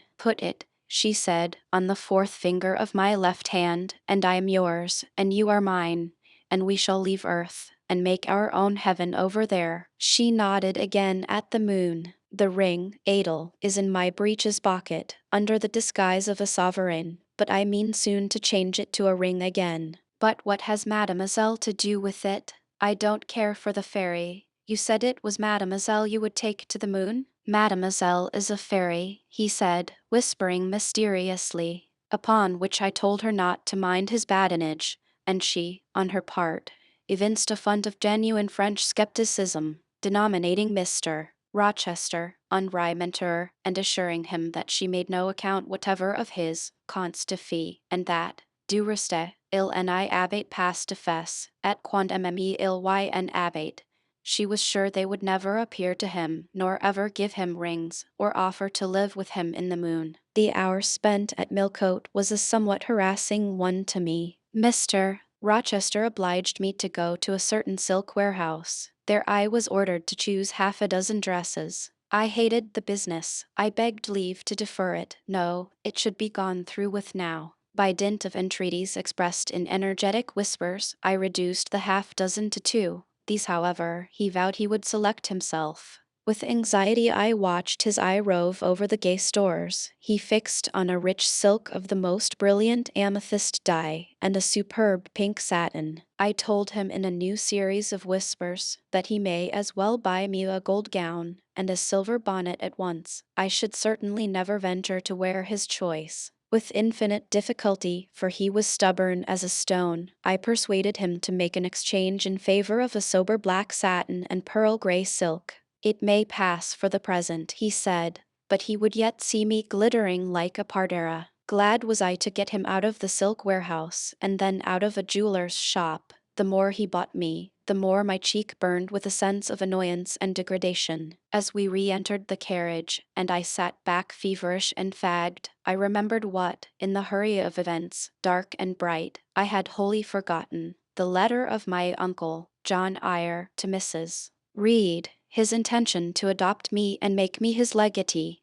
Speaker 1: Put it, she said, on the fourth finger of my left hand, and I am yours, and you are mine, and we shall leave earth, and make our own heaven over there. She nodded again at the moon. The ring, Adel, is in my breeches pocket, under the disguise of a sovereign, but I mean soon to change it to a ring again. But what has mademoiselle to do with it? I don't care for the fairy. You said it was mademoiselle you would take to the moon? Mademoiselle is a fairy, he said, whispering mysteriously, upon which I told her not to mind his badinage, and she, on her part, evinced a fund of genuine French skepticism, denominating Mr. Rochester unrimenteur, and assuring him that she made no account whatever of his contes de fées, and that, du reste, il n'y avait pas de fesse, et quand même il y en avait. She was sure they would never appear to him, nor ever give him rings, or offer to live with him in the moon. The hour spent at Millcote was a somewhat harassing one to me. Mr. Rochester obliged me to go to a certain silk warehouse. There I was ordered to choose half a dozen dresses. I hated the business. I begged leave to defer it. No, it should be gone through with now. By dint of entreaties expressed in energetic whispers, I reduced the half-dozen to 2. These, however, he vowed he would select himself. With anxiety I watched his eye rove over the gay stores. He fixed on a rich silk of the most brilliant amethyst dye, and a superb pink satin. I told him in a new series of whispers that he may as well buy me a gold gown and a silver bonnet at once. I should certainly never venture to wear his choice. With infinite difficulty, for he was stubborn as a stone, I persuaded him to make an exchange in favor of a sober black satin and pearl gray silk. It may pass for the present, he said, but he would yet see me glittering like a pardera. Glad was I to get him out of the silk warehouse, and then out of a jeweler's shop. The more he bought me, the more my cheek burned with a sense of annoyance and degradation. As we re-entered the carriage, and I sat back feverish and fagged, I remembered what, in the hurry of events, dark and bright, I had wholly forgotten. The letter of my uncle, John Eyre, to Mrs. Reed, his intention to adopt me and make me his legatee.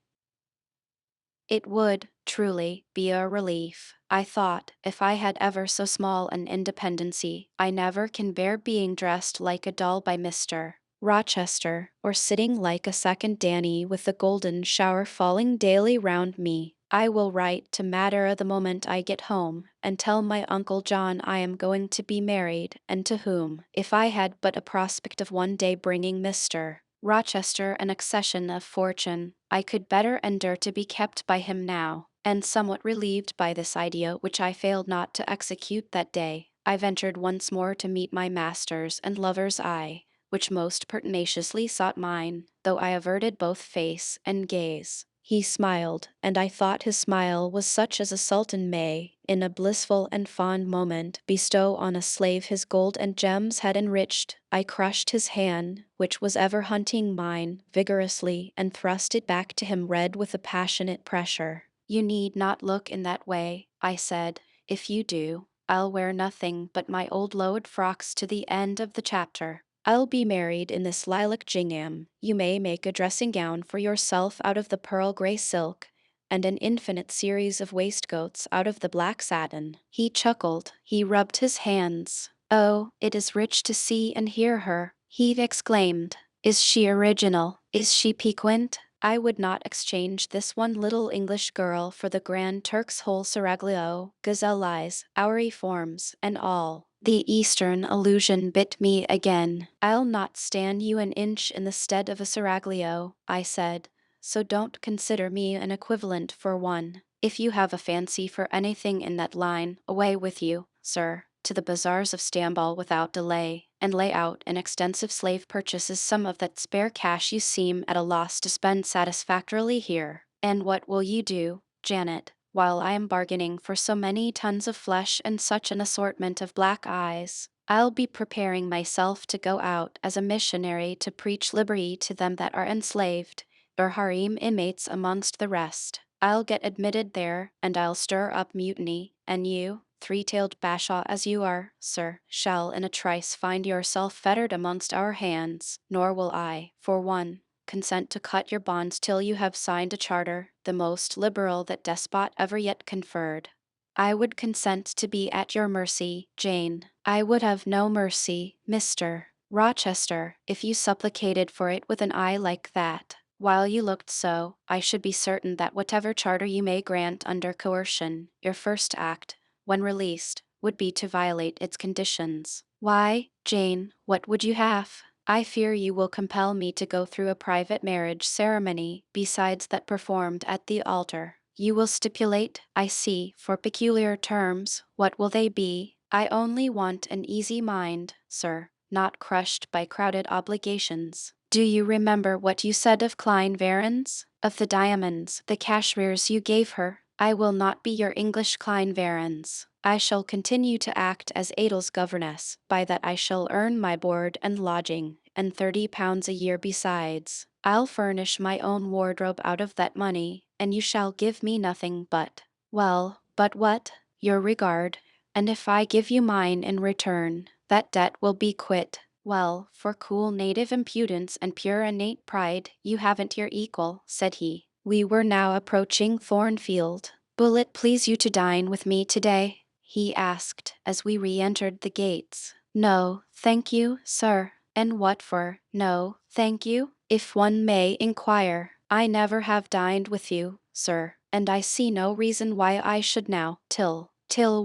Speaker 1: It would, truly, be a relief, I thought, if I had ever so small an independency. I never can bear being dressed like a doll by Mr. Rochester, or sitting like a second Danny with the golden shower falling daily round me. I will write to Madeira the moment I get home, and tell my Uncle John I am going to be married, and to whom, if I had but a prospect of one day bringing Mr. Rochester an accession of fortune, I could better endure to be kept by him now. And somewhat relieved by this idea which I failed not to execute that day, I ventured once more to meet my master's and lover's eye, which most pertinaciously sought mine, though I averted both face and gaze. He smiled, and I thought his smile was such as a sultan may, in a blissful and fond moment, bestow on a slave his gold and gems had enriched. I crushed his hand, which was ever hunting mine, vigorously, and thrust it back to him red with a passionate pressure. You need not look in that way, I said. If you do, I'll wear nothing but my old lowered frocks to the end of the chapter. I'll be married in this lilac gingham. You may make a dressing gown for yourself out of the pearl gray silk, and an infinite series of waistcoats out of the black satin. He chuckled. He rubbed his hands. Oh, it is rich to see and hear her, he exclaimed. Is she original? Is she piquant? I would not exchange this one little English girl for the Grand Turk's whole seraglio, gazelle eyes, houri forms, and all. The Eastern allusion bit me again. I'll not stand you an inch in the stead of a seraglio, I said, so don't consider me an equivalent for one. If you have a fancy for anything in that line, away with you, sir, to the bazaars of Stamboul without delay, and lay out in extensive slave purchases some of that spare cash you seem at a loss to spend satisfactorily here. And what will you do, Janet, while I am bargaining for so many tons of flesh and such an assortment of black eyes? I'll be preparing myself to go out as a missionary to preach liberty to them that are enslaved, or harem inmates amongst the rest. I'll get admitted there, and I'll stir up mutiny, and you, three-tailed bashaw as you are, sir, shall in a trice find yourself fettered amongst our hands, nor will I, for one, consent to cut your bonds till you have signed a charter, the most liberal that despot ever yet conferred. I would consent to be at your mercy, Jane. I would have no mercy, Mr. Rochester, if you supplicated for it with an eye like that. While you looked so, I should be certain that whatever charter you may grant under coercion, your first act, when released, would be to violate its conditions. Why, Jane, what would you have? I fear you will compel me to go through a private marriage ceremony, besides that performed at the altar. You will stipulate, I see, for peculiar terms. What will they be? I only want an easy mind, sir, not crushed by crowded obligations. Do you remember what you said of Klein Varens? Of the diamonds, the cashmeres you gave her? I will not be your English Klein Varens. I shall continue to act as Adel's governess. By that I shall earn my board and lodging, and £30 a year besides. I'll furnish my own wardrobe out of that money, and you shall give me nothing but, well, but what? Your regard. And if I give you mine in return, that debt will be quit. Well, for cool native impudence and pure innate pride, you haven't your equal, said he. We were now approaching Thornfield. Will it please you to dine with me today? He asked, as we re-entered the gates. No, thank you, sir. And what for? No, thank you? If one may inquire, I never have dined with you, sir, and I see no reason why I should now. Till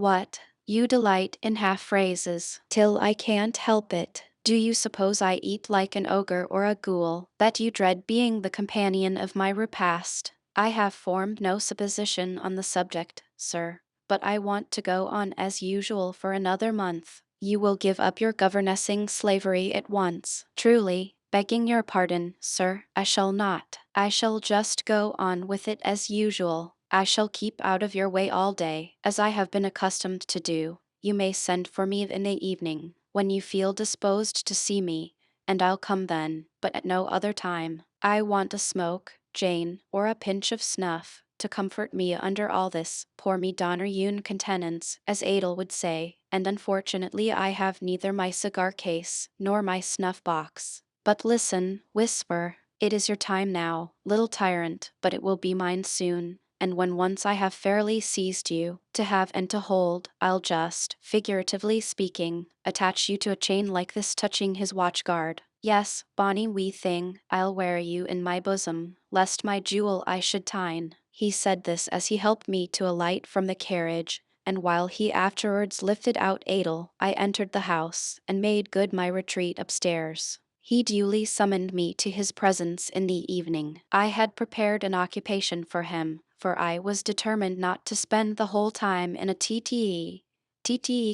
Speaker 1: what? You delight in half-phrases. Till I can't help it. Do you suppose I eat like an ogre or a ghoul, that you dread being the companion of my repast? I have formed no supposition on the subject, sir, but I want to go on as usual for another month. You will give up your governessing slavery at once. Truly, begging your pardon, sir, I shall not. I shall just go on with it as usual. I shall keep out of your way all day, as I have been accustomed to do. You may send for me in the evening, when you feel disposed to see me, and I'll come then, but at no other time. I want a smoke, Jane, or a pinch of snuff, to comfort me under all this, pour me donner une contenance, as Adel would say, and unfortunately I have neither my cigar case, nor my snuff box. But listen, whisper, it is your time now, little tyrant, but it will be mine soon. And when once I have fairly seized you, to have and to hold, I'll just, figuratively speaking, attach you to a chain like this touching his watch guard. Yes, bonny wee thing, I'll wear you in my bosom, lest my jewel I should tine. He said this as he helped me to alight from the carriage, and while he afterwards lifted out Adel, I entered the house, and made good my retreat upstairs. He duly summoned me to his presence in the evening. I had prepared an occupation for him, for I was determined not to spend the whole time in a TTE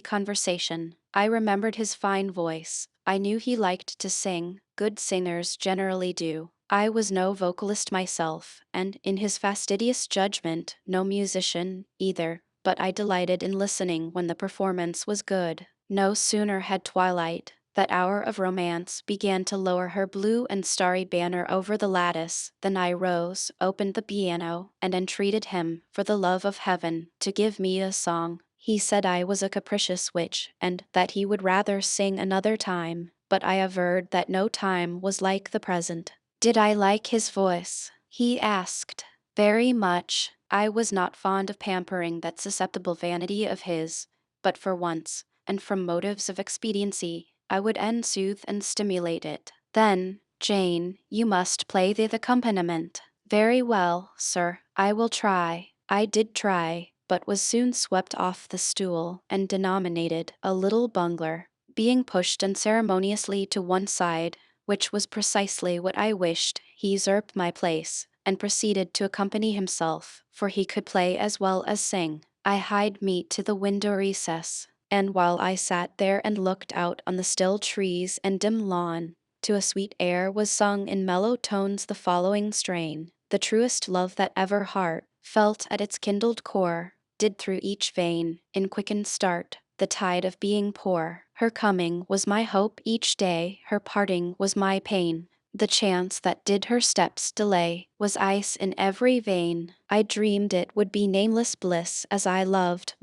Speaker 1: conversation. I remembered his fine voice. I knew he liked to sing, good singers generally do. I was no vocalist myself, and, in his fastidious judgment, no musician, either, but I delighted in listening when the performance was good. No sooner had twilight, that hour of romance, began to lower her blue and starry banner over the lattice, than I rose, opened the piano, and entreated him, for the love of heaven, to give me a song. He said I was a capricious witch, and that he would rather sing another time, but I averred that no time was like the present. Did I like his voice? He asked. Very much. I was not fond of pampering that susceptible vanity of his, but for once, and from motives of expediency, I would soothe and stimulate it. Then, Jane, you must play the accompaniment. Very well, sir, I will try. I did try, but was soon swept off the stool, and denominated a little bungler. Being pushed unceremoniously to one side, which was precisely what I wished, he usurped my place, and proceeded to accompany himself, for he could play as well as sing. I hied me to the window recess, and while I sat there and looked out on the still trees and dim lawn, to a sweet air was sung in mellow tones the following strain. The truest love that ever heart felt at its kindled core, did through each vein, in quickened start, the tide of being pour. Her coming was my hope each day, her parting was my pain. The chance that did her steps delay was ice in every vein. I dreamed it would be nameless bliss as I loved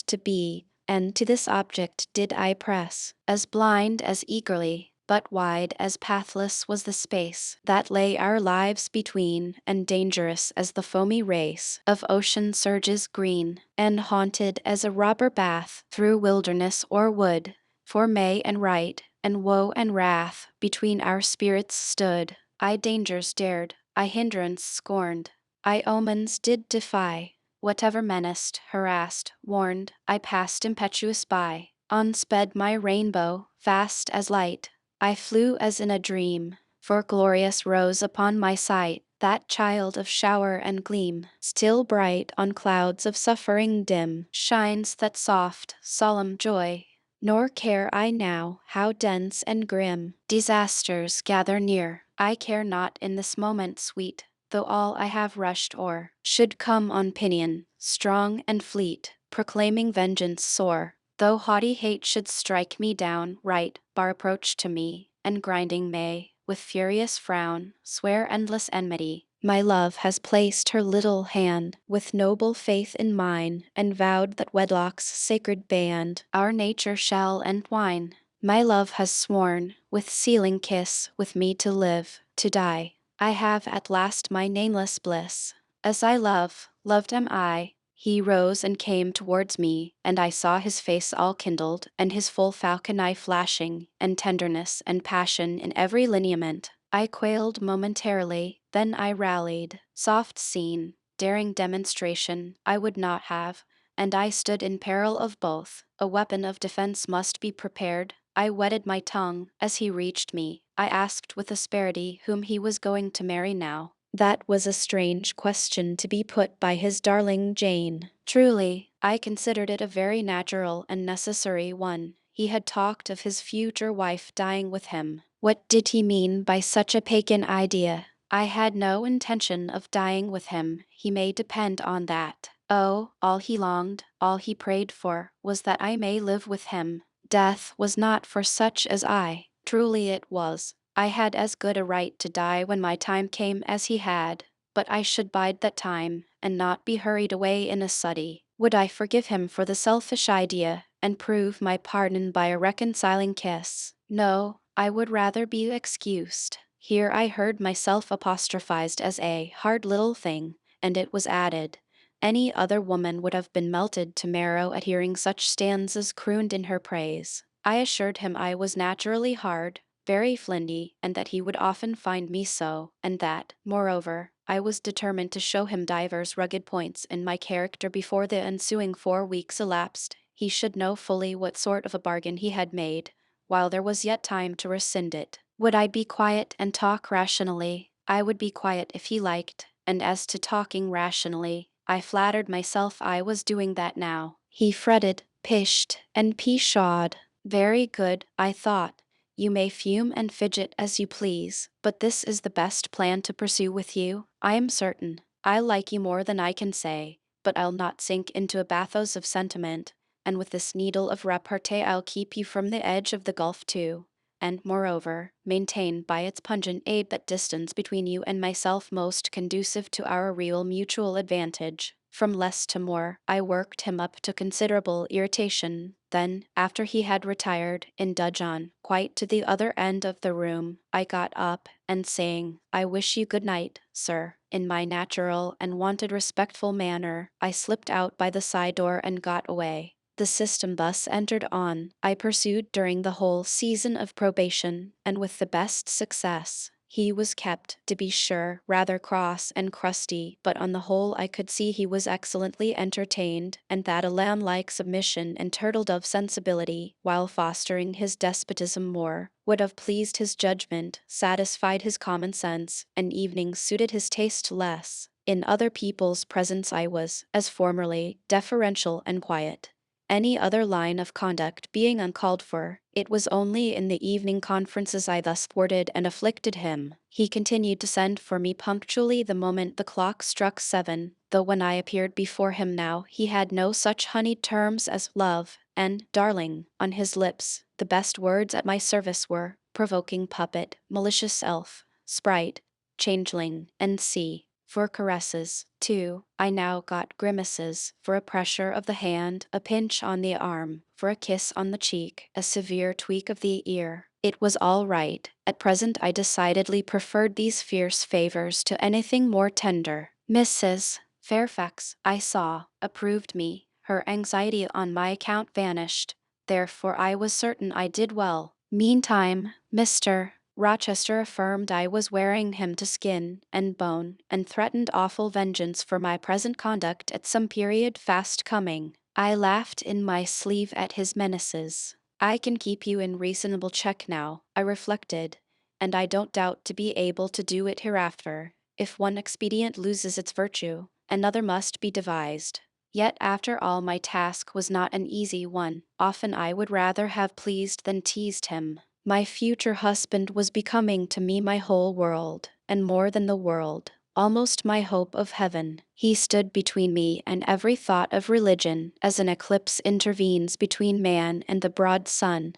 Speaker 1: to be, and to this object did I press, as blind as eagerly, but wide as pathless was the space that lay our lives between, and dangerous as the foamy race of ocean surges green, and haunted as a robber bath through wilderness or wood. For May and right, and woe and wrath, between our spirits stood. I dangers dared, I hindrance scorned, I omens did defy. Whatever menaced, harassed, warned, I passed impetuous by. On sped my rainbow, fast as light. I flew as in a dream, for glorious rose upon my sight that child of shower and gleam, still bright on clouds of suffering dim, shines that soft, solemn joy. Nor care I now how dense and grim disasters gather near. I care not in this moment sweet, though all I have rushed o'er should come on pinion, strong and fleet, proclaiming vengeance sore. Though haughty hate should strike me down, right bar approach to me, and grinding may, with furious frown, swear endless enmity. My love has placed her little hand with noble faith in mine, and vowed that wedlock's sacred band our nature shall entwine. My love has sworn, with sealing kiss, with me to live, to die. I have at last my nameless bliss. As I loved am I. He rose and came towards me, and I saw his face all kindled, and his full falcon eye flashing, and tenderness and passion in every lineament. I quailed momentarily, then I rallied. Soft scene, daring demonstration, I would not have, and I stood in peril of both. A weapon of defense must be prepared. I wetted my tongue as he reached me. I asked with asperity whom he was going to marry now. That was a strange question to be put by his darling Jane. Truly, I considered it a very natural and necessary one. He had talked of his future wife dying with him. What did he mean by such a pagan idea? I had no intention of dying with him, he may depend on that. Oh, all he longed, all he prayed for, was that I may live with him. Death was not for such as I. Truly it was. I had as good a right to die when my time came as he had, but I should bide that time, and not be hurried away in a suddie. Would I forgive him for the selfish idea, and prove my pardon by a reconciling kiss? No, I would rather be excused. Here I heard myself apostrophized as a hard little thing, and it was added, any other woman would have been melted to marrow at hearing such stanzas crooned in her praise. I assured him I was naturally hard, very flinty, and that he would often find me so, and that, moreover, I was determined to show him divers rugged points in my character before the ensuing 4 weeks elapsed. He should know fully what sort of a bargain he had made, while there was yet time to rescind it. Would I be quiet and talk rationally? I would be quiet if he liked, and as to talking rationally, I flattered myself I was doing that now. He fretted, pished, and pshawed. Very good, I thought. You may fume and fidget as you please, but this is the best plan to pursue with you, I am certain. I like you more than I can say, but I'll not sink into a bathos of sentiment, and with this needle of repartee I'll keep you from the edge of the gulf too, and, moreover, maintain by its pungent aid that distance between you and myself most conducive to our real mutual advantage. From less to more, I worked him up to considerable irritation. Then, after he had retired, in dudgeon, quite to the other end of the room, I got up, and saying, I wish you good night, sir, in my natural and wonted respectful manner, I slipped out by the side door and got away. The system thus entered on, I pursued during the whole season of probation, and with the best success. He was kept, to be sure, rather cross and crusty, but on the whole I could see he was excellently entertained, and that a lamb-like submission and turtle-dove sensibility, while fostering his despotism more, would have pleased his judgment, satisfied his common sense, and evenings suited his taste less. In other people's presence I was, as formerly, deferential and quiet. Any other line of conduct being uncalled for, it was only in the evening conferences I thus thwarted and afflicted him. He continued to send for me punctually the moment the clock struck 7, though when I appeared before him now he had no such honeyed terms as love and darling on his lips. The best words at my service were provoking puppet, malicious elf, sprite, changeling, and sea. For caresses, too, I now got grimaces, for a pressure of the hand, a pinch on the arm, for a kiss on the cheek, a severe tweak of the ear. It was all right. At present I decidedly preferred these fierce favors to anything more tender. Mrs. Fairfax, I saw, approved me. Her anxiety on my account vanished. Therefore I was certain I did well. Meantime, Mr. Rochester affirmed I was wearing him to skin and bone, and threatened awful vengeance for my present conduct at some period fast coming. I laughed in my sleeve at his menaces. I can keep you in reasonable check now, I reflected, and I don't doubt to be able to do it hereafter. If one expedient loses its virtue, another must be devised. Yet after all my task was not an easy one. Often I would rather have pleased than teased him. My future husband was becoming to me my whole world, and more than the world, almost my hope of heaven. He stood between me and every thought of religion, as an eclipse intervenes between man and the broad sun.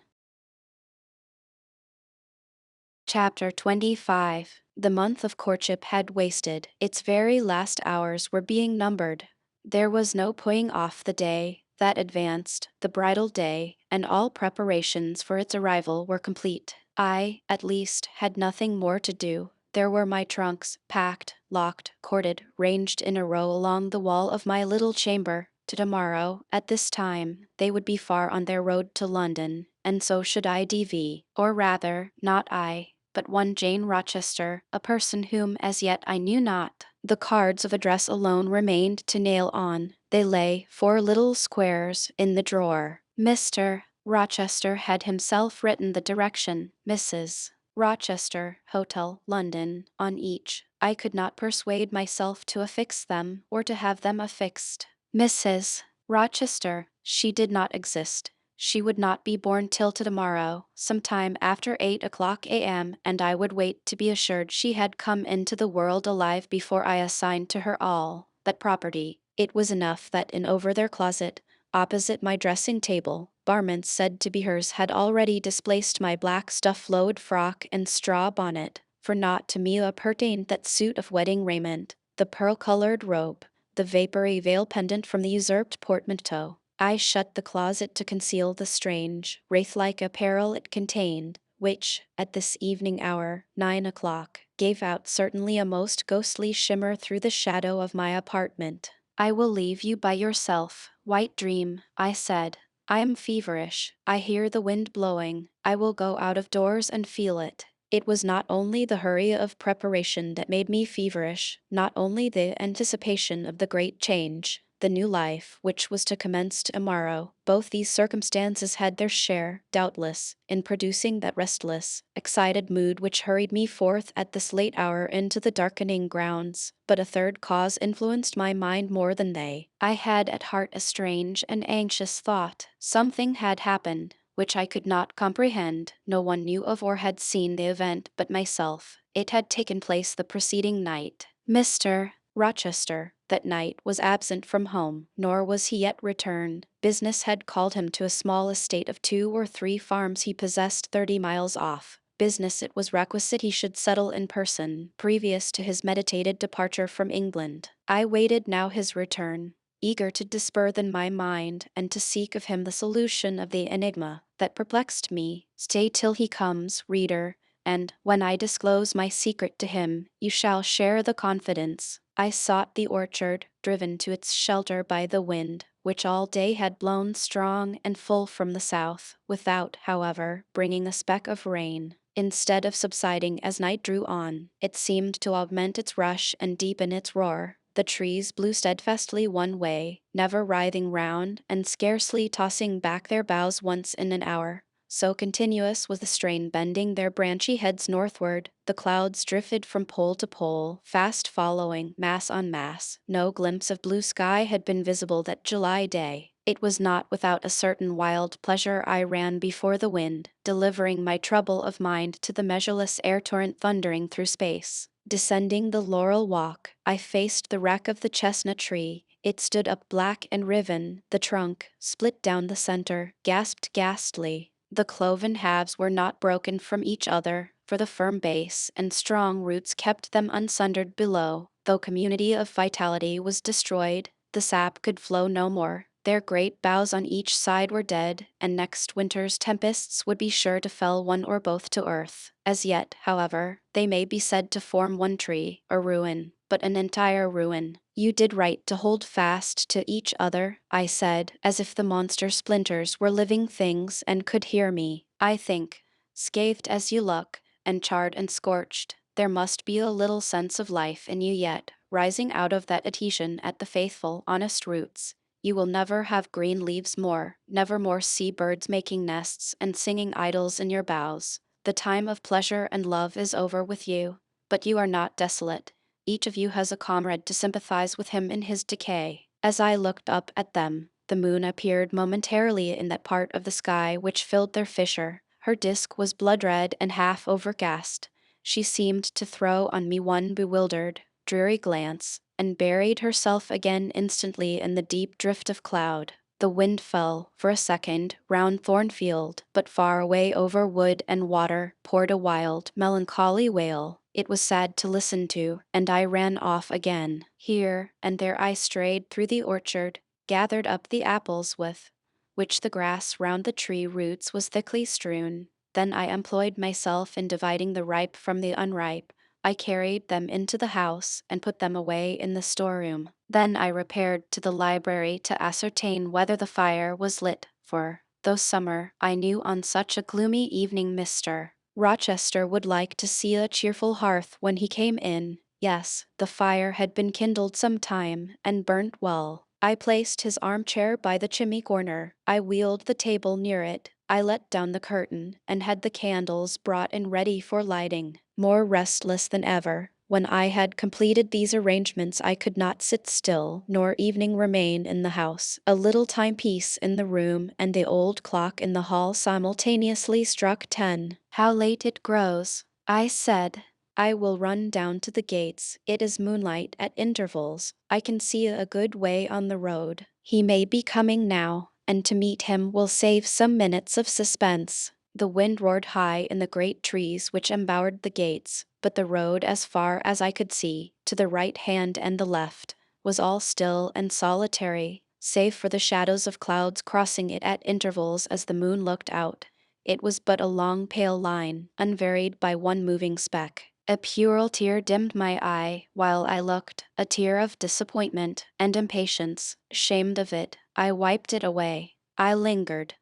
Speaker 1: Chapter 25. The month of courtship had wasted. Its very last hours were being numbered. There was no putting off the day that advanced, the bridal day, and all preparations for its arrival were complete. I, at least, had nothing more to do. There were my trunks, packed, locked, corded, ranged in a row along the wall of my little chamber. To-morrow, at this time, they would be far on their road to London, and so should I D.V., or rather, not I, but one Jane Rochester, a person whom as yet I knew not. The cards of address alone remained to nail on. They lay, 4 little squares, in the drawer. Mr. Rochester had himself written the direction, Mrs. Rochester, Hotel, London, on each. I could not persuade myself to affix them or to have them affixed. Mrs. Rochester, she did not exist. She would not be born till tomorrow, sometime after 8 o'clock a.m., and I would wait to be assured she had come into the world alive before I assigned to her all that property. It was enough that in over their closet, opposite my dressing table, garments said to be hers had already displaced my black stuff-flowed frock and straw bonnet, for not to me appertained that suit of wedding raiment, the pearl-colored robe, the vapory veil pendant from the usurped portmanteau. I shut the closet to conceal the strange, wraith-like apparel it contained, which, at this evening hour, 9 o'clock, gave out certainly a most ghostly shimmer through the shadow of my apartment. I will leave you by yourself, white dream, I said. I am feverish. I hear the wind blowing. I will go out of doors and feel it. It was not only the hurry of preparation that made me feverish, not only the anticipation of the great change, the new life which was to commence tomorrow. Both these circumstances had their share, doubtless, in producing that restless, excited mood which hurried me forth at this late hour into the darkening grounds. But a third cause influenced my mind more than they. I had at heart a strange and anxious thought. Something had happened which I could not comprehend. No one knew of or had seen the event but myself. It had taken place the preceding night. Mr. Rochester, that night, was absent from home, nor was he yet returned. Business had called him to a small estate of 2 or 3 farms he possessed 30 miles off. Business it was requisite he should settle in person, previous to his meditated departure from England. I waited now his return, eager to disburthen my mind, and to seek of him the solution of the enigma that perplexed me. Stay till he comes, reader, and, when I disclose my secret to him, you shall share the confidence. I sought the orchard, driven to its shelter by the wind, which all day had blown strong and full from the south, without, however, bringing a speck of rain. Instead of subsiding as night drew on, it seemed to augment its rush and deepen its roar. The trees blew steadfastly one way, never writhing round, and scarcely tossing back their boughs once in an hour. So continuous was the strain bending their branchy heads northward. The clouds drifted from pole to pole, fast following, mass on mass. No glimpse of blue sky had been visible that July day. It was not without a certain wild pleasure I ran before the wind, delivering my trouble of mind to the measureless air torrent thundering through space. Descending the laurel walk, I faced the wreck of the chestnut tree. It stood up black and riven, the trunk, split down the center, gasped ghastly. The cloven halves were not broken from each other, for the firm base and strong roots kept them unsundered below. Though community of vitality was destroyed, the sap could flow no more. Their great boughs on each side were dead, and next winter's tempests would be sure to fell one or both to earth. As yet, however, they may be said to form one tree, a ruin, but an entire ruin. You did right to hold fast to each other, I said, as if the monster splinters were living things and could hear me. I think, scathed as you look, and charred and scorched, there must be a little sense of life in you yet, rising out of that adhesion at the faithful, honest roots. You will never have green leaves more, never more see birds making nests and singing idyls in your boughs. The time of pleasure and love is over with you, but you are not desolate. Each of you has a comrade to sympathize with him in his decay. As I looked up at them, the moon appeared momentarily in that part of the sky which filled their fissure. Her disk was blood-red and half overcast. She seemed to throw on me one bewildered, dreary glance, and buried herself again instantly in the deep drift of cloud. The wind fell, for a second, round Thornfield, but far away over wood and water poured a wild, melancholy wail. It was sad to listen to, and I ran off again. Here and there I strayed through the orchard, gathered up the apples with which the grass round the tree roots was thickly strewn. Then I employed myself in dividing the ripe from the unripe. I carried them into the house and put them away in the storeroom. Then I repaired to the library to ascertain whether the fire was lit, for, though summer, I knew on such a gloomy evening Mr. Rochester would like to see a cheerful hearth when he came in. Yes, the fire had been kindled some time, and burnt well. I placed his armchair by the chimney corner. I wheeled the table near it. I let down the curtain, and had the candles brought in ready for lighting. More restless than ever, When I had completed these arrangements, I could not sit still, nor evening remain in the house. A little timepiece in the room and the old clock in the hall simultaneously struck 10. "How late it grows," I said. "I will run down to the gates. It is moonlight at intervals. I can see a good way on the road. He may be coming now, and to meet him will save some minutes of suspense." The wind roared high in the great trees which embowered the gates, but the road, as far as I could see, to the right hand and the left, was all still and solitary, save for the shadows of clouds crossing it at intervals as the moon looked out. It was but a long pale line, unvaried by one moving speck. A puerile tear dimmed my eye while I looked, a tear of disappointment and impatience. Ashamed of it, I wiped it away. I lingered.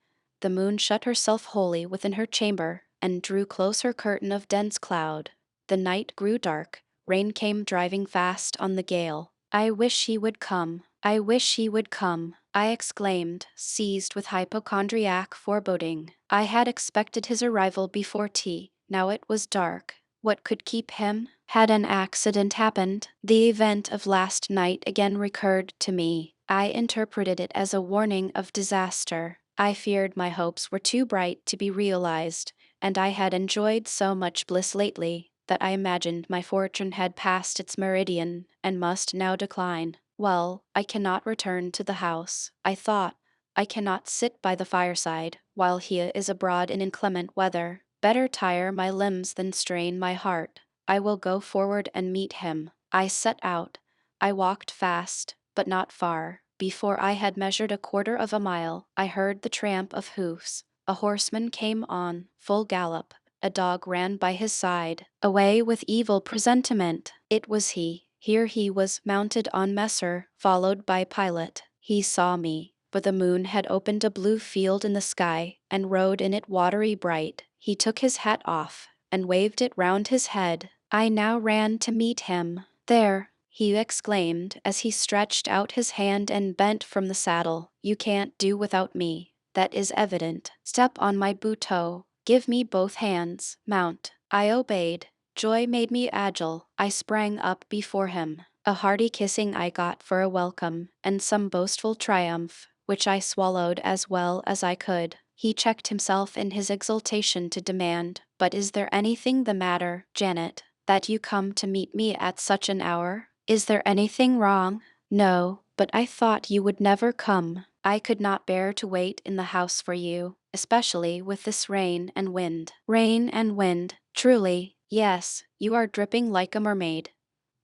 Speaker 1: The moon shut herself wholly within her chamber, and drew close her curtain of dense cloud. The night grew dark, rain came driving fast on the gale. "I wish he would come, I wish he would come," I exclaimed, seized with hypochondriac foreboding. I had expected his arrival before tea. Now it was dark. What could keep him? Had an accident happened? The event of last night again recurred to me. I interpreted it as a warning of disaster. I feared my hopes were too bright to be realized, and I had enjoyed so much bliss lately that I imagined my fortune had passed its meridian and must now decline. Well, I cannot return to the house, I thought. I cannot sit by the fireside while he is abroad in inclement weather. Better tire my limbs than strain my heart. I will go forward and meet him. I set out. I walked fast, but not far. Before I had measured a quarter of a mile, I heard the tramp of hoofs. A horseman came on, full gallop. A dog ran by his side. Away with evil presentiment! It was he. Here he was, mounted on Messer, followed by Pilot. He saw me, for the moon had opened a blue field in the sky, and rode in it watery bright. He took his hat off, and waved it round his head. I now ran to meet him. "There," he exclaimed, as he stretched out his hand and bent from the saddle. "You can't do without me. That is evident. Step on my boot-toe. Give me both hands. Mount." I obeyed. Joy made me agile. I sprang up before him. A hearty kissing I got for a welcome, and some boastful triumph, which I swallowed as well as I could. He checked himself in his exultation to demand, "But is there anything the matter, Janet, that you come to meet me at such an hour? Is there anything wrong?" "No, but I thought you would never come. I could not bear to wait in the house for you, especially with this rain and wind." "Rain and wind, truly, yes, you are dripping like a mermaid.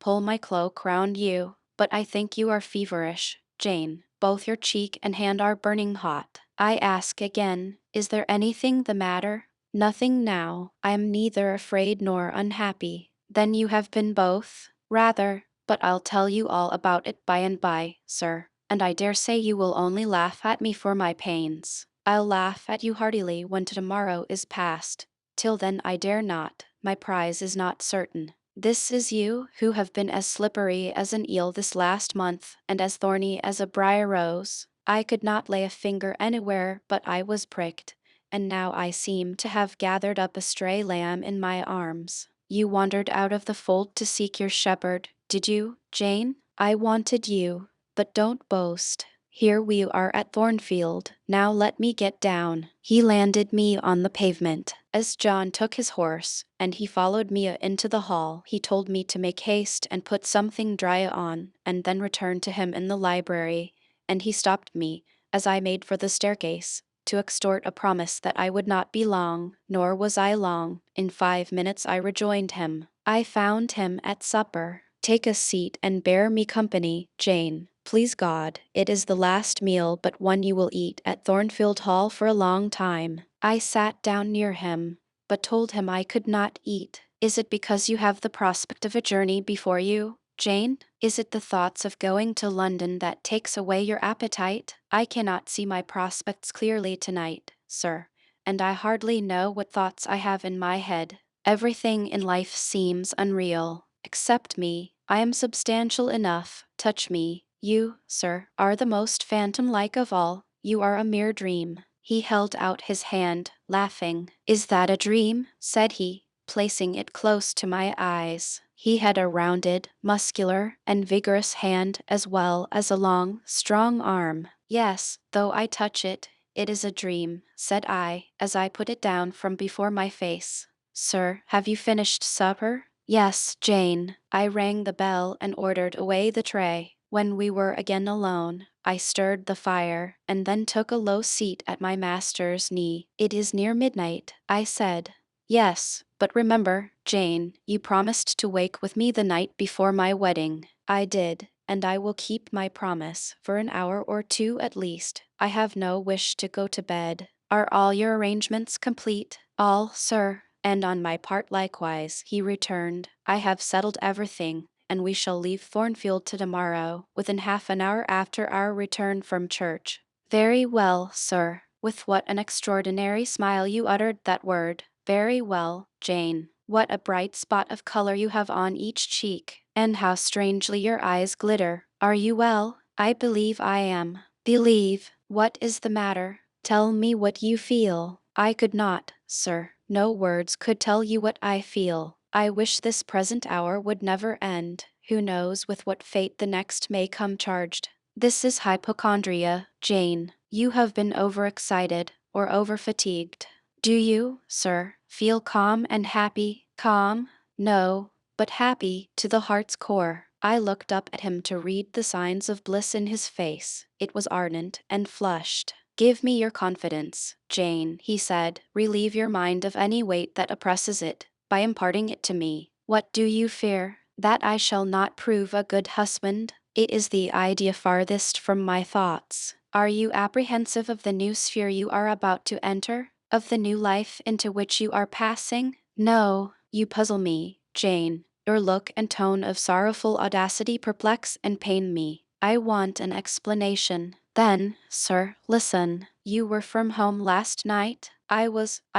Speaker 1: Pull my cloak round you, but I think you are feverish, Jane. Both your cheek and hand are burning hot. I ask again, is there anything the matter?" "Nothing now. I am neither afraid nor unhappy." "Then you have been both?" "Rather, but I'll tell you all about it by and by, sir, and I dare say you will only laugh at me for my pains." "I'll laugh at you heartily when tomorrow is past. Till then I dare not. My prize is not certain." "This is you, who have been as slippery as an eel this last month, and as thorny as a briar rose." I could not lay a finger anywhere but I was pricked, and now I seem to have gathered up a stray lamb in my arms. "You wandered out of the fold to seek your shepherd, did you, Jane?" "I wanted you, but don't boast. Here we are at Thornfield. Now let me get down." He landed me on the pavement. As John took his horse, and he followed me into the hall, he told me to make haste and put something dry on, and then return to him in the library, and he stopped me, as I made for the staircase, to extort a promise that I would not be long, nor was I long. In 5 minutes I rejoined him. I found him at supper. "Take a seat and bear me company, Jane. Please God, it is the last meal but one you will eat at Thornfield Hall for a long time." I sat down near him, but told him I could not eat. "Is it because you have the prospect of a journey before you, Jane? Is it the thoughts of going to London that takes away your appetite?" "I cannot see my prospects clearly tonight, sir, and I hardly know what thoughts I have in my head. Everything in life seems unreal. Accept me. I am substantial enough. Touch me. You, sir, are the most phantom-like of all. You are a mere dream." He held out his hand, laughing. "Is that a dream?" said he, placing it close to my eyes. He had a rounded, muscular, and vigorous hand as well as a long, strong arm. Yes, though I touch it, it is a dream, said I, as I put it down from before my face. Sir, have you finished supper? Yes, Jane. I rang the bell and ordered away the tray. When we were again alone, I stirred the fire, and then took a low seat at my master's knee. It is near midnight, I said. Yes, but remember, Jane, you promised to wake with me the night before my wedding. I did, and I will keep my promise, for an hour or two at least. I have no wish to go to bed. Are all your arrangements complete? All, sir. And on my part likewise, he returned. I have settled everything, and we shall leave Thornfield to-morrow, within half an hour after our return from church. Very well, sir. With what an extraordinary smile you uttered that word. Very well, Jane. What a bright spot of color you have on each cheek, and how strangely your eyes glitter. Are you well? I believe I am. Believe? What is the matter? Tell me what you feel. I could not, sir. No words could tell you what I feel. I wish this present hour would never end. Who knows with what fate the next may come charged? This is hypochondria, Jane. You have been overexcited or overfatigued. Do you, sir, feel calm and happy? Calm? No, but happy to the heart's core. I looked up at him to read the signs of bliss in his face. It was ardent and flushed. Give me your confidence, Jane, he said. Relieve your mind of any weight that oppresses it, by imparting it to me. What do you fear? That I shall not prove a good husband? It is the idea farthest from my thoughts. Are you apprehensive of the new sphere you are about to enter? Of the new life into which you are passing? No, you puzzle me, Jane. Your look and tone of sorrowful audacity perplex and pain me. I want an explanation. Then, sir, listen. You were from home last night? I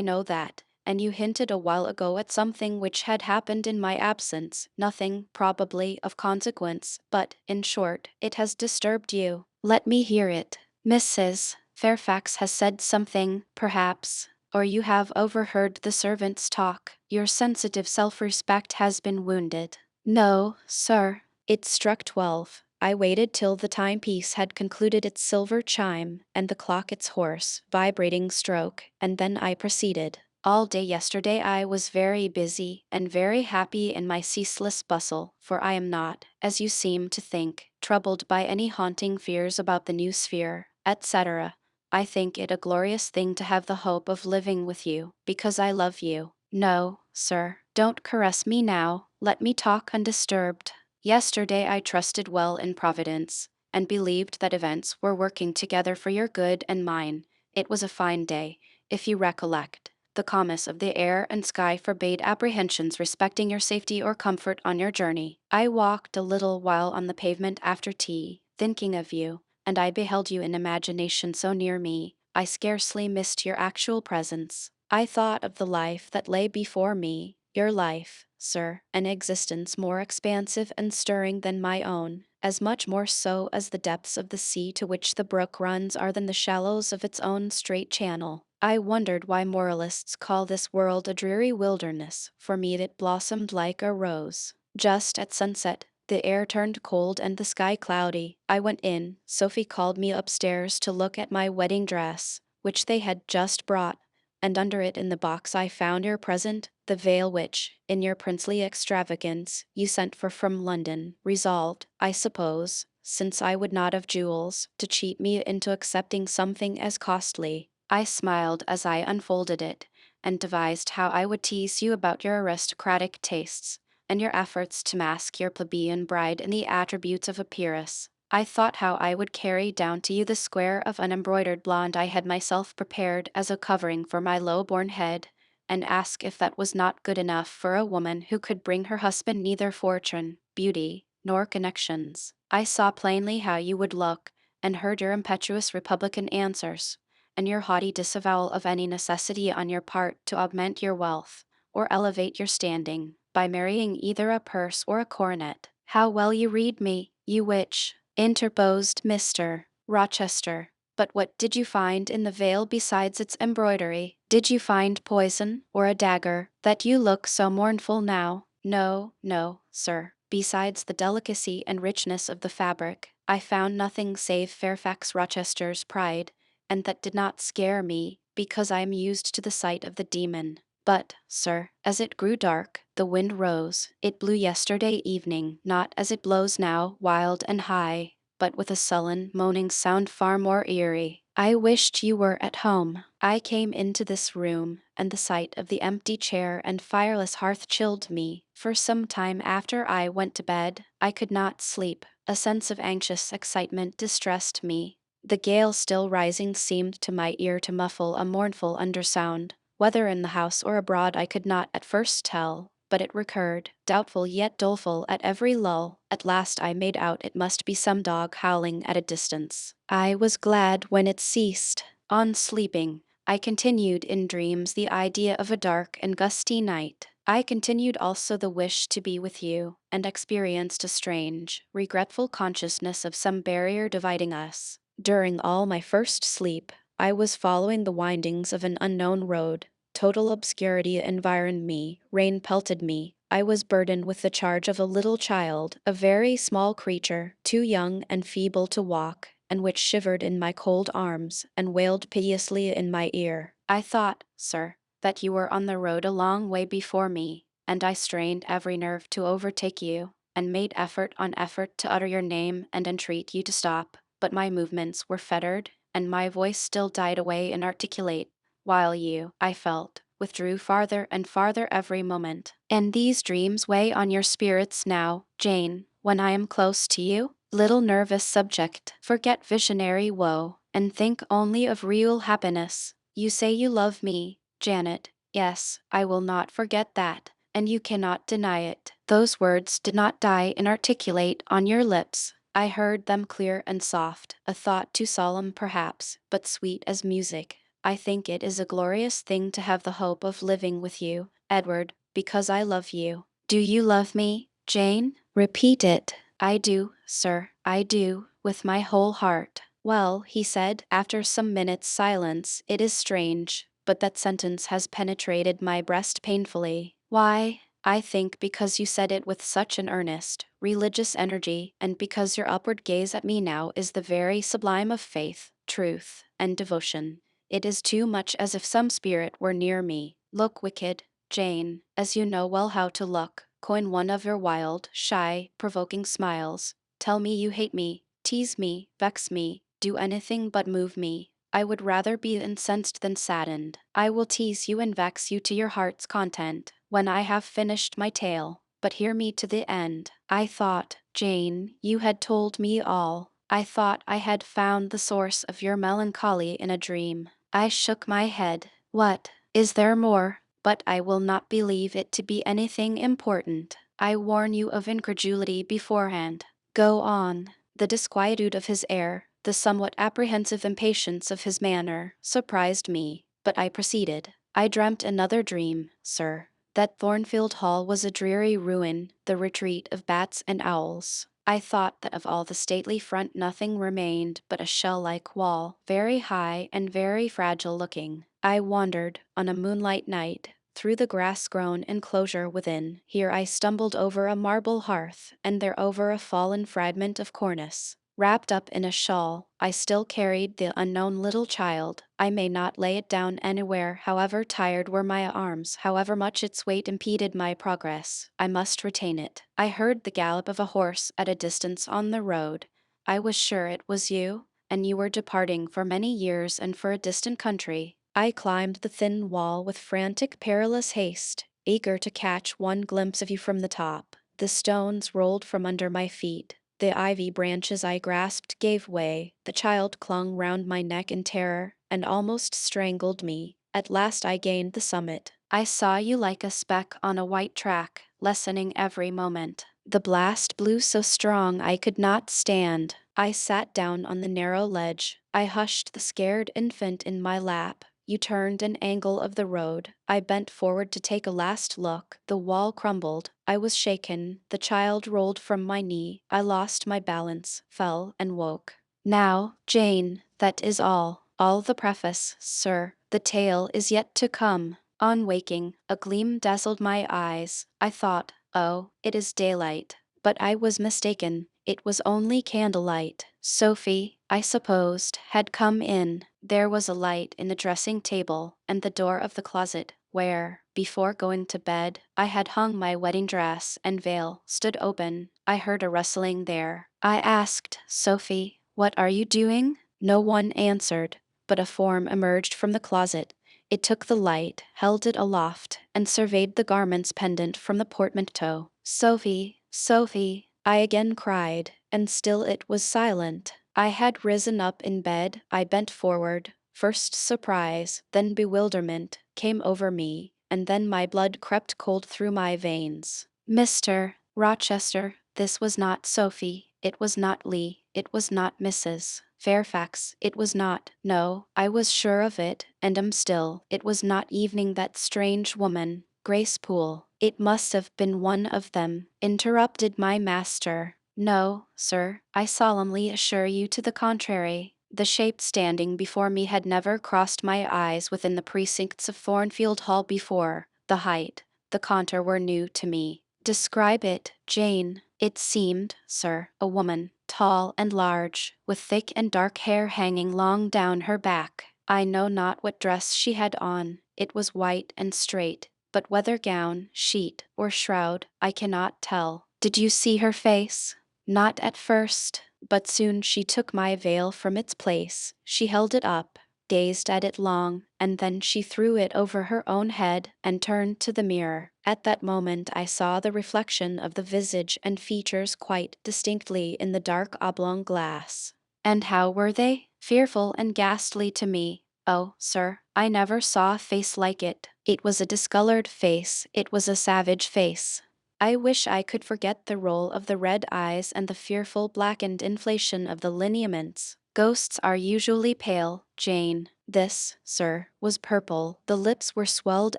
Speaker 1: know that. And you hinted a while ago at something which had happened in my absence, nothing, probably, of consequence, but, in short, it has disturbed you. Let me hear it. Mrs. Fairfax has said something, perhaps, or you have overheard the servants talk. Your sensitive self-respect has been wounded. No, sir. It struck 12. I waited till the timepiece had concluded its silver chime, and the clock its hoarse, vibrating stroke, and then I proceeded. All day yesterday I was very busy, and very happy in my ceaseless bustle, for I am not, as you seem to think, troubled by any haunting fears about the new sphere, etc. I think it a glorious thing to have the hope of living with you, because I love you. No, sir, don't caress me now. Let me talk undisturbed. Yesterday I trusted well in Providence, and believed that events were working together for your good and mine. It was a fine day, if you recollect. The calmness of the air and sky forbade apprehensions respecting your safety or comfort on your journey. I walked a little while on the pavement after tea, thinking of you, and I beheld you in imagination so near me, I scarcely missed your actual presence. I thought of the life that lay before me, your life, sir, an existence more expansive and stirring than my own, as much more so as the depths of the sea to which the brook runs are than the shallows of its own straight channel. I wondered why moralists call this world a dreary wilderness. For me it blossomed like a rose. Just at sunset, the air turned cold and the sky cloudy. I went in. Sophie called me upstairs to look at my wedding dress, which they had just brought, and under it in the box I found your present, the veil which, in your princely extravagance, you sent for from London, resolved, I suppose, since I would not have jewels, to cheat me into accepting something as costly. I smiled as I unfolded it, and devised how I would tease you about your aristocratic tastes, and your efforts to mask your plebeian bride in the attributes of a peeress. I thought how I would carry down to you the square of unembroidered blonde I had myself prepared as a covering for my low-born head, and ask if that was not good enough for a woman who could bring her husband neither fortune, beauty, nor connections. I saw plainly how you would look, and heard your impetuous republican answers, and your haughty disavowal of any necessity on your part to augment your wealth, or elevate your standing, by marrying either a purse or a coronet. How well you read me, you witch, interposed Mr. Rochester. But what did you find in the veil besides its embroidery? Did you find poison, or a dagger, that you look so mournful now? No, no, sir. Besides the delicacy and richness of the fabric, I found nothing save Fairfax Rochester's pride, and that did not scare me, because I am used to the sight of the demon. But, sir, as it grew dark, the wind rose. It blew yesterday evening, not as it blows now, wild and high, but with a sullen, moaning sound far more eerie. I wished you were at home. I came into this room, and the sight of the empty chair and fireless hearth chilled me. For some time after I went to bed, I could not sleep. A sense of anxious excitement distressed me. The gale still rising seemed to my ear to muffle a mournful undersound. Whether in the house or abroad I could not at first tell, but it recurred, doubtful yet doleful at every lull. At last I made out it must be some dog howling at a distance. I was glad when it ceased. On sleeping, I continued in dreams the idea of a dark and gusty night. I continued also the wish to be with you, and experienced a strange, regretful consciousness of some barrier dividing us. During all my first sleep, I was following the windings of an unknown road. Total obscurity environed me, rain pelted me. I was burdened with the charge of a little child, a very small creature, too young and feeble to walk, and which shivered in my cold arms and wailed piteously in my ear. I thought, sir, that you were on the road a long way before me, and I strained every nerve to overtake you, and made effort on effort to utter your name and entreat you to stop, but my movements were fettered, and my voice still died away inarticulate, while you, I felt, withdrew farther and farther every moment. And these dreams weigh on your spirits now, Jane, when I am close to you? Little nervous subject, forget visionary woe, and think only of real happiness. You say you love me, Janet. Yes, I will not forget that, and you cannot deny it. Those words did not die inarticulate on your lips. I heard them clear and soft, a thought too solemn perhaps, but sweet as music. I think it is a glorious thing to have the hope of living with you, Edward, because I love you. Do you love me, Jane? Repeat it. I do, sir, I do, with my whole heart. Well, he said, after some minutes' silence, it is strange, but that sentence has penetrated my breast painfully. Why? I think because you said it with such an earnest, religious energy, and because your upward gaze at me now is the very sublime of faith, truth, and devotion. It is too much as if some spirit were near me. Look wicked, Jane, as you know well how to look. Coin one of your wild, shy, provoking smiles. Tell me you hate me, tease me, vex me, do anything but move me. I would rather be incensed than saddened. I will tease you and vex you to your heart's content, when I have finished my tale. But hear me to the end. I thought, Jane, you had told me all. I thought I had found the source of your melancholy in a dream. I shook my head. What? Is there more? But I will not believe it to be anything important. I warn you of incredulity beforehand. Go on. The disquietude of his air, the somewhat apprehensive impatience of his manner, surprised me, but I proceeded. I dreamt another dream, sir. That Thornfield Hall was a dreary ruin, the retreat of bats and owls. I thought that of all the stately front nothing remained but a shell-like wall, very high and very fragile-looking. I wandered, on a moonlight night, through the grass-grown enclosure within. Here I stumbled over a marble hearth, and there over a fallen fragment of cornice. Wrapped up in a shawl, I still carried the unknown little child. I may not lay it down anywhere, however tired were my arms, however much its weight impeded my progress. I must retain it. I heard the gallop of a horse at a distance on the road. I was sure it was you, and you were departing for many years and for a distant country. I climbed the thin wall with frantic, perilous haste, eager to catch one glimpse of you from the top. The stones rolled from under my feet. The ivy branches I grasped gave way. The child clung round my neck in terror, and almost strangled me. At last I gained the summit. I saw you like a speck on a white track, lessening every moment. The blast blew so strong I could not stand. I sat down on the narrow ledge. I hushed the scared infant in my lap. You turned an angle of the road. I bent forward to take a last look. The wall crumbled. I was shaken. The child rolled from my knee. I lost my balance, fell, and woke. Now, Jane, that is all. All the preface, sir. The tale is yet to come. On waking, a gleam dazzled my eyes. I thought, Oh, it is daylight. But I was mistaken. It was only candlelight. Sophie, I supposed, had come in. There was a light in the dressing table and the door of the closet, where, before going to bed, I had hung my wedding dress and veil, stood open. I heard a rustling there. I asked, Sophie, what are you doing? No one answered, but a form emerged from the closet. It took the light, held it aloft, and surveyed the garments pendant from the portmanteau. Sophie, Sophie, I again cried, and still it was silent. I had risen up in bed, I bent forward. First surprise, then bewilderment, came over me, and then my blood crept cold through my veins. Mr. Rochester, this was not Sophie, it was not Lee, it was not Mrs. Fairfax, it was not, no, I was sure of it, and am still, it was not evening that strange woman, Grace Poole. It must have been one of them, interrupted my master. No, sir, I solemnly assure you to the contrary. The shape standing before me had never crossed my eyes within the precincts of Thornfield Hall before. The height, the contour were new to me. Describe it, Jane. It seemed, sir, a woman, tall and large, with thick and dark hair hanging long down her back. I know not what dress she had on. It was white and straight, but whether gown, sheet, or shroud, I cannot tell. Did you see her face? Not at first, but soon she took my veil from its place. She held it up, gazed at it long, and then she threw it over her own head and turned to the mirror. At that moment I saw the reflection of the visage and features quite distinctly in the dark oblong glass. And how were they? Fearful and ghastly to me. Oh, sir, I never saw a face like it. It was a discolored face, it was a savage face. I wish I could forget the roll of the red eyes and the fearful blackened inflation of the lineaments. Ghosts are usually pale, Jane. This, sir, was purple. The lips were swelled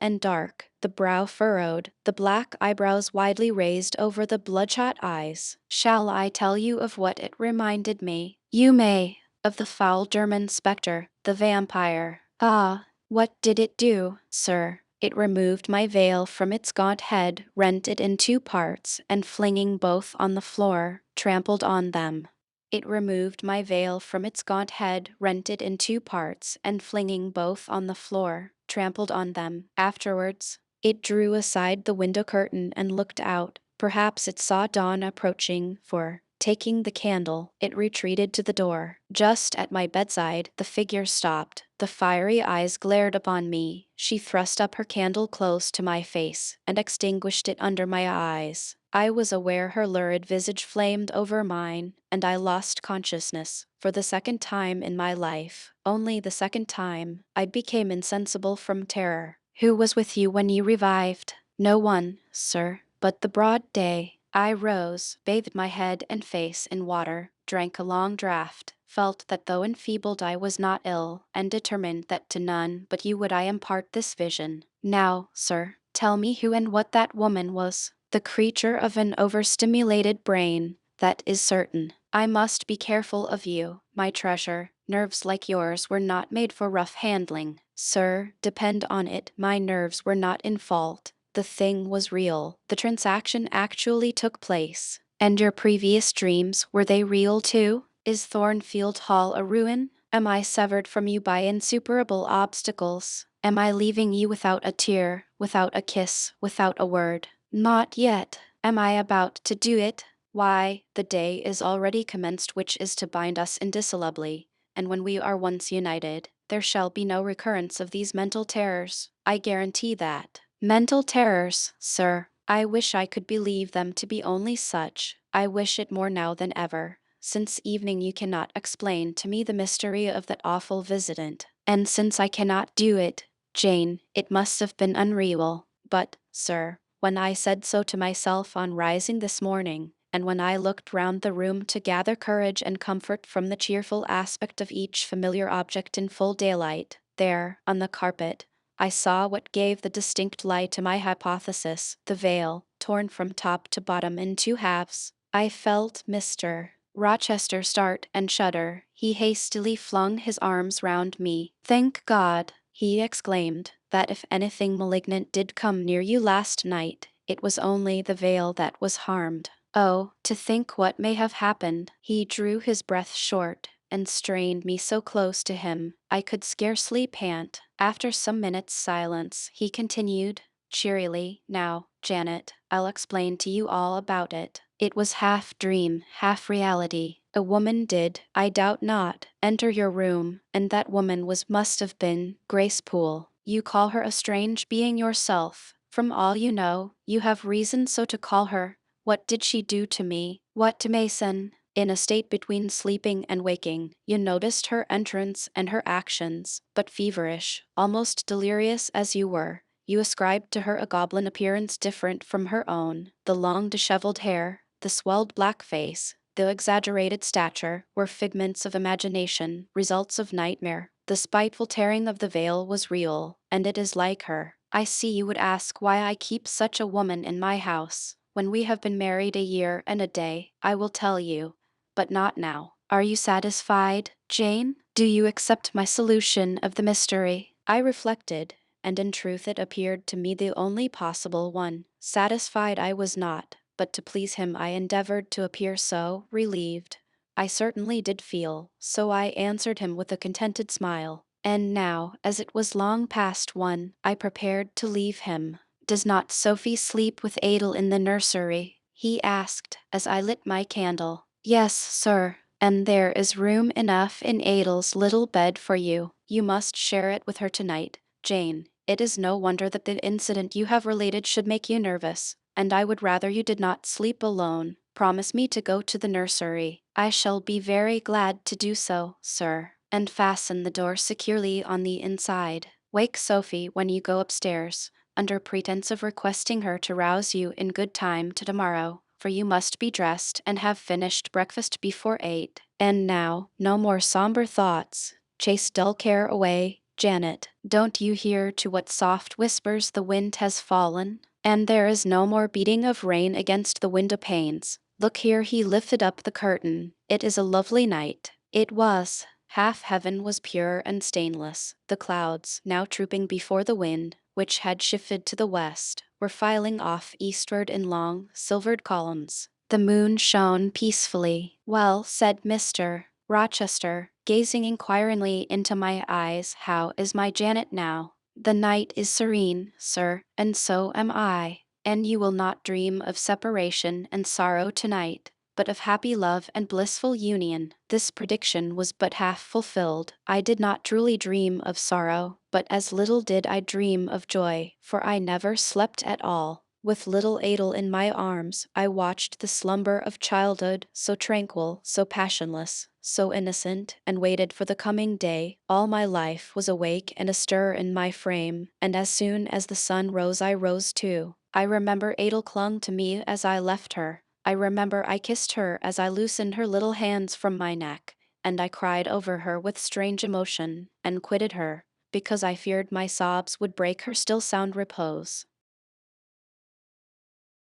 Speaker 1: and dark, the brow furrowed, the black eyebrows widely raised over the bloodshot eyes. Shall I tell you of what it reminded me? You may. Of the foul German spectre, the vampire. Ah, what did it do, sir? It removed my veil from its gaunt head, rent it in two parts, and flinging both on the floor, trampled on them. It removed my veil from its gaunt head, rent it in two parts, and flinging both on the floor, trampled on them. Afterwards, it drew aside the window curtain and looked out. Perhaps it saw dawn approaching, for, taking the candle, it retreated to the door. Just at my bedside, the figure stopped. The fiery eyes glared upon me. She thrust up her candle close to my face, and extinguished it under my eyes. I was aware her lurid visage flamed over mine, and I lost consciousness. For the second time in my life, only the second time, I became insensible from terror. Who was with you when you revived? No one, sir, but the broad day. I rose, bathed my head and face in water, drank a long draught, felt that though enfeebled I was not ill, and determined that to none but you would I impart this vision. Now, sir, tell me who and what that woman was. The creature of an overstimulated brain, that is certain. I must be careful of you, my treasure. Nerves like yours were not made for rough handling. Sir, depend on it, my nerves were not in fault. The thing was real. The transaction actually took place. And your previous dreams, were they real too? Is Thornfield Hall a ruin? Am I severed from you by insuperable obstacles? Am I leaving you without a tear, without a kiss, without a word? Not yet. Am I about to do it? Why, the day is already commenced which is to bind us indissolubly, and when we are once united, there shall be no recurrence of these mental terrors. I guarantee that. Mental terrors, sir. I wish I could believe them to be only such. I wish it more now than ever. Since evening you cannot explain to me the mystery of that awful visitant. And since I cannot do it, Jane, it must have been unreal. But, sir, when I said so to myself on rising this morning, and when I looked round the room to gather courage and comfort from the cheerful aspect of each familiar object in full daylight, there, on the carpet, I saw what gave the distinct lie to my hypothesis, the veil, torn from top to bottom in two halves. I felt Mr. Rochester start and shudder. He hastily flung his arms round me. Thank God, he exclaimed, that if anything malignant did come near you last night, It was only the veil that was harmed. Oh, to think what may have happened. He drew his breath short and strained me so close to him I could scarcely pant. After some minutes' silence, he continued, cheerily, "Now, Janet, I'll explain to you all about it. It was half dream, half reality. A woman did, I doubt not, enter your room, and that woman must have been Grace Poole. You call her a strange being yourself. From all you know, you have reason so to call her. What did she do to me? What to Mason?" In a state between sleeping and waking, you noticed her entrance and her actions, but feverish, almost delirious as you were. You ascribed to her a goblin appearance different from her own. The long disheveled hair, the swelled black face, the exaggerated stature were figments of imagination, results of nightmare. The spiteful tearing of the veil was real, and it is like her. I see you would ask why I keep such a woman in my house. When we have been married a year and a day, I will tell you. But not now. Are you satisfied, Jane? Do you accept my solution of the mystery? I reflected, and in truth it appeared to me the only possible one. Satisfied I was not, but to please him I endeavored to appear so, relieved. I certainly did feel, so I answered him with a contented smile. And now, as it was long past 1, I prepared to leave him. "Does not Sophie sleep with Adel in the nursery?" he asked, as I lit my candle. "Yes, sir, and there is room enough in Adel's little bed for you. You must share it with her tonight, Jane. It is no wonder that the incident you have related should make you nervous, and I would rather you did not sleep alone. Promise me to go to the nursery." "I shall be very glad to do so, sir, and fasten the door securely on the inside. Wake Sophie when you go upstairs, under pretense of requesting her to rouse you in good time to tomorrow, for you must be dressed and have finished breakfast before 8. And now, no more somber thoughts. Chase dull care away, Janet. Don't you hear to what soft whispers the wind has fallen? And there is no more beating of rain against the window panes. Look here," he lifted up the curtain. "It is a lovely night." It was. Half heaven was pure and stainless. The clouds, now trooping before the wind, which had shifted to the west, were filing off eastward in long, silvered columns. The moon shone peacefully. "Well," said Mr. Rochester, gazing inquiringly into my eyes, "how is my Janet now?" "The night is serene, sir, and so am I. And you will not dream of separation and sorrow tonight, but of happy love and blissful union." This prediction was but half fulfilled. I did not truly dream of sorrow, but as little did I dream of joy, for I never slept at all. With little Adel in my arms, I watched the slumber of childhood, so tranquil, so passionless, so innocent, and waited for the coming day. All my life was awake and astir in my frame, and as soon as the sun rose I rose too. I remember Adel clung to me as I left her. I remember I kissed her as I loosened her little hands from my neck, and I cried over her with strange emotion, and quitted her, because I feared my sobs would break her still sound repose.